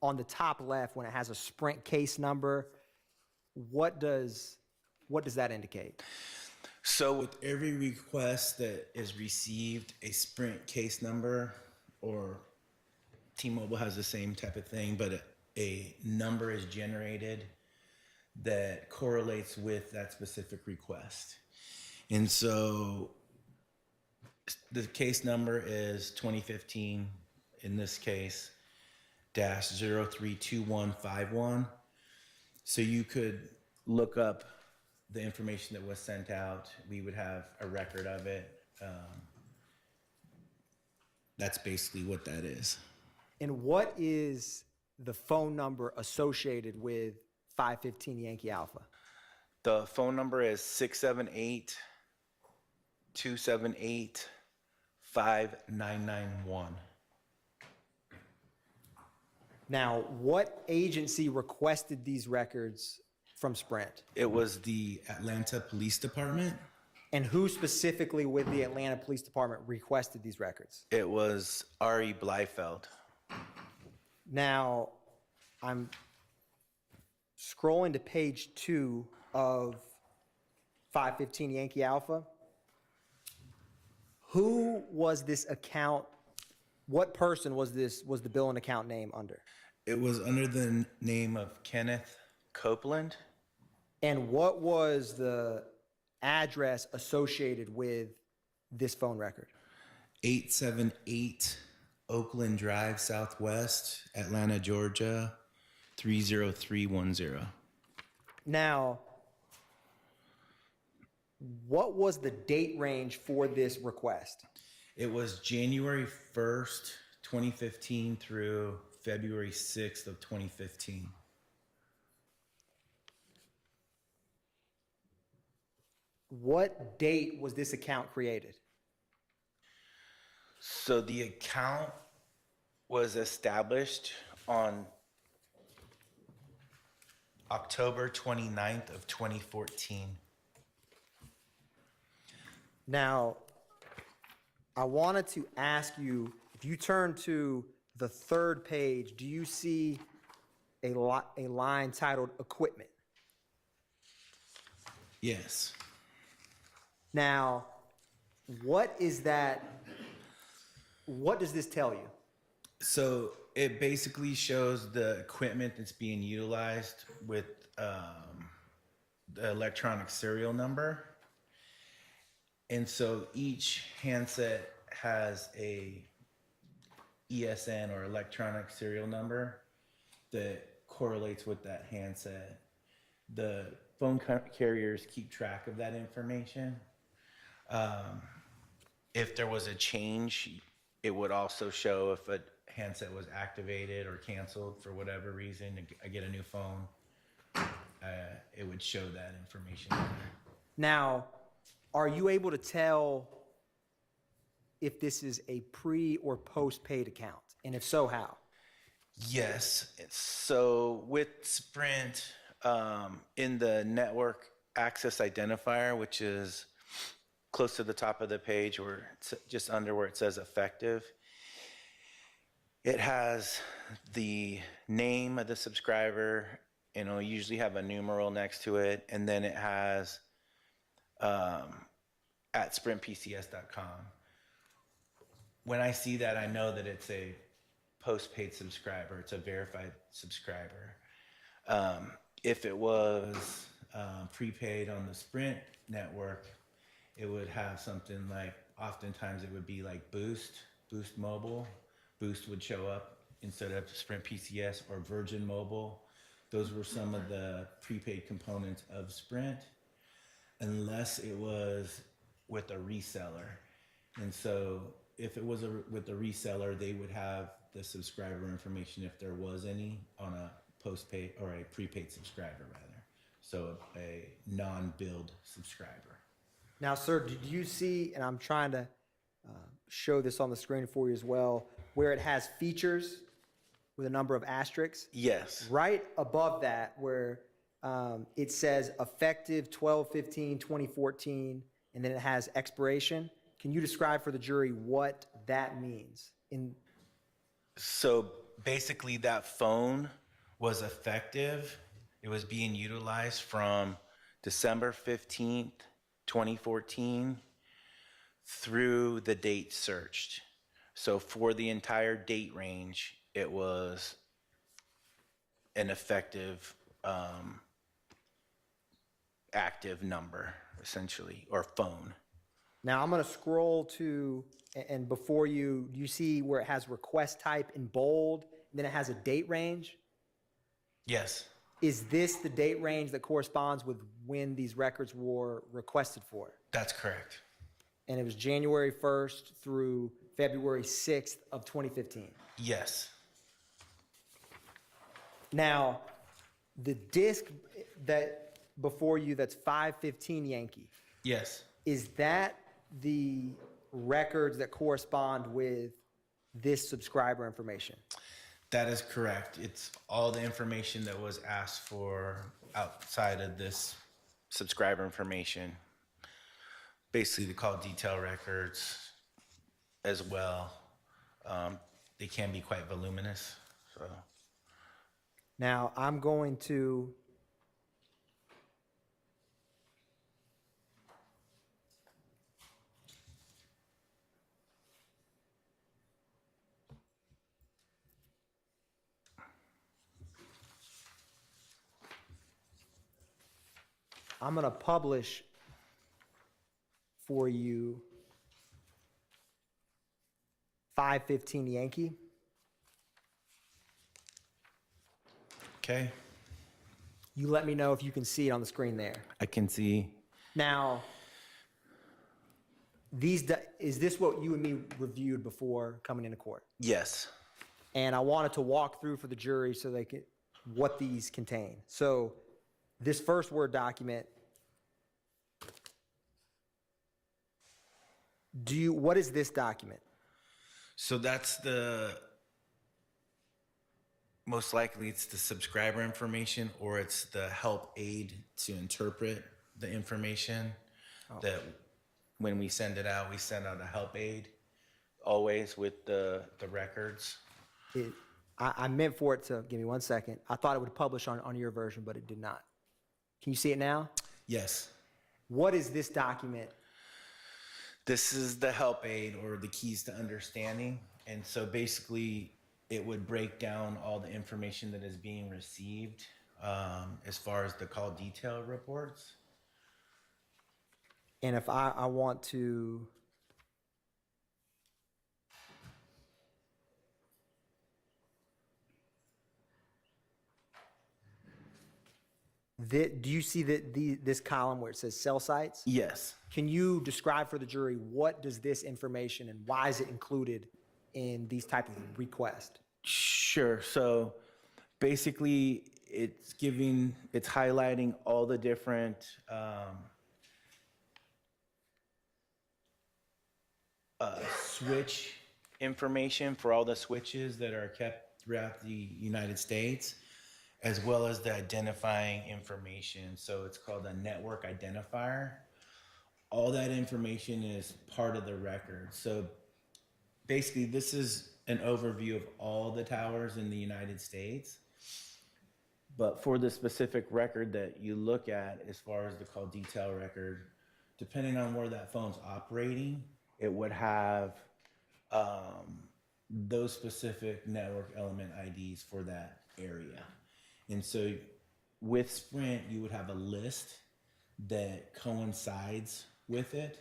on the top left when it has a Sprint case number? What does that indicate? So with every request that is received, a Sprint case number, or T-Mobile has the same type of thing, but a number is generated that correlates with that specific request. And so the case number is 2015, in this case, -032151. So you could look up the information that was sent out. We would have a record of it. That's basically what that is. And what is the phone number associated with 515 Yankee Alpha? The phone number is 678 278-5991. Now, what agency requested these records from Sprint? It was the Atlanta Police Department. And who specifically with the Atlanta Police Department requested these records? It was Ari Bleifeld. Now, I'm scrolling to page 2 of 515 Yankee Alpha. Who was this account? What person was the bill and account name under? It was under the name of Kenneth Copeland. And what was the address associated with this phone record? 878 Oakland Drive Southwest, Atlanta, Georgia, 30310. Now, what was the date range for this request? It was January 1st, 2015 through February 6th of 2015. What date was this account created? So the account was established on October 29th of 2014. Now, I wanted to ask you, if you turn to the third page, do you see a line titled equipment? Yes. Now, what is that? What does this tell you? So it basically shows the equipment that's being utilized with the electronic serial number. And so each handset has a ESN or electronic serial number that correlates with that handset. The phone carriers keep track of that information. If there was a change, it would also show if a handset was activated or canceled for whatever reason. I get a new phone, it would show that information. Now, are you able to tell if this is a pre or postpaid account? And if so, how? Yes. So with Sprint, in the network access identifier, which is close to the top of the page, or just under where it says effective, it has the name of the subscriber, and it'll usually have a numeral next to it, and then it has at sprintpcs.com. When I see that, I know that it's a postpaid subscriber. It's a verified subscriber. If it was prepaid on the Sprint network, it would have something like, oftentimes it would be like Boost Mobile. Boost would show up instead of Sprint PCS, or Virgin Mobile. Those were some of the prepaid components of Sprint, unless it was with a reseller. And so if it was with a reseller, they would have the subscriber information, if there was any, on a postpaid or a prepaid subscriber rather. So a non-billed subscriber. Now, sir, did you see, and I'm trying to show this on the screen for you as well, where it has features with a number of asterisks? Yes. Right above that, where it says effective 12/15/2014, and then it has expiration. Can you describe for the jury what that means? So basically that phone was effective. It was being utilized from December 15th, 2014 through the date searched. So for the entire date range, it was an effective active number, essentially, or phone. Now I'm going to scroll to, and before you see where it has request type in bold, and then it has a date range? Yes. Is this the date range that corresponds with when these records were requested for? That's correct. And it was January 1st through February 6th of 2015? Yes. Now, the disc that before you, that's 515 Yankee, Yes. is that the records that correspond with this subscriber information? That is correct. It's all the information that was asked for outside of this subscriber information. Basically, the call detail records as well. They can be quite voluminous. So Now, I'm going to publish for you 515 Yankee. okay, You let me know if you can see it on the screen there. I can see. Now, is this what you and me reviewed before coming into court? Yes. And I wanted to walk through for the jury so they could what these contain. So this first Word document, what is this document? So that's most likely it's the subscriber information, or it's the help aid to interpret the information that when we send it out, we send out a help aid always with the records. I meant for it to, give me 1 second. I thought it would publish on your version, but it did not. Can you see it now? Yes. What is this document? This is the help aid, or the keys to understanding. And so basically it would break down all the information that is being received as far as the call detail reports. And if I want to, do you see this column where it says cell sites? Yes. Can you describe for the jury what does this information and why is it included in these type of requests? Sure. So basically it's highlighting all the different switch information for all the switches that are kept throughout the United States, as well as the identifying information. So it's called a network identifier. All that information is part of the record. So basically this is an overview of all the towers in the United States. But for the specific record that you look at, as far as the call detail record, depending on where that phone's operating, it would have those specific network element IDs for that area. And so with Sprint, you would have a list that coincides with it.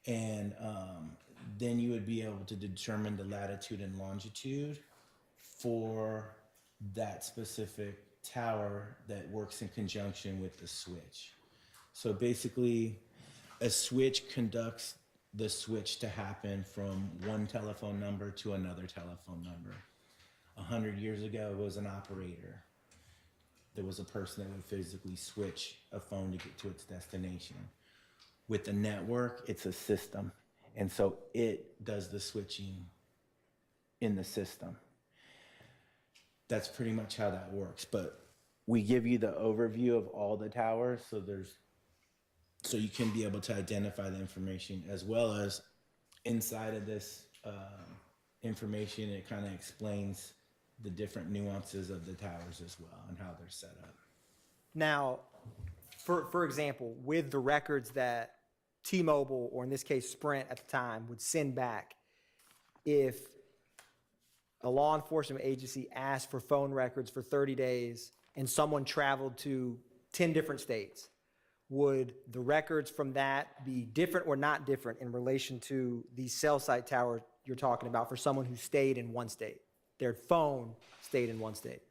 And then you would be able to determine the latitude and longitude for that specific tower that works in conjunction with the switch. So basically, a switch conducts the switch to happen from one telephone number to another telephone number. 100 years ago, it was an operator. There was a person that would physically switch a phone to get to its destination. With the network, it's a system. And so it does the switching in the system. That's pretty much how that works. But we give you the overview of all the towers, so you can be able to identify the information, as well as inside of this information, it kind of explains the different nuances of the towers as well and how they're set up. Now, for example, with the records that T-Mobile, or in this case Sprint at the time, would send back, if a law enforcement agency asked for phone records for 30 days and someone traveled to 10 different states, would the records from that be different or not different in relation to the cell site tower you're talking about for someone who stayed in one state? Their phone stayed in one state.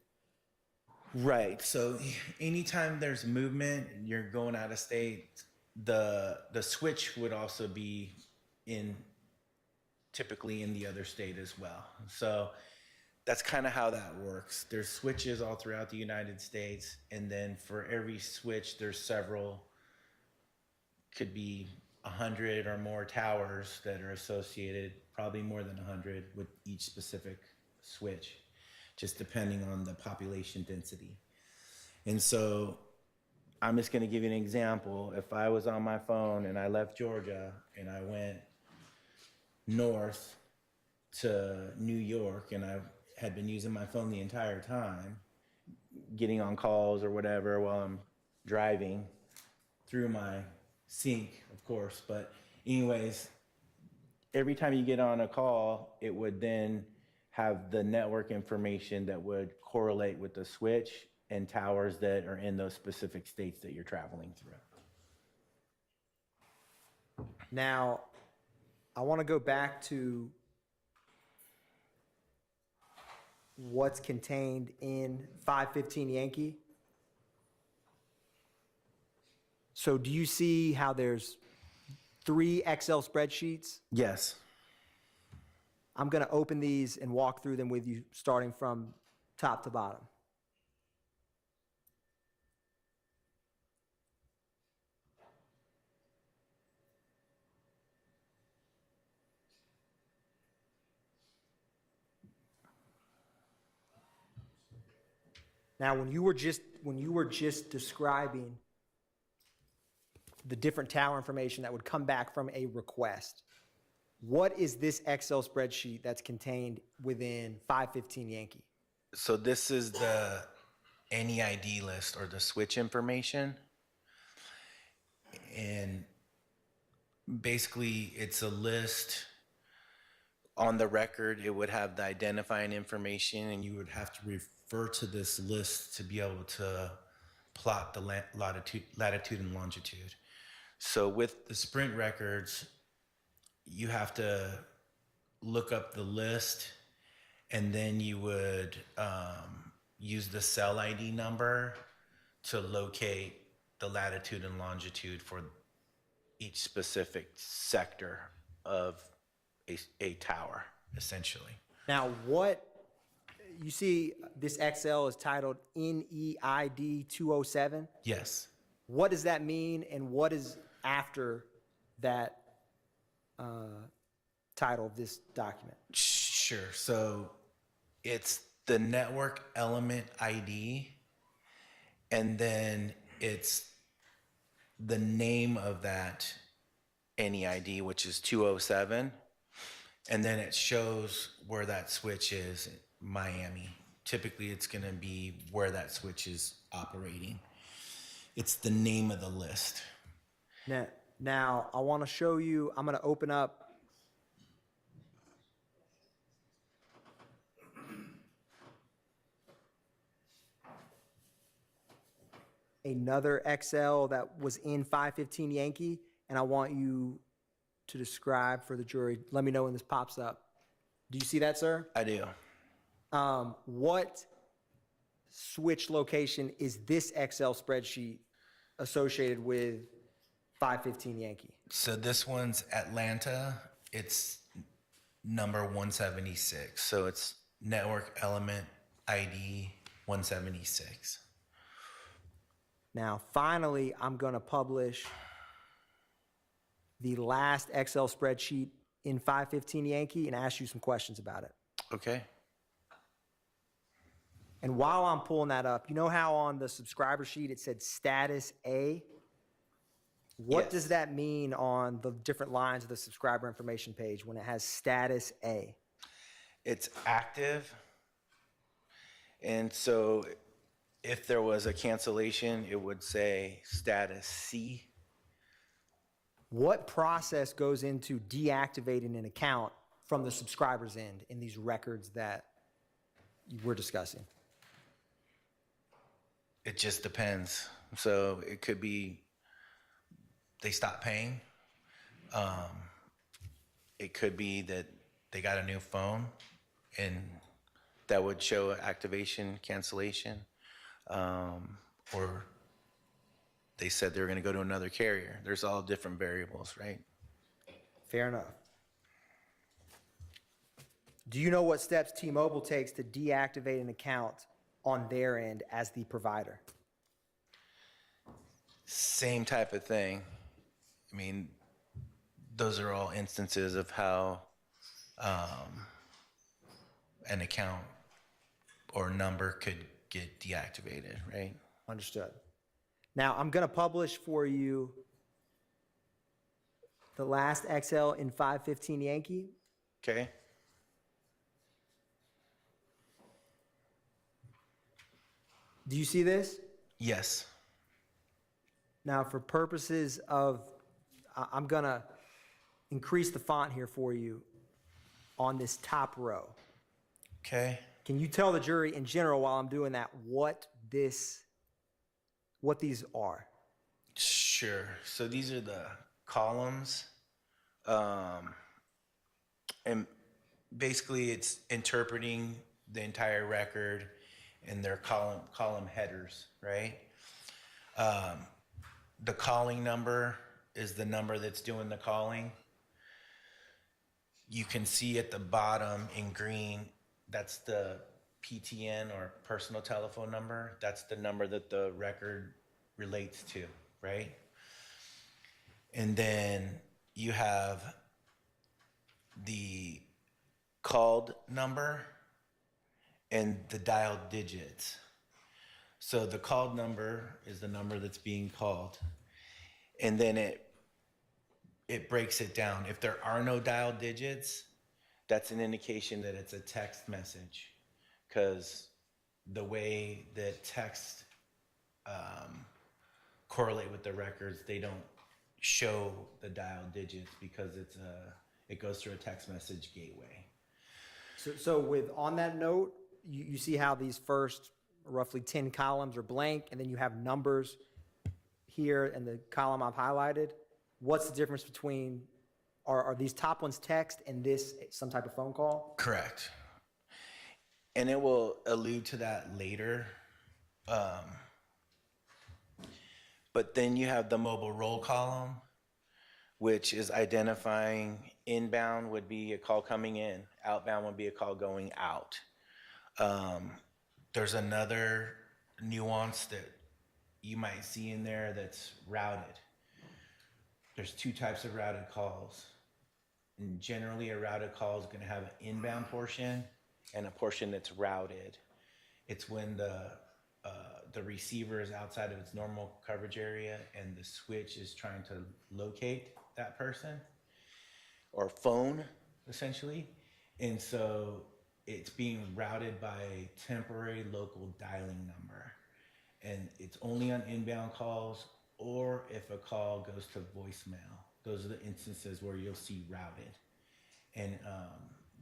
Right. So anytime there's movement, you're going out of state, the switch would also be typically in the other state as well. So that's kind of how that works. There's switches all throughout the United States, and then for every switch, there's several, could be 100 or more towers that are associated, probably more than 100 with each specific switch, just depending on the population density. And so I'm just going to give you an example. If I was on my phone and I left Georgia and I went north to New York and I had been using my phone the entire time, getting on calls or whatever while I'm driving through my sync, of course. But anyways, every time you get on a call, it would then have the network information that would correlate with the switch and towers that are in those specific states that you're traveling through. Now, I want to go back to what's contained in 515 Yankee. So do you see how there's 3 Excel spreadsheets? Yes. I'm going to open these and walk through them with you, starting from top to bottom. Now, when you were just describing the different tower information that would come back from a request, what is this Excel spreadsheet that's contained within 515 Yankee? So this is the NEID list or the switch information. And basically it's a list. On the record, it would have the identifying information, and you would have to refer to this list to be able to plot the latitude and longitude. So with the Sprint records, you have to look up the list, and then you would use the cell ID number to locate the latitude and longitude for each specific sector of a tower, essentially. Now, what you see, this Excel is titled NEID 207. Yes. What does that mean, and what is after that title of this document? Sure. So it's the network element ID, and then it's the name of that NEID, which is 207. And then it shows where that switch is, Miami. Typically, it's going to be where that switch is operating. It's the name of the list. Now I want to show you, I'm going to open up another Excel that was in 515 Yankee, and I want you to describe for the jury. Let me know when this pops up. Do you see that, sir? I do. What switch location is this Excel spreadsheet associated with 515 Yankee? So this one's Atlanta. It's number 176. So it's network element ID 176. Now, finally, I'm going to publish the last Excel spreadsheet in 515 Yankee and ask you some questions about it. Okay. And while I'm pulling that up, you know how on the subscriber sheet it said status A? What Yes. does that mean on the different lines of the subscriber information page when it has status A? It's active. And so if there was a cancellation, it would say status C. What process goes into deactivating an account from the subscriber's end in these records that we're discussing? It just depends. So it could be they stopped paying. It could be that they got a new phone and that would show activation, cancellation, or they said they were going to go to another carrier. There's all different variables, right? Fair enough. Do you know what steps T-Mobile takes to deactivate an account on their end as the provider? Same type of thing. I mean, those are all instances of how an account or number could get deactivated, right? Understood. Now, I'm going to publish for you the last XL in 515 Yankee. Okay. Do you see this? Yes. Now, for purposes of, I'm going to increase the font here for you on this top row. Okay. Can you tell the jury in general, while I'm doing that, what these are? Sure. So these are the columns. And basically it's interpreting the entire record and their column headers, right? The calling number is the number that's doing the calling. You can see at the bottom in green, that's the PTN or personal telephone number. That's the number that the record relates to, right? And then you have the called number and the dialed digits. So the called number is the number that's being called. And then it breaks it down. If there are no dialed digits, that's an indication that it's a text message, because the way that text correlate with the records, they don't show the dialed digits because it goes through a text message gateway. So with, on that note, you see how these first roughly 10 columns are blank, and then you have numbers here in the column I've highlighted. What's the difference between, are these top ones text and this some type of phone call? Correct. And it will allude to that later. But then you have the mobile roll column, which is identifying inbound would be a call coming in, outbound would be a call going out. There's another nuance that you might see in there that's routed. There's two types of routed calls. And generally, a routed call is going to have an inbound portion and a portion that's routed. It's when the receiver is outside of its normal coverage area and the switch is trying to locate that person or phone, essentially. And so it's being routed by a temporary local dialing number. And it's only on inbound calls or if a call goes to voicemail. Those are the instances where you'll see routed. And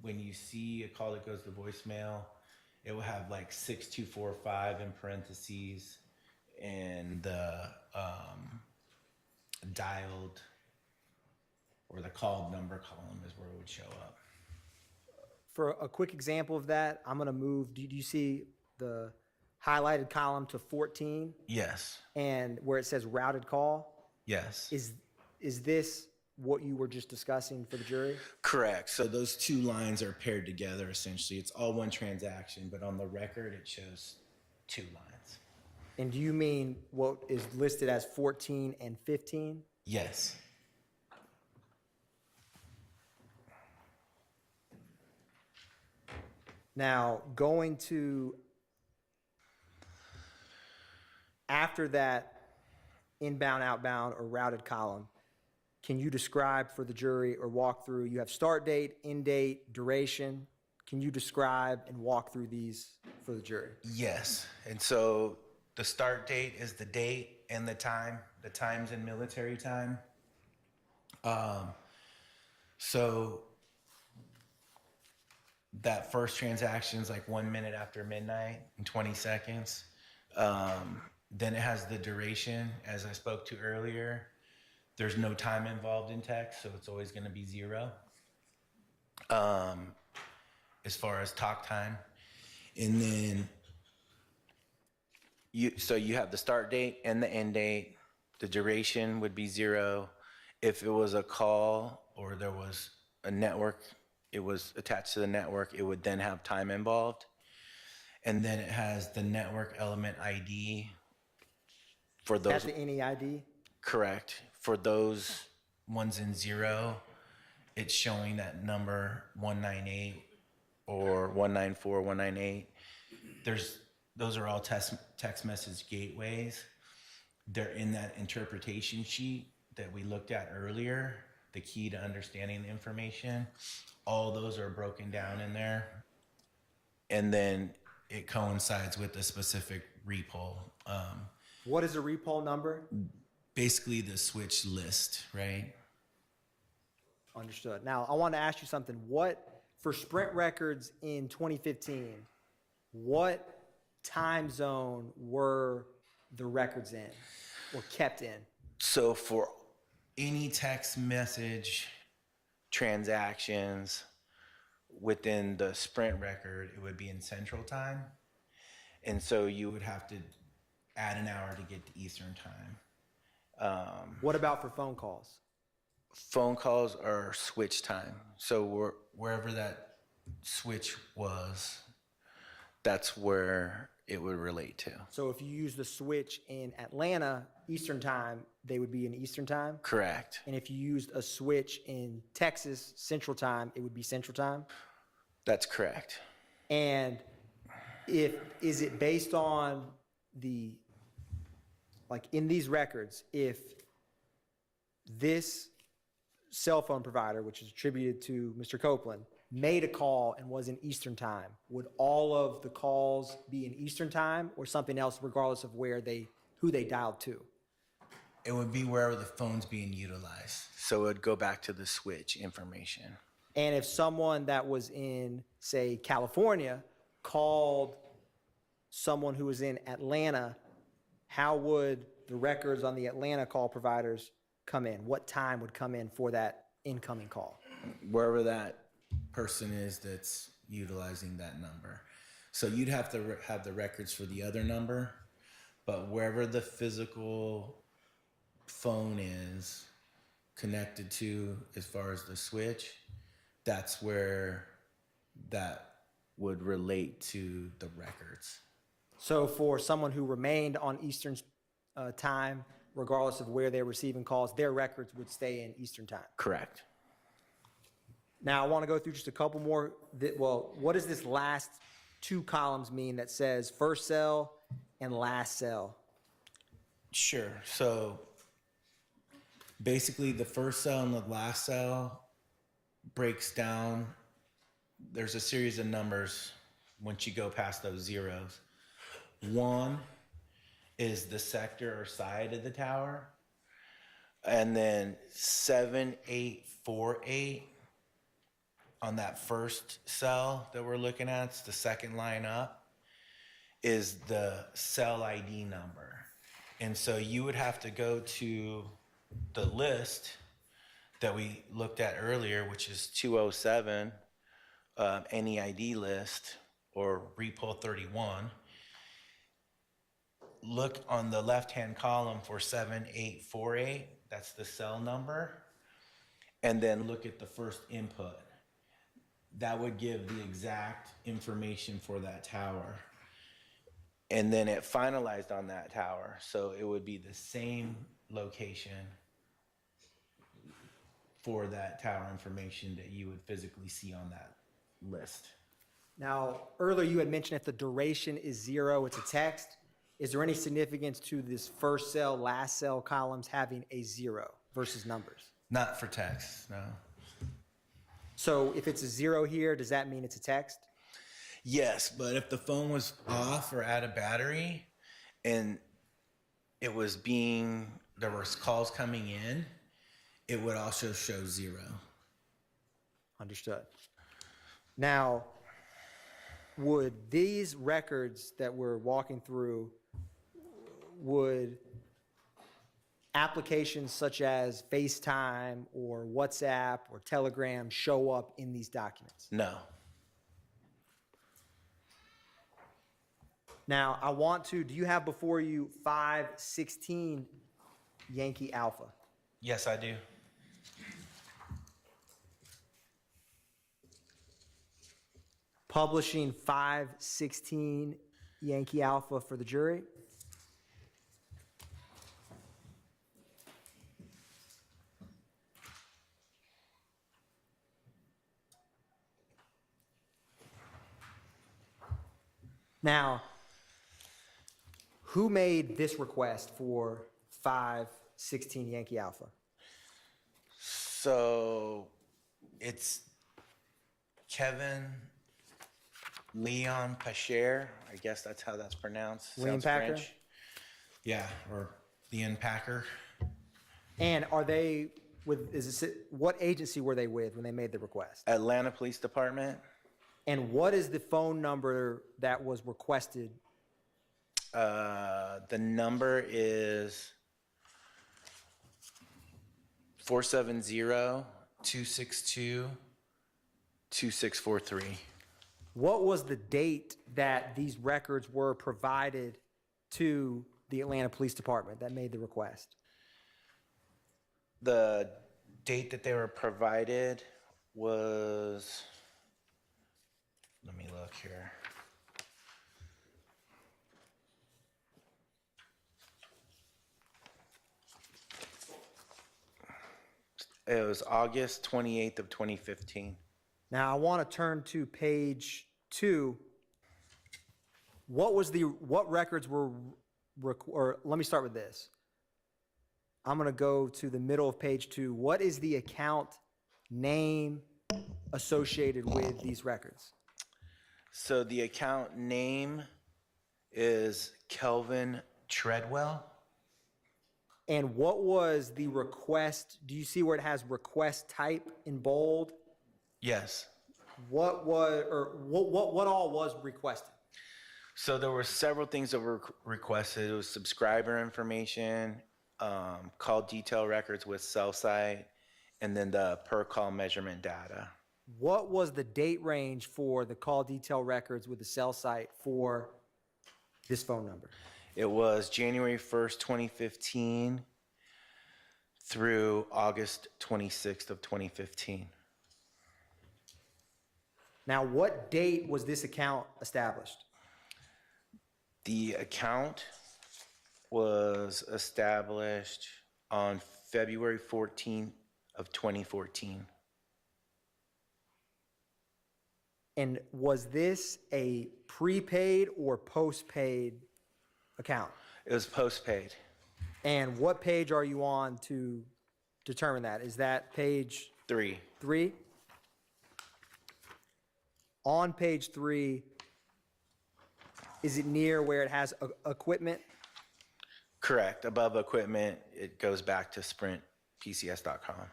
when you see a call that goes to voicemail, it will have like 6245 in parentheses, and the dialed or the called number column is where it would show up. For a quick example of that, I'm going to move, do you see the highlighted column to 14? Yes. And where it says routed call? Yes. Is this what you were just discussing for the jury? Correct. So those two lines are paired together, essentially. It's all one transaction, but on the record, it shows two lines. And do you mean what is listed as 14 and 15? Yes. Now, going to, after that inbound, outbound, or routed column, can you describe for the jury or walk through, you have start date, end date, duration. Can you describe and walk through these for the jury? Yes. And so the start date is the date and the time. The time's in military time. So that first transaction is like 1 minute after midnight and 20 seconds. Then it has the duration, as I spoke to earlier. There's no time involved in text, so it's always going to be 0. As far as talk time. And then you have the start date and the end date. The duration would be 0. If it was a call or there was a network, it was attached to the network, it would then have time involved. And then it has the network element ID for those. That's the NEID? Correct. For those one's in 0, it's showing that number 198 or 194, 198. Those are all text message gateways. They're in that interpretation sheet that we looked at earlier, the key to understanding the information. All those are broken down in there. And then it coincides with the specific repo. What is a repo number? Basically the switch list, right? Understood. Now, I want to ask you something. For Sprint records in 2015, what time zone were the records in or kept in? So for any text message transactions within the Sprint record, it would be in Central Time. And so you would have to add an hour to get to Eastern Time. What about for phone calls? Phone calls are switch time. So wherever that switch was, that's where it would relate to. So if you use the switch in Atlanta, Eastern Time, they would be in Eastern Time? Correct. And if you used a switch in Texas, Central Time, it would be Central Time? That's correct. And is it based on in these records, if this cell phone provider, which is attributed to Mr. Copeland, made a call and was in Eastern Time, would all of the calls be in Eastern Time or something else, regardless of who they dialed to? It would be wherever the phone's being utilized. So it would go back to the switch information. And if someone that was in, say, California called someone who was in Atlanta, how would the records on the Atlanta call providers come in? What time would come in for that incoming call? Wherever that person is that's utilizing that number. So you'd have to have the records for the other number, but wherever the physical phone is connected to as far as the switch, that's where that would relate to the records. So for someone who remained on Eastern Time, regardless of where they're receiving calls, their records would stay in Eastern Time. Correct. Now, I want to go through just a couple more. What does this last 2 columns mean that says first cell and last cell? Sure. So basically the first cell and the last cell breaks down. There's a series of numbers once you go past those zeros. 1 is the sector or side of the tower. And then 7848 on that first cell that we're looking at, it's the second line up, is the cell ID number. And so you would have to go to the list that we looked at earlier, which is 207, any ID list, or repo 31. Look on the left-hand column for 7848, that's the cell number, and then look at the first input. That would give the exact information for that tower. And then it finalized on that tower, so it would be the same location for that tower information that you would physically see on that list. Now, earlier you had mentioned if the duration is 0, it's a text. Is there any significance to this first cell, last cell columns having a 0 versus numbers? Not for text, no. So if it's a 0 here, does that mean it's a text? Yes, but if the phone was off or out of battery and there was calls coming in, it would also show 0. Understood. Now, would these records that we're walking through, would applications such as FaceTime or WhatsApp or Telegram show up in these documents? No. Now, do you have before you 516 Yankee Alpha? Yes, I do. Publishing 516 Yankee Alpha for the jury? Now, who made this request for 516 Yankee Alpha? So it's Kevin Leon Pacher. I guess that's how that's pronounced. Leon Sounds Packer? French. Yeah, or Leon Packer. And are they what agency were they with when they made the request? Atlanta Police Department. And what is the phone number that was requested? The number is 470-262-2643. What was the date that these records were provided to the Atlanta Police Department that made the request? The date that they were provided was, let me look here. It was August 28th of 2015. Now, I want to turn to page 2. What records were, or let me start with this. I'm going to go to the middle of page 2. What is the account name associated with these records? So the account name is Kelvin Treadwell. And what was the request? Do you see where it has request type in bold? Yes. What all was requested? So there were several things that were requested. It was subscriber information, call detail records with cell site, and then the per call measurement data. What was the date range for the call detail records with the cell site for this phone number? It was January 1st, 2015 through August 26th of 2015. Now, what date was this account established? The account was established on February 14th of 2014. And was this a prepaid or postpaid account? It was postpaid. And what page are you on to determine that? Is that page 3. 3? On page 3, is it near where it has equipment? Correct. Above equipment, it goes back to sprintpcs.com.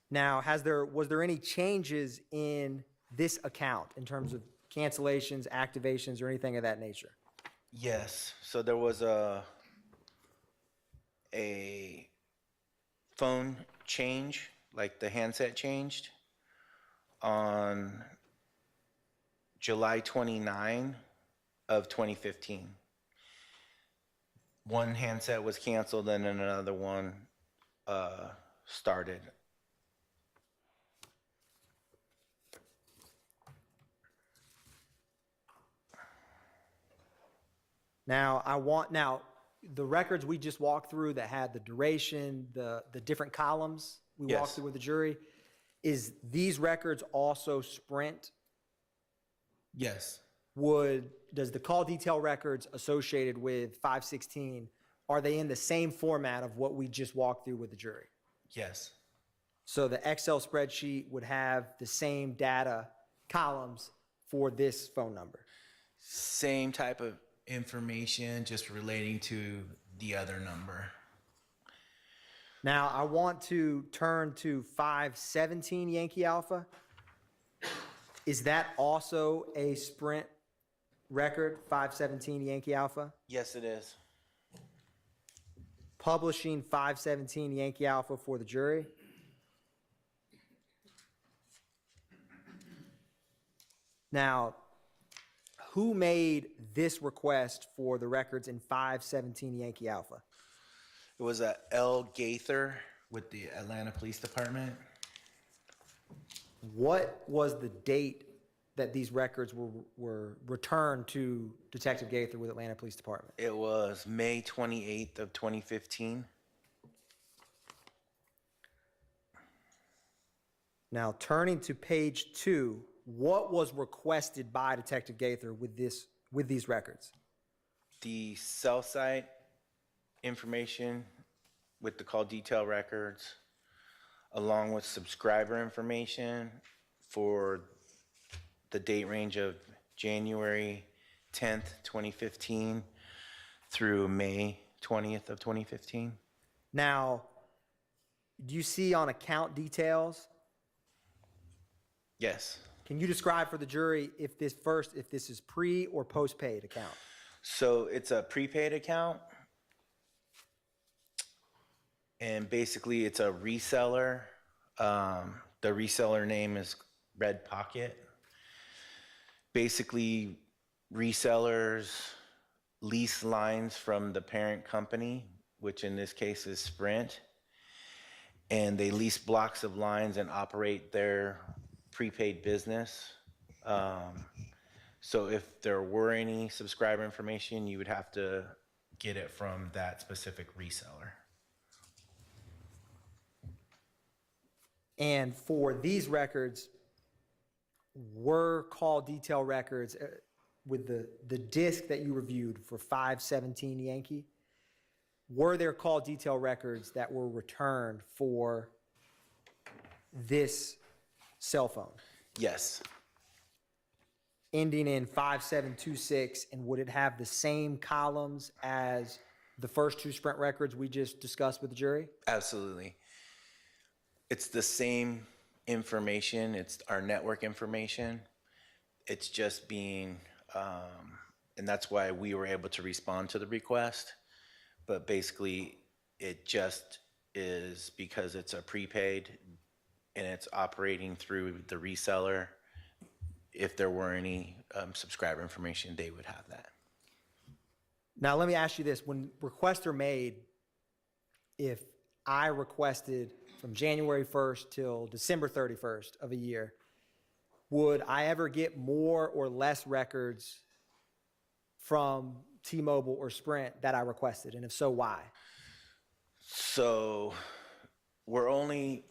Now, was there any changes in this account in terms of cancellations, activations, or anything of that nature? Yes. So there was a phone change, like the handset changed on July 29 of 2015. One handset was canceled and then another one started. Now, the records we just walked through that had the duration, the different columns we Yes. walked through with the jury, is these records also Sprint? Yes. Does the call detail records associated with 516, are they in the same format of what we just walked through with the jury? Yes. So the Excel spreadsheet would have the same data columns for this phone number? Same type of information, just relating to the other number. Now, I want to turn to 517 Yankee Alpha. Is that also a Sprint record, 517 Yankee Alpha? Yes, it is. Publishing 517 Yankee Alpha for the jury. Now, who made this request for the records in 517 Yankee Alpha? It was a L. Gaither with the Atlanta Police Department. What was the date that these records were returned to Detective Gaither with Atlanta Police Department? It was May 28th of 2015. Now, turning to page 2, what was requested by Detective Gaither with this with these records? The cell site information with the call detail records, along with subscriber information for the date range of January 10th, 2015 through May 20th of 2015. Now, do you see on account details? Yes. Can you describe for the jury if this is pre or post-paid account? So it's a prepaid account. And basically it's a reseller. The reseller name is Red Pocket. Basically, resellers lease lines from the parent company, which in this case is Sprint, and they lease blocks of lines and operate their prepaid business. So if there were any subscriber information, you would have to get it from that specific reseller. And for these records, were call detail records with the disc that you reviewed for 517 Yankee, were there call detail records that were returned for this cell phone? Yes. Ending in 5726, and would it have the same columns as the first two Sprint records we just discussed with the jury? Absolutely. It's the same information. It's our network information. It's just being, and that's why we were able to respond to the request. But basically, it just is because it's a prepaid and it's operating through the reseller. If there were any subscriber information, they would have that. Now, let me ask you this. When requests are made, if I requested from January 1st till December 31st of a year, would I ever get more or less records from T-Mobile or Sprint that I requested? And if so, why? So we're only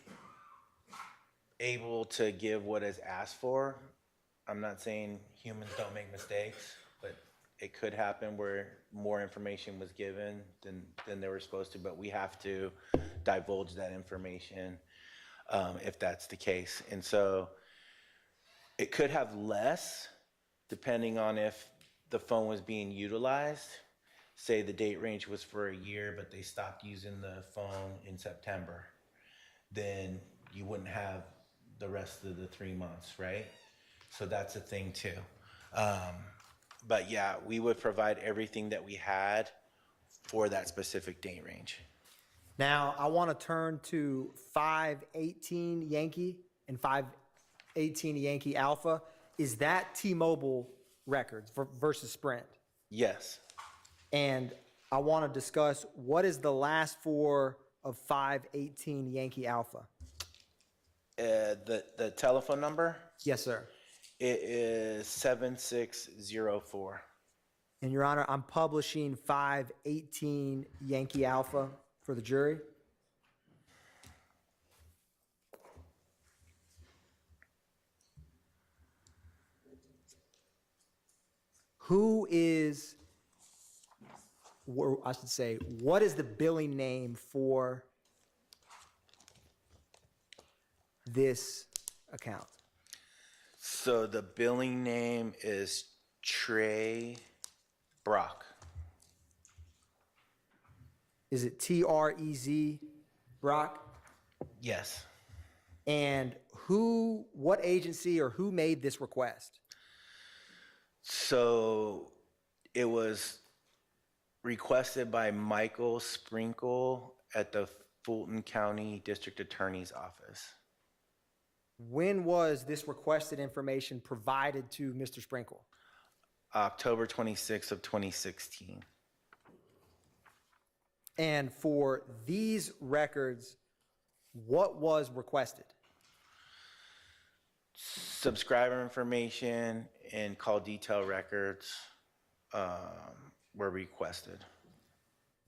able to give what is asked for. I'm not saying humans don't make mistakes, but it could happen where more information was given than they were supposed to, but we have to divulge that information if that's the case. And so it could have less depending on if the phone was being utilized. Say the date range was for a year, but they stopped using the phone in September. Then you wouldn't have the rest of the 3 months, right? So that's a thing too. But yeah, we would provide everything that we had for that specific date range. Now, I want to turn to 518 Yankee and 518 Yankee Alpha. Is that T-Mobile records versus Sprint? Yes. And I want to discuss what is the last four of 518 Yankee Alpha? The telephone number? Yes, sir. It is 7604. And Your Honor, I'm publishing 518 Yankee Alpha for the jury. Who is, I should say, what is the billing name for this account? So the billing name is Trey Brock. Is it Trez Brock? Yes. And what agency or who made this request? So it was requested by Michael Sprinkle at the Fulton County District Attorney's Office. When was this requested information provided to Mr. Sprinkle? October 26th of 2016. And for these records, what was requested? Subscriber information and call detail records were requested.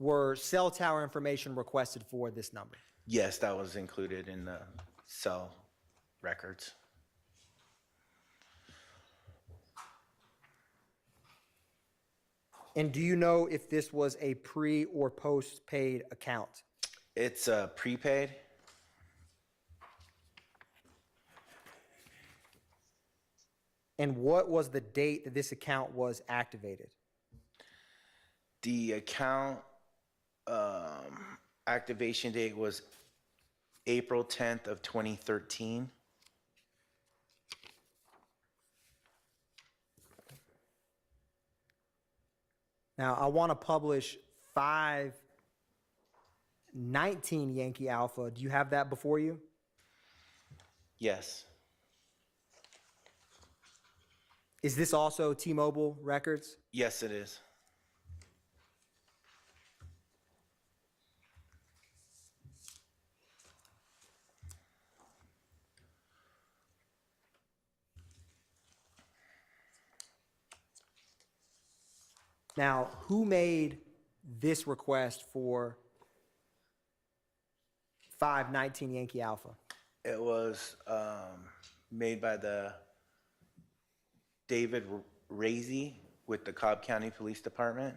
Were cell tower information requested for this number? Yes, that was included in the cell records. And do you know if this was a pre or post-paid account? It's prepaid. And what was the date that this account was activated? The account activation date was April 10th of 2013. Now, I want to publish 519 Yankee Alpha. Do you have that before you? Yes. Is this also T-Mobile records? Yes, it is. Now, who made this request for 519 Yankee Alpha? It was made by the David Razy with the Cobb County Police Department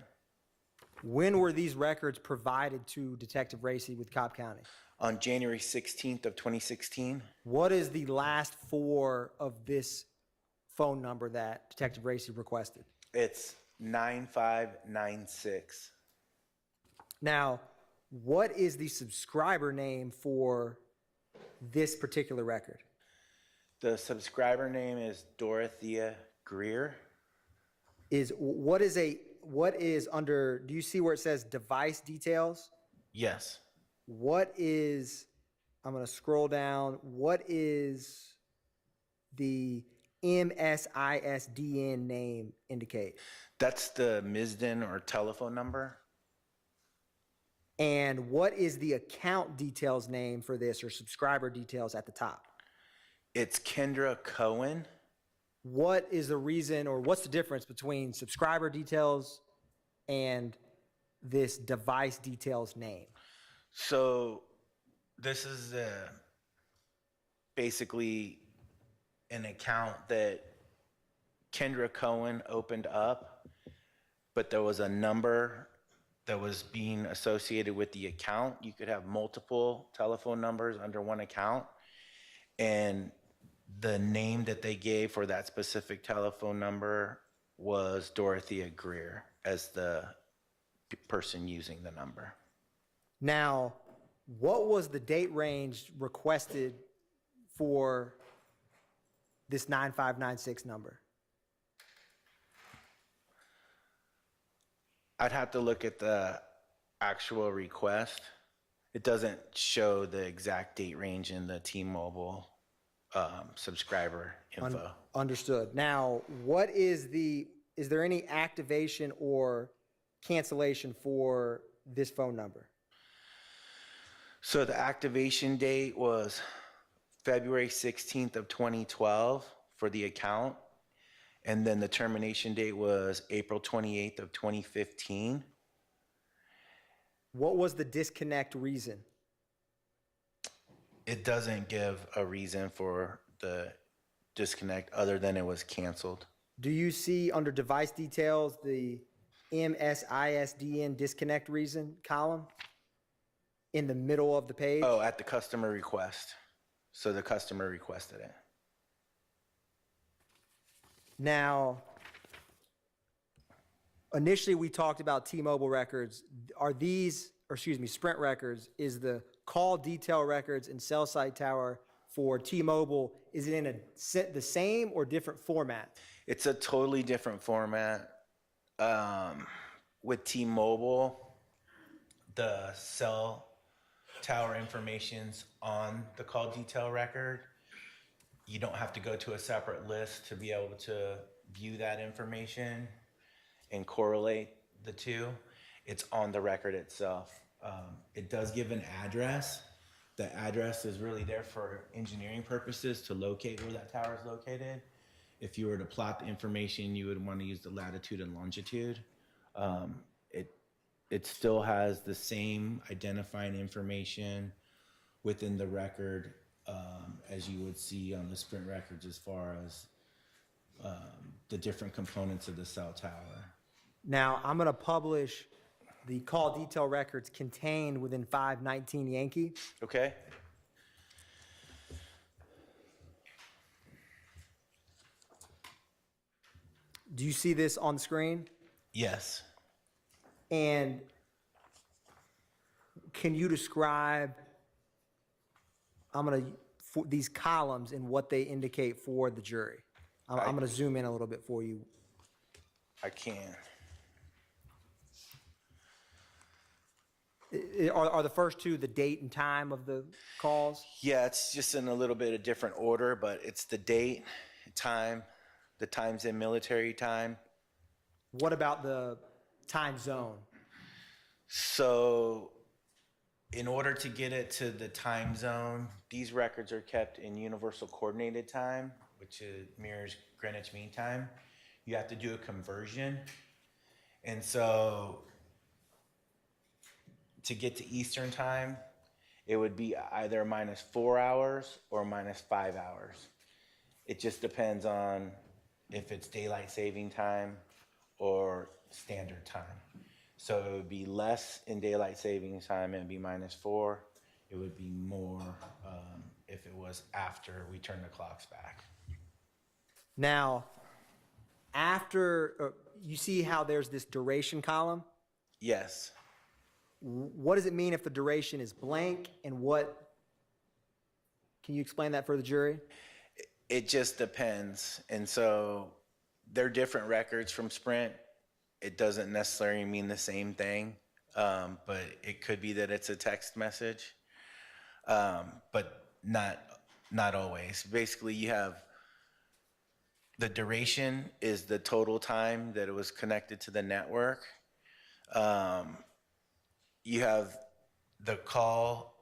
When were these records provided to Detective Racy with Cobb County? on January 16th of 2016. What is the last four of this phone number that Detective Racy requested? It's 9596. Now, what is the subscriber name for this particular record? The subscriber name is Dorothea Greer. What is under, do you see where it says device details? Yes. What is, I'm going to scroll down, what is the MSISDN name indicate? That's the MISDN or telephone number. And what is the account details name for this, or subscriber details at the top? It's Kendra Cohen. What is the reason, or what's the difference between subscriber details and this device details name? So this is basically an account that Kendra Cohen opened up, but there was a number that was being associated with the account. You could have multiple telephone numbers under one account, and the name that they gave for that specific telephone number was Dorothea Greer as the person using the number. Now, what was the date range requested for this 9596 number? I'd have to look at the actual request. It doesn't show the exact date range in the T-Mobile subscriber info. Understood. Now, is there any activation or cancellation for this phone number? So the activation date was February 16th of 2012 for the account. And then the termination date was April 28th of 2015. What was the disconnect reason? It doesn't give a reason for the disconnect other than it was canceled. Do you see under device details the MSISDN disconnect reason column in the middle of the page? Oh, at the customer request. So the customer requested it. Now, initially we talked about T-Mobile records. Are these, or excuse me, Sprint records, is the call detail records and cell site tower for T-Mobile, is it in the same or different format? It's a totally different format. With T-Mobile, the cell tower information's on the call detail record. You don't have to go to a separate list to be able to view that information and correlate the two. It's on the record itself. It does give an address. The address is really there for engineering purposes to locate where that tower is located. If you were to plot the information, you would want to use the latitude and longitude. It still has the same identifying information within the record as you would see on the Sprint records as far as the different components of the cell tower. Now, I'm going to publish the call detail records contained within 519 Yankee. Okay? Do you see this on the screen? Yes. And can you describe, these columns and what they indicate for the jury? I'm going to zoom in a little bit for you. I can. Are the first two the date and time of the calls? Yeah, it's just in a little bit of different order, but it's the date, time, the times in military time. What about the time zone? So in order to get it to the time zone, these records are kept in universal coordinated time, which mirrors Greenwich Mean Time. You have to do a conversion. And so to get to Eastern time, it would be either -4 hours or -5 hours. It just depends on if it's daylight saving time or standard time. So it would be less in daylight saving time, it would be -4. It would be more if it was after we turn the clocks back. Now, after, you see how there's this duration column? Yes. What does it mean if the duration is blank, and can you explain that for the jury? It just depends. And so they're different records from Sprint. It doesn't necessarily mean the same thing, but it could be that it's a text message, but not always. Basically, you have the duration is the total time that it was connected to the network. You have the call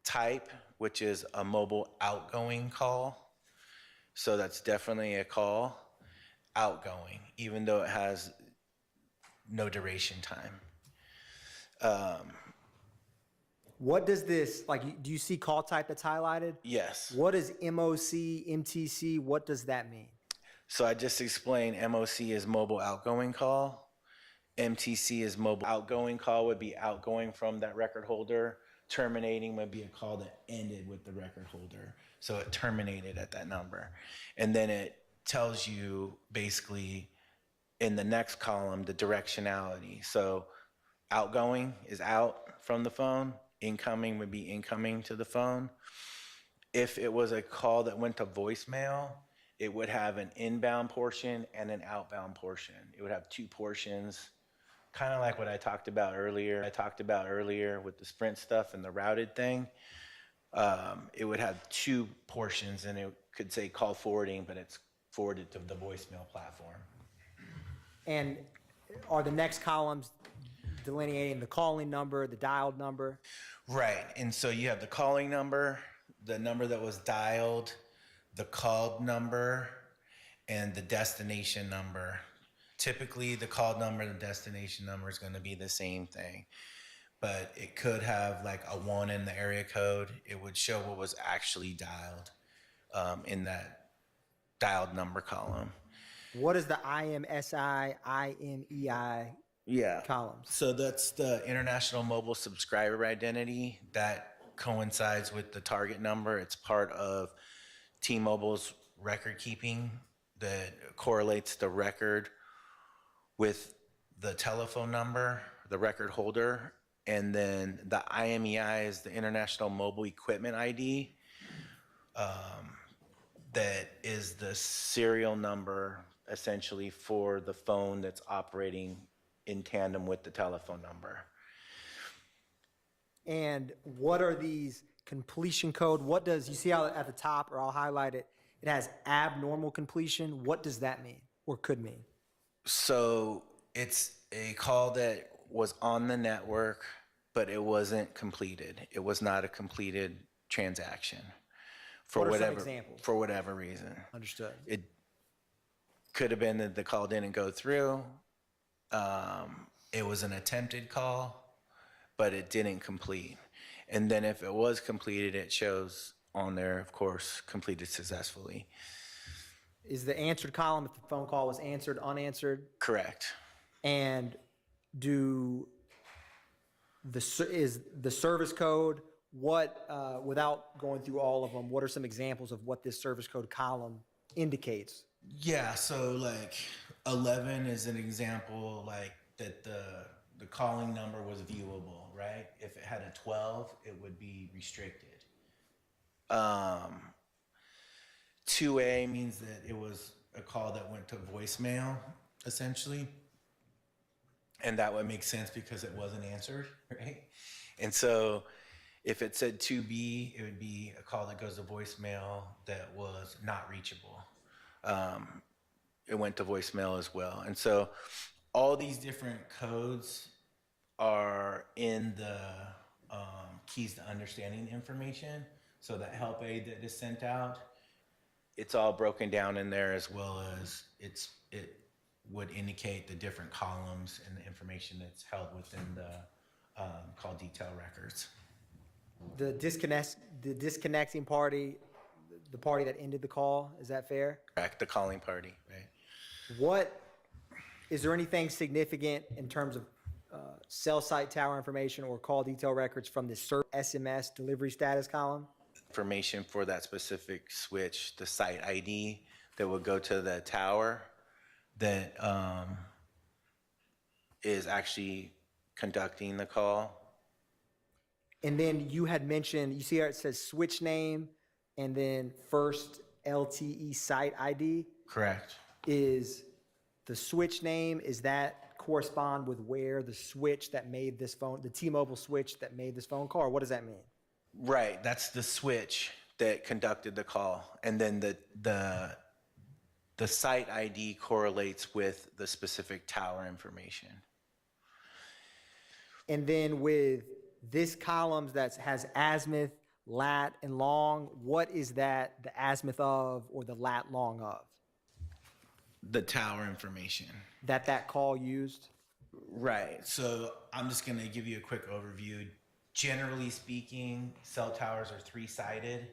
type, which is a mobile outgoing call. So that's definitely a call outgoing, even though it has no duration time. What does this, do you see call type that's highlighted? Yes. What is MOC, MTC, what does that mean? So I just explained MOC is mobile outgoing call. MTC is mobile outgoing call, would be outgoing from that record holder. Terminating would be a call that ended with the record holder. So it terminated at that number. And then it tells you basically in the next column, the directionality. So outgoing is out from the phone. Incoming would be incoming to the phone. If it was a call that went to voicemail, it would have an inbound portion and an outbound portion. It would have two portions, kind of like what I talked about earlier. With the Sprint stuff and the routed thing. It would have two portions, and it could say call forwarding, but it's forwarded to the voicemail platform. And are the next columns delineating the calling number, the dialed number? Right, and so you have the calling number, the number that was dialed, the called number, and the destination number. Typically, the called number and the destination number is going to be the same thing, but it could have like a 1 in the area code. It would show what was actually dialed in that dialed number column. What is the IMSI, IMEI columns? So that's the International Mobile Subscriber Identity. That coincides with the target number. It's part of T-Mobile's record keeping that correlates the record with the telephone number, the record holder, and then the IMEI is the International Mobile Equipment ID. That is the serial number essentially for the phone that's operating in tandem with the telephone number. And what are these completion code? You see how at the top, or I'll highlight it, it has abnormal completion. What does that mean or could mean? So it's a call that was on the network, but it wasn't completed. It was not a completed transaction. What are some examples? For whatever reason. Understood. It could have been that the call didn't go through. It was an attempted call, but it didn't complete. And then if it was completed, it shows on there, of course, completed successfully. Is the answered column if the phone call was answered, unanswered? Correct. And is the service code, without going through all of them, what are some examples of what this service code column indicates? Yeah, so like 11 is an example like that the calling number was viewable, right? If it had a 12, it would be restricted. 2A means that it was a call that went to voicemail, essentially. And that would make sense because it wasn't answered, right? And so if it said 2B, it would be a call that goes to voicemail that was not reachable. It went to voicemail as well. And so all these different codes are in the keys to understanding information. So that help aid that is sent out, it's all broken down in there, as well as it would indicate the different columns and the information that's held within the call detail records. The disconnecting party, the party that ended the call, is that fair? Correct, the calling party, right? Is there anything significant in terms of cell site tower information or call detail records from the SMS delivery status column? Information for that specific switch, the site ID that would go to the tower that is actually conducting the call. And then you had mentioned, you see how it says switch name and then first LTE site ID? Correct. Is the switch name, is that correspond with where the switch that made this phone, the T-Mobile switch that made this phone call, or what does that mean? Right, that's the switch that conducted the call. And then the site ID correlates with the specific tower information. And then with this column that has azimuth, lat, and long, what is that the azimuth of or the lat long of? The tower information. That call used? Right, so I'm just gonna give you a quick overview. Generally speaking, cell towers are three-sided.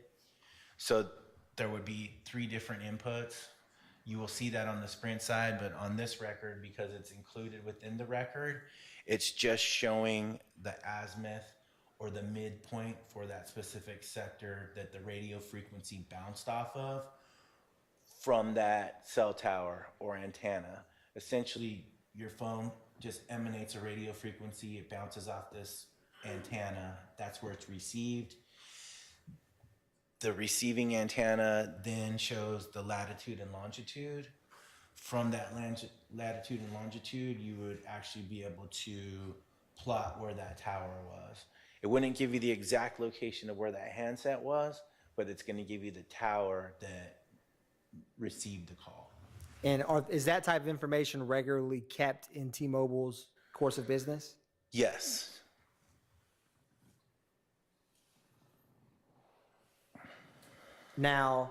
So there would be 3 different inputs. You will see that on the Sprint side, but on this record, because it's included within the record, it's just showing the azimuth or the midpoint for that specific sector that the radio frequency bounced off of from that cell tower or antenna. Essentially, your phone just emanates a radio frequency, it bounces off this antenna, that's where it's received. The receiving antenna then shows the latitude and longitude. From that latitude and longitude, you would actually be able to plot where that tower was. It wouldn't give you the exact location of where that handset was, but it's going to give you the tower that received the call. And is that type of information regularly kept in T-Mobile's course of business? Yes. Now,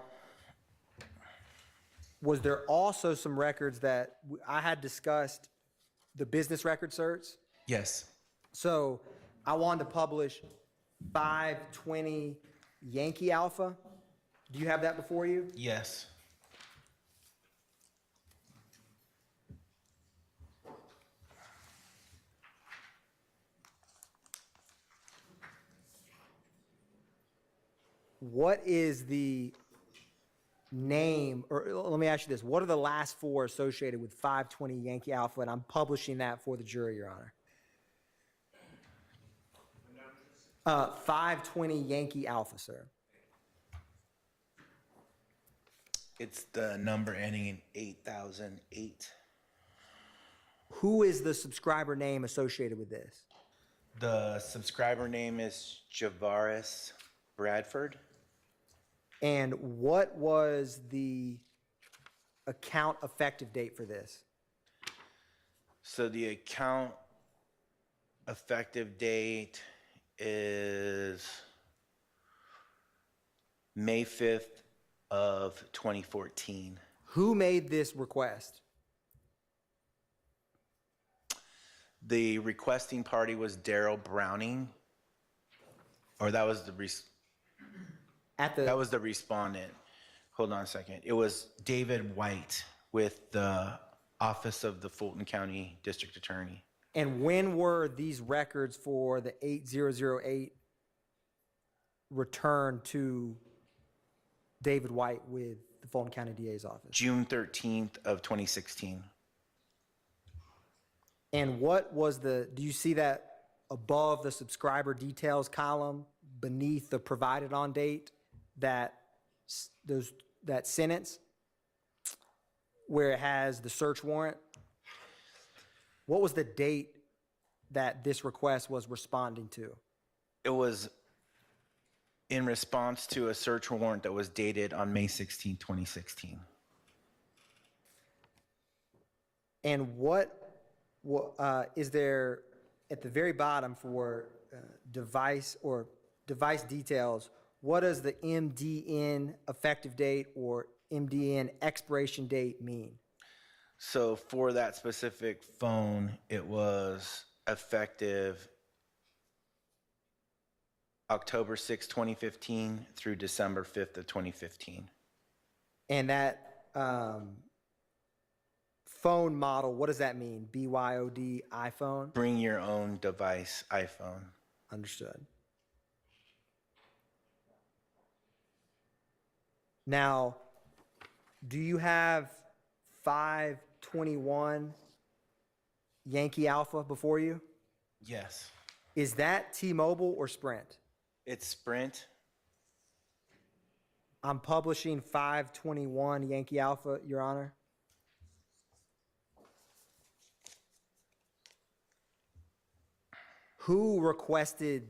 was there also some records that I had discussed, the business record certs? Yes. So I wanted to publish 520 Yankee Alpha. Do you have that before you? Yes. What is the name, or let me ask you this, what are the last 4 associated with 520 Yankee Alpha? And I'm publishing that for the jury, Your Honor. 520 Yankee Alpha, sir. It's the number ending in 8008. Who is the subscriber name associated with this? The subscriber name is Javaris Bradford. And what was the account effective date for this? So the account effective date is May 5th of 2014. Who made this request? The requesting party was Daryl Browning, or that was the that was the respondent. Hold on a second. It was David White with the Office of the Fulton County District Attorney. And when were these records for the 8008 returned to David White with the Fulton County DA's office? June 13th of 2016. And what was do you see that above the subscriber details column beneath the provided on date, that sentence where it has the search warrant? What was the date that this request was responding to? It was in response to a search warrant that was dated on May 16, 2016. And what is there at the very bottom for device details? What does the MDN effective date or MDN expiration date mean? So for that specific phone, it was effective October 6, 2015 through December 5th of 2015. And that phone model, what does that mean? BYOD iPhone? Bring your own device, iPhone. Understood. Now, do you have 521 Yankee Alpha before you? Yes. Is that T-Mobile or Sprint? It's Sprint. I'm publishing 521 Yankee Alpha, Your Honor. Who requested,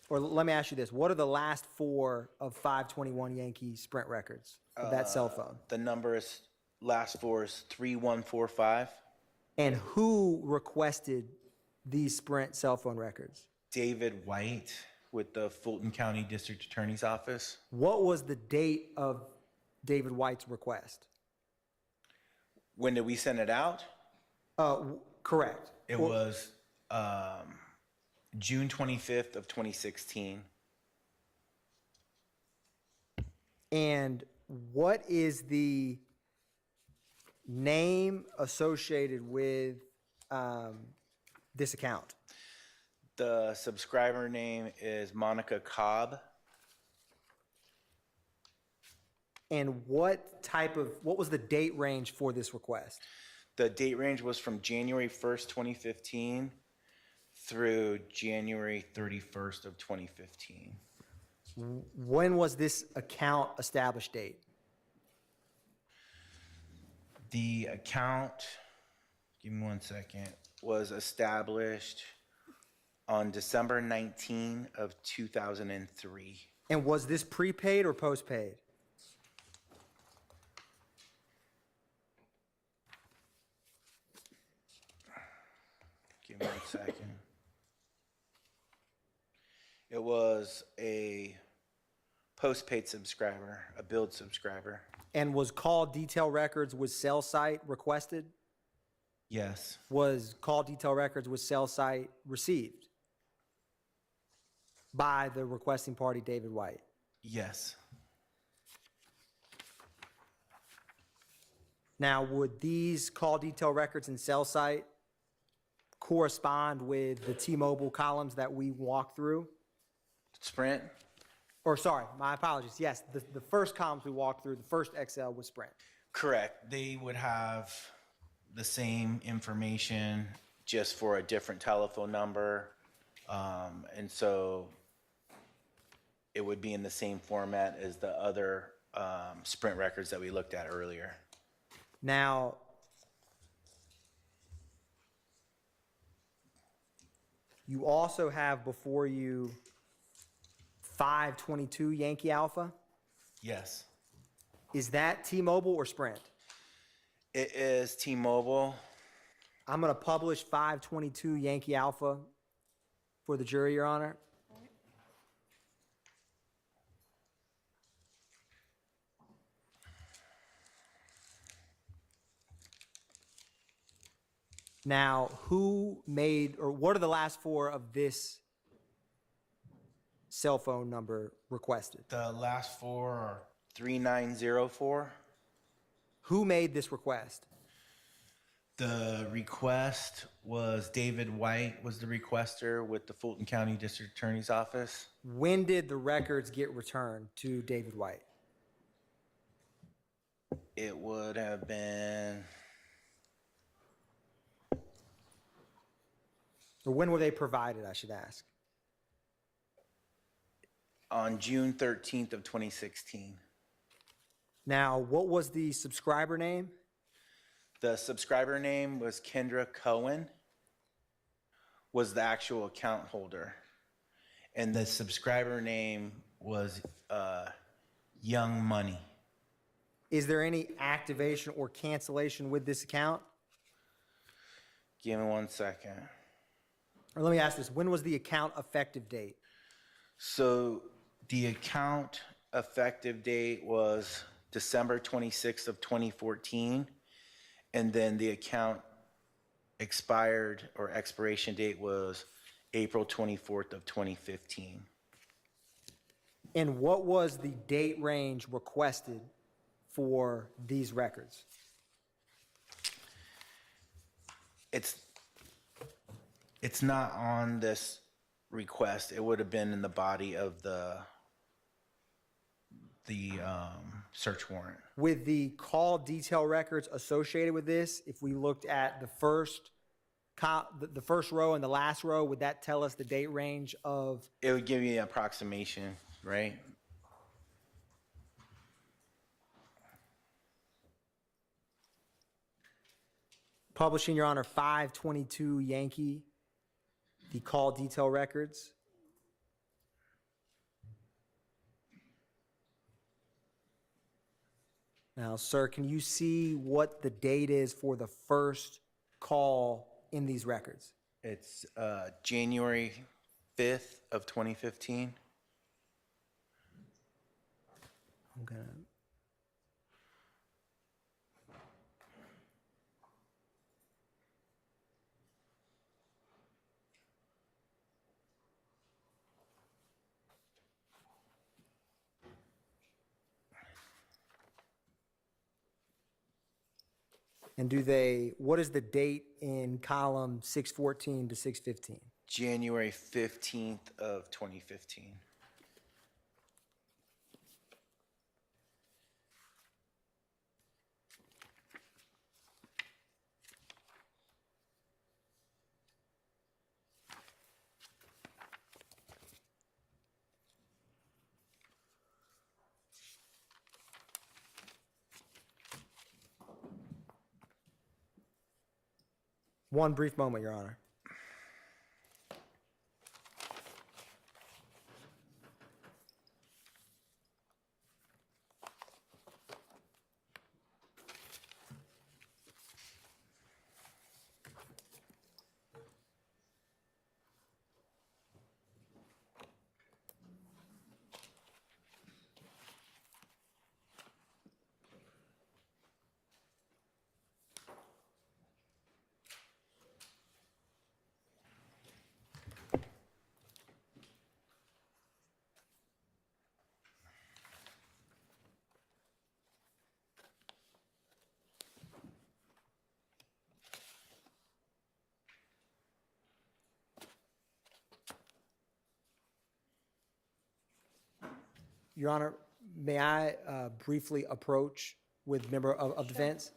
or let me ask you this, what are the last four of 521 Yankee Sprint records of that cell phone? The last four is 3145. And who requested these Sprint cell phone records? David White with the Fulton County District Attorney's Office. What was the date of David White's request? When did we send it out? Correct. It was June 25th of 2016. And what is the name associated with this account? The subscriber name is Monica Cobb. And what was the date range for this request? The date range was from January 1st, 2015 through January 31st of 2015. When was this account established date? The account, give me 1 second, was established on December 19 of 2003. And was this prepaid or postpaid? Give me 1 second. It was a postpaid subscriber, a billed subscriber. And was call detail records with cell site requested? Yes. Was call detail records with cell site received by the requesting party, David White? Yes. Now, would these call detail records and cell site correspond with the T-Mobile columns that we walked through? Sprint? Or sorry, my apologies. Yes, the first columns we walked through, the first XL was Sprint. Correct. They would have the same information just for a different telephone number. And so it would be in the same format as the other Sprint records that we looked at earlier. Now, you also have before you 522 Yankee Alpha. Yes. Is that T-Mobile or Sprint? It is T-Mobile. I'm going to publish 522 Yankee Alpha for the jury, Your Honor. Now, who made, or what are the last four of this cell phone number requested? The last four are 3904. Who made this request? The request was David White was the requester with the Fulton County District Attorney's Office. When did the records get returned to David White? It would have been Or when were they provided, I should ask? on June 13th of 2016. Now, what was the subscriber name? The subscriber name was Kendra Cohen, was the actual account holder. And the subscriber name was Young Money. Is there any activation or cancellation with this account? Give me 1 second. Or let me ask this, when was the account effective date? So the account effective date was December 26th of 2014. And then the account expired or expiration date was April 24th of 2015. And what was the date range requested for these records? It's not on this request. It would have been in the body of the search warrant. With the call detail records associated with this, if we looked at the first row and the last row, would that tell us the date range of? It would give you an approximation, right? Publishing, Your Honor, 522 Yankee, the call detail records. Now, sir, can you see what the date is for the first call in these records? It's January 5th of 2015. Okay. And what is the date in column 614 to 615? January 15th of 2015. One brief moment, Your Honor. Your Honor, may I briefly approach with member of defense?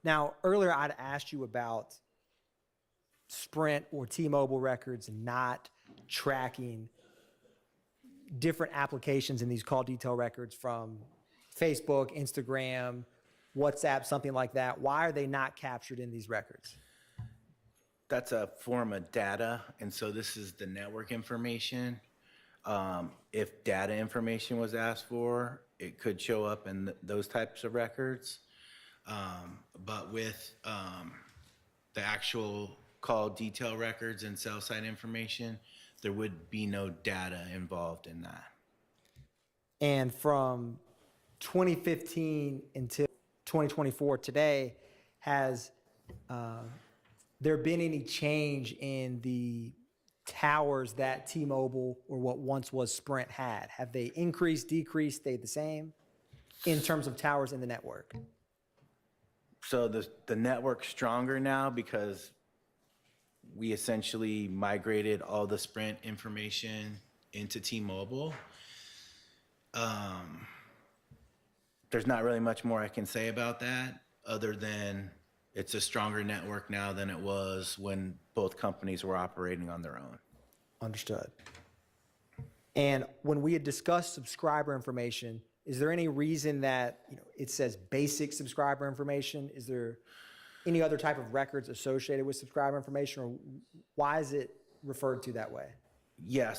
Now, earlier I'd asked you about Sprint or T-Mobile records not tracking different applications in these call detail records from Facebook, Instagram, WhatsApp, something like that. Why are they not captured in these records? That's a form of data, and so this is the network information. If data information was asked for, it could show up in those types of records. But with the actual call detail records and cell site information, there would be no data involved in that. And from 2015 until 2024 today, has there been any change in the towers that T-Mobile or what once was Sprint had? Have they increased, decreased, stayed the same in terms of towers in the network? So the network's stronger now because we essentially migrated all the Sprint information into T-Mobile. There's not really much more I can say about that other than it's a stronger network now than it was when both companies were operating on their own. Understood. And when we had discussed subscriber information, is there any reason that it says basic subscriber information? Is there any other type of records associated with subscriber information, or why is it referred to that way? Yeah,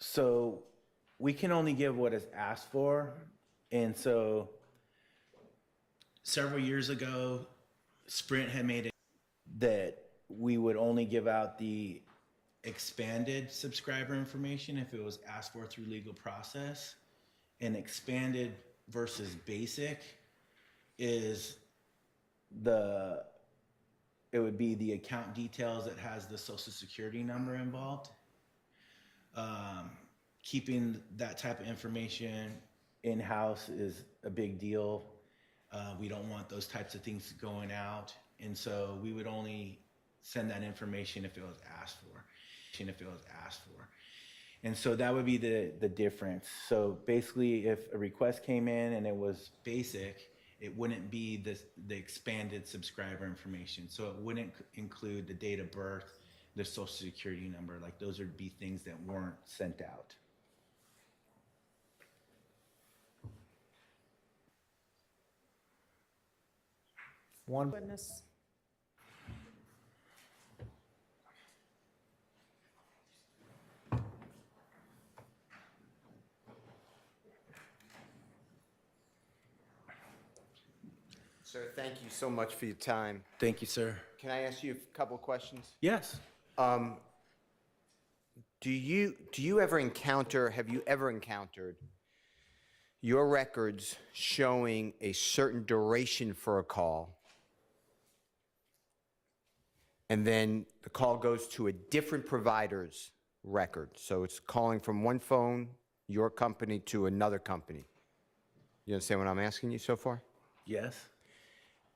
so we can only give what is asked for. And so several years ago, Sprint had made it that we would only give out the expanded subscriber information if it was asked for through legal process. And expanded versus basic is it would be the account details that has the social security number involved. Keeping that type of information in-house is a big deal. We don't want those types of things going out. And so we would only send that information if it was asked for. And so that would be the difference. So basically, if a request came in and it was basic, it wouldn't be the expanded subscriber information. So it wouldn't include the date of birth, the social security number. Like those would be things that weren't sent out. One. Goodness. Sir, thank you so much for your time. Thank you, sir. Can I ask you a couple of questions? Yes. Do you ever encounter, have you ever encountered your records showing a certain duration for a call, and then the call goes to a different provider's record? So it's calling from one phone, your company, to another company. You understand what I'm asking you so far? Yes.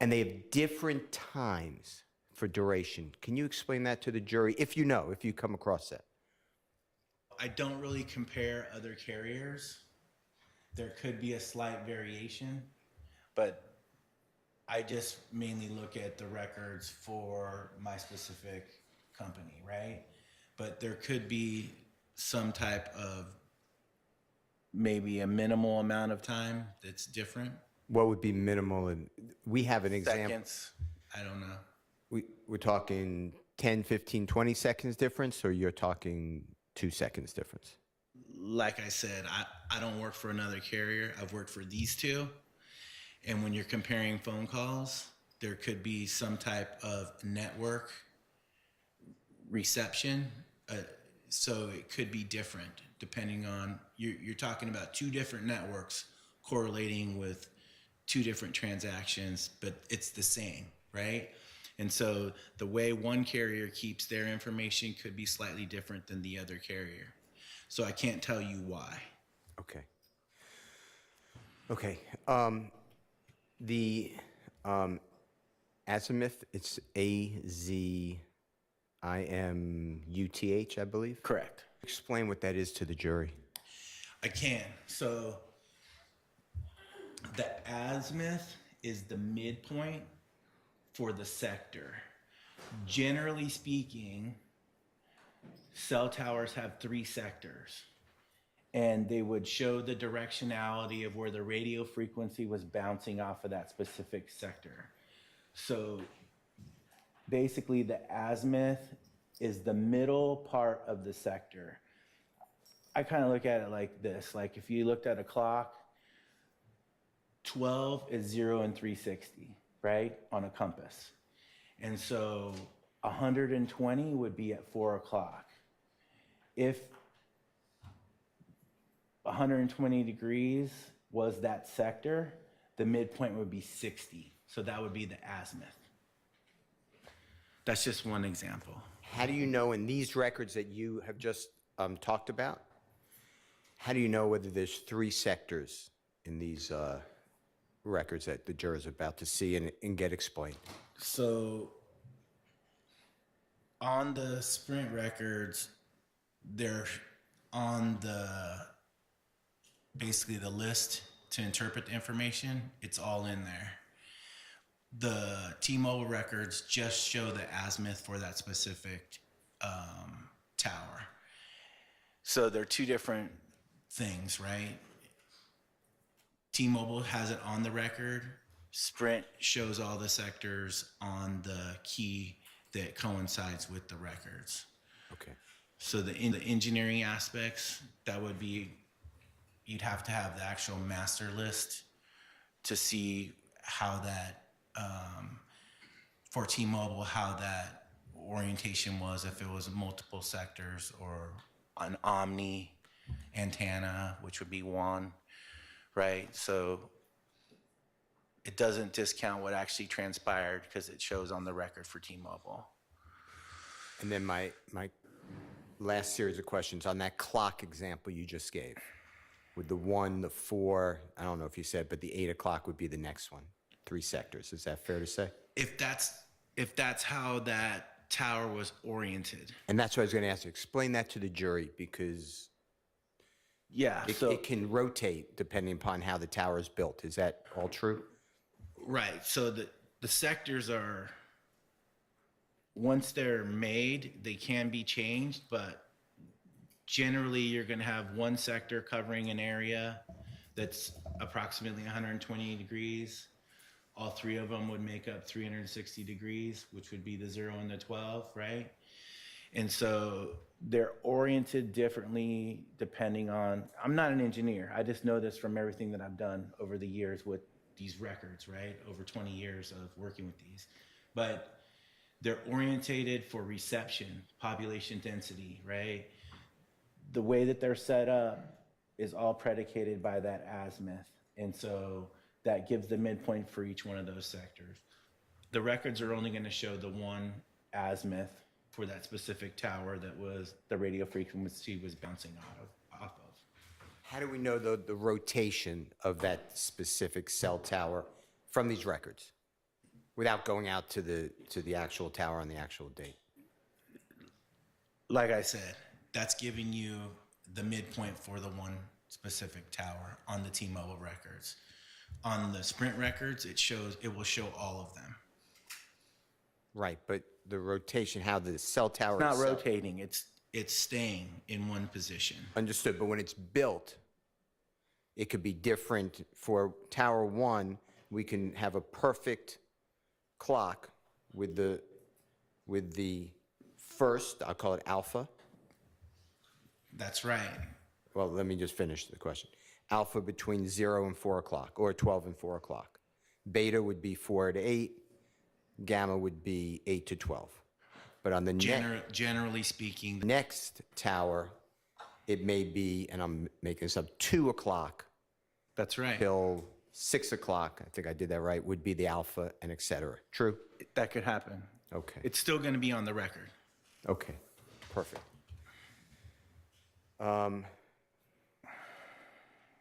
And they have different times for duration. Can you explain that to the jury, if you come across that? I don't really compare other carriers. There could be a slight variation, but I just mainly look at the records for my specific company, right? But there could be some type of maybe a minimal amount of time that's different. What would be minimal? And we have an example. Seconds, I don't know. We're talking 10, 15, 20 seconds difference, or you're talking 2 seconds difference? Like I said, I don't work for another carrier. I've worked for these two. And when you're comparing phone calls, there could be some type of network reception. So it could be different depending on, you're talking about two different networks correlating with two different transactions, but it's the same, right? And so the way one carrier keeps their information could be slightly different than the other carrier. So I can't tell you why. Okay. Okay. The azimuth, it's AZIMUTH, I believe? Correct. Explain what that is to the jury. I can. So the azimuth is the midpoint for the sector. Generally speaking, cell towers have 3 sectors, and they would show the directionality of where the radio frequency was bouncing off of that specific sector. So basically the azimuth is the middle part of the sector. I kind of look at it like this. Like if you looked at a clock, 12 is 0 and 360, right? On a compass. And so 120 would be at 4 o'clock. If 120 degrees was that sector, the midpoint would be 60. So that would be the azimuth. That's just one example. How do you know in these records that you have just talked about, how do you know whether there's 3 sectors in these records that the jurors are about to see and get explained? So on the Sprint records, they're on basically the list to interpret the information. It's all in there. The T-Mobile records just show the azimuth for that specific tower. So they're 2 different things, right? T-Mobile has it on the record. Sprint shows all the sectors on the key that coincides with the records. Okay. So the engineering aspects, that would be, you'd have to have the actual master list to see how that, for T-Mobile, how that orientation was, if it was multiple sectors or an omni antenna, which would be 1, right? So it doesn't discount what actually transpired because it shows on the record for T-Mobile. And then my last series of questions on that clock example you just gave, with the 1, the 4, I don't know if you said, but the 8 o'clock would be the next one. 3 sectors. Is that fair to say? If that's how that tower was oriented. And that's what I was going to ask you. Explain that to the jury, because Yeah. it can rotate depending upon how the tower is built. Is that all true? Right. So the sectors are, once they're made, they can be changed, but generally you're going to have one sector covering an area that's approximately 120 degrees. All 3 of them would make up 360 degrees, which would be the 0 and the 12, right? And so they're oriented differently depending on, I'm not an engineer. I just know this from everything that I've done over the years with these records, right? Over 20 years of working with these. But they're orientated for reception, population density, right? The way that they're set up is all predicated by that azimuth. And so that gives the midpoint for each one of those sectors. The records are only going to show the one azimuth for that specific tower that was the radio frequency was bouncing off of. How do we know the rotation of that specific cell tower from these records without going out to the actual tower on the actual date? Like I said, that's giving you the midpoint for the one specific tower on the T-Mobile records. On the Sprint records, it will show all of them. Right, but the rotation, how the cell tower It's not itself- rotating, it's staying in one position. Understood, but when it's built, it could be different. For Tower 1, we can have a perfect clock with the first, I'll call it alpha. That's right. Well, let me just finish the question. Alpha between 0 and 4 o'clock, or 12 and 4 o'clock. Beta would be 4 to 8. Gamma would be 8 to 12. But on the Generally speaking, next tower, it may be, and I'm making this up, 2 o'clock that's right. till 6 o'clock, I think I did that right, would be the alpha, and et cetera. True? That could happen. Okay. It's still going to be on the record. Okay, perfect.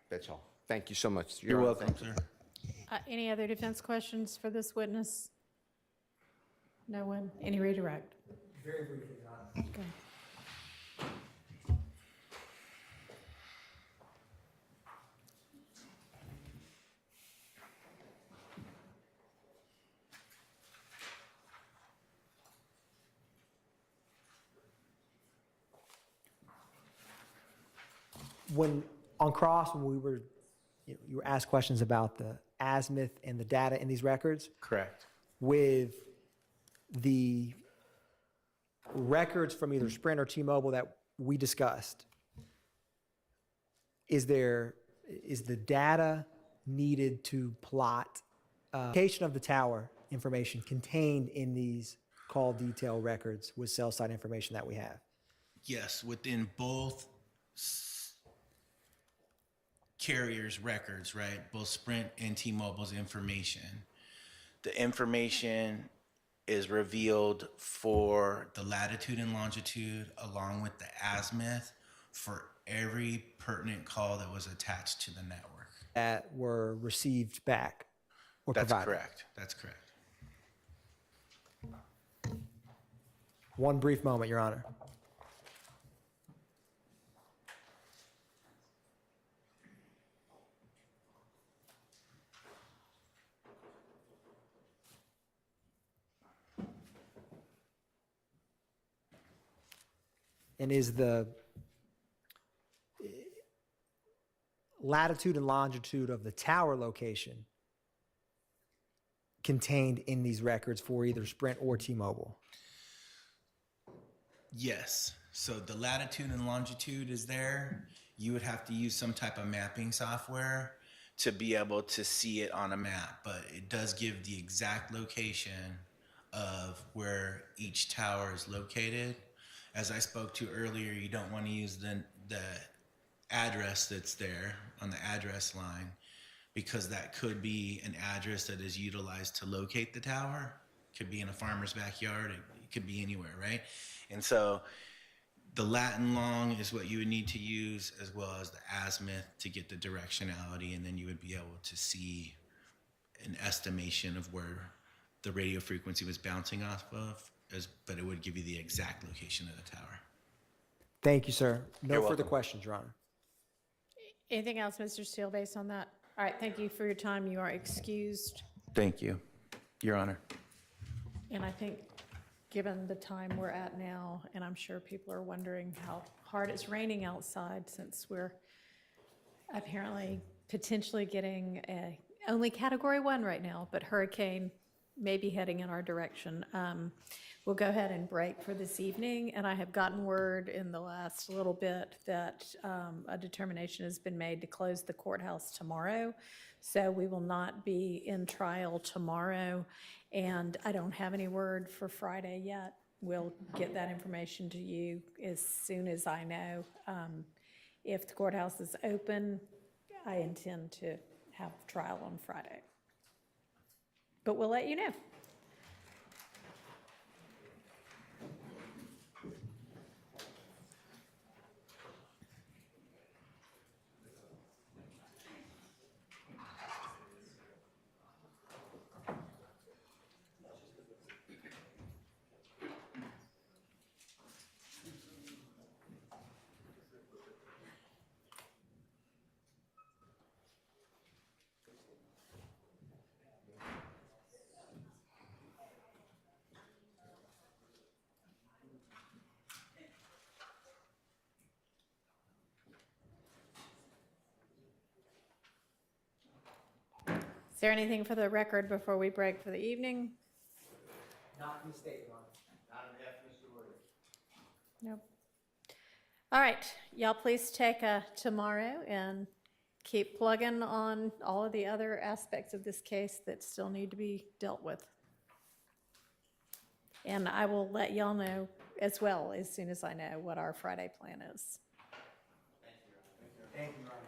That's all. Thank you so much. You're Honor. welcome, Thank you. sir. Any other defense questions for this witness? No one? Any redirect? Very briefly, Your Honor. Okay. when on cross, when we were, you were asked questions about the azimuth and the data in these records. Correct. With the records from either Sprint or T-Mobile that we discussed, is the data needed to plot location of the tower information contained in these call detail records with cell site information that we have? Yes, within both carriers' records, right? Both Sprint and T-Mobile's information. The information is revealed for the latitude and longitude along with the azimuth for every pertinent call that was attached to the network. That were received back or That's provided? correct. That's correct. One brief moment, Your Honor. And is the latitude and longitude of the tower location contained in these records for either Sprint or T-Mobile? Yes. So the latitude and longitude is there. You would have to use some type of mapping software to be able to see it on a map, but it does give the exact location of where each tower is located. As I spoke to earlier, you don't want to use the address that's there on the address line, because that could be an address that is utilized to locate the tower. It could be in a farmer's backyard. It could be anywhere, right? And so the lat and long is what you would need to use, as well as the azimuth to get the directionality, and then you would be able to see an estimation of where the radio frequency was bouncing off of, but it would give you the exact location of the tower. Thank you, sir. No You're further welcome. questions, Your Honor. Anything else, Mr. Steele, based on that? All right, thank you for your time. You are excused. Thank you, Your Honor. And I think, given the time we're at now, and I'm sure people are wondering how hard it's raining outside, since we're apparently potentially getting only Category 1 right now, but hurricane may be heading in our direction. We'll go ahead and break for this evening, and I have gotten word in the last little bit that a determination has been made to close the courthouse tomorrow, so we will not be in trial tomorrow, and I don't have any word for Friday yet. We'll get that information to you as soon as I know. If the courthouse is open, I intend to have trial on Friday, but we'll let you know. Is there anything for the record before we break for the evening? Not in the state, Your Honor. Nope. All right, y'all please take tomorrow and keep plugging on all of the other aspects of this case that still need to be dealt with. And I will let y'all know as well as soon as I know what our Friday plan is. Thank you, Your Honor.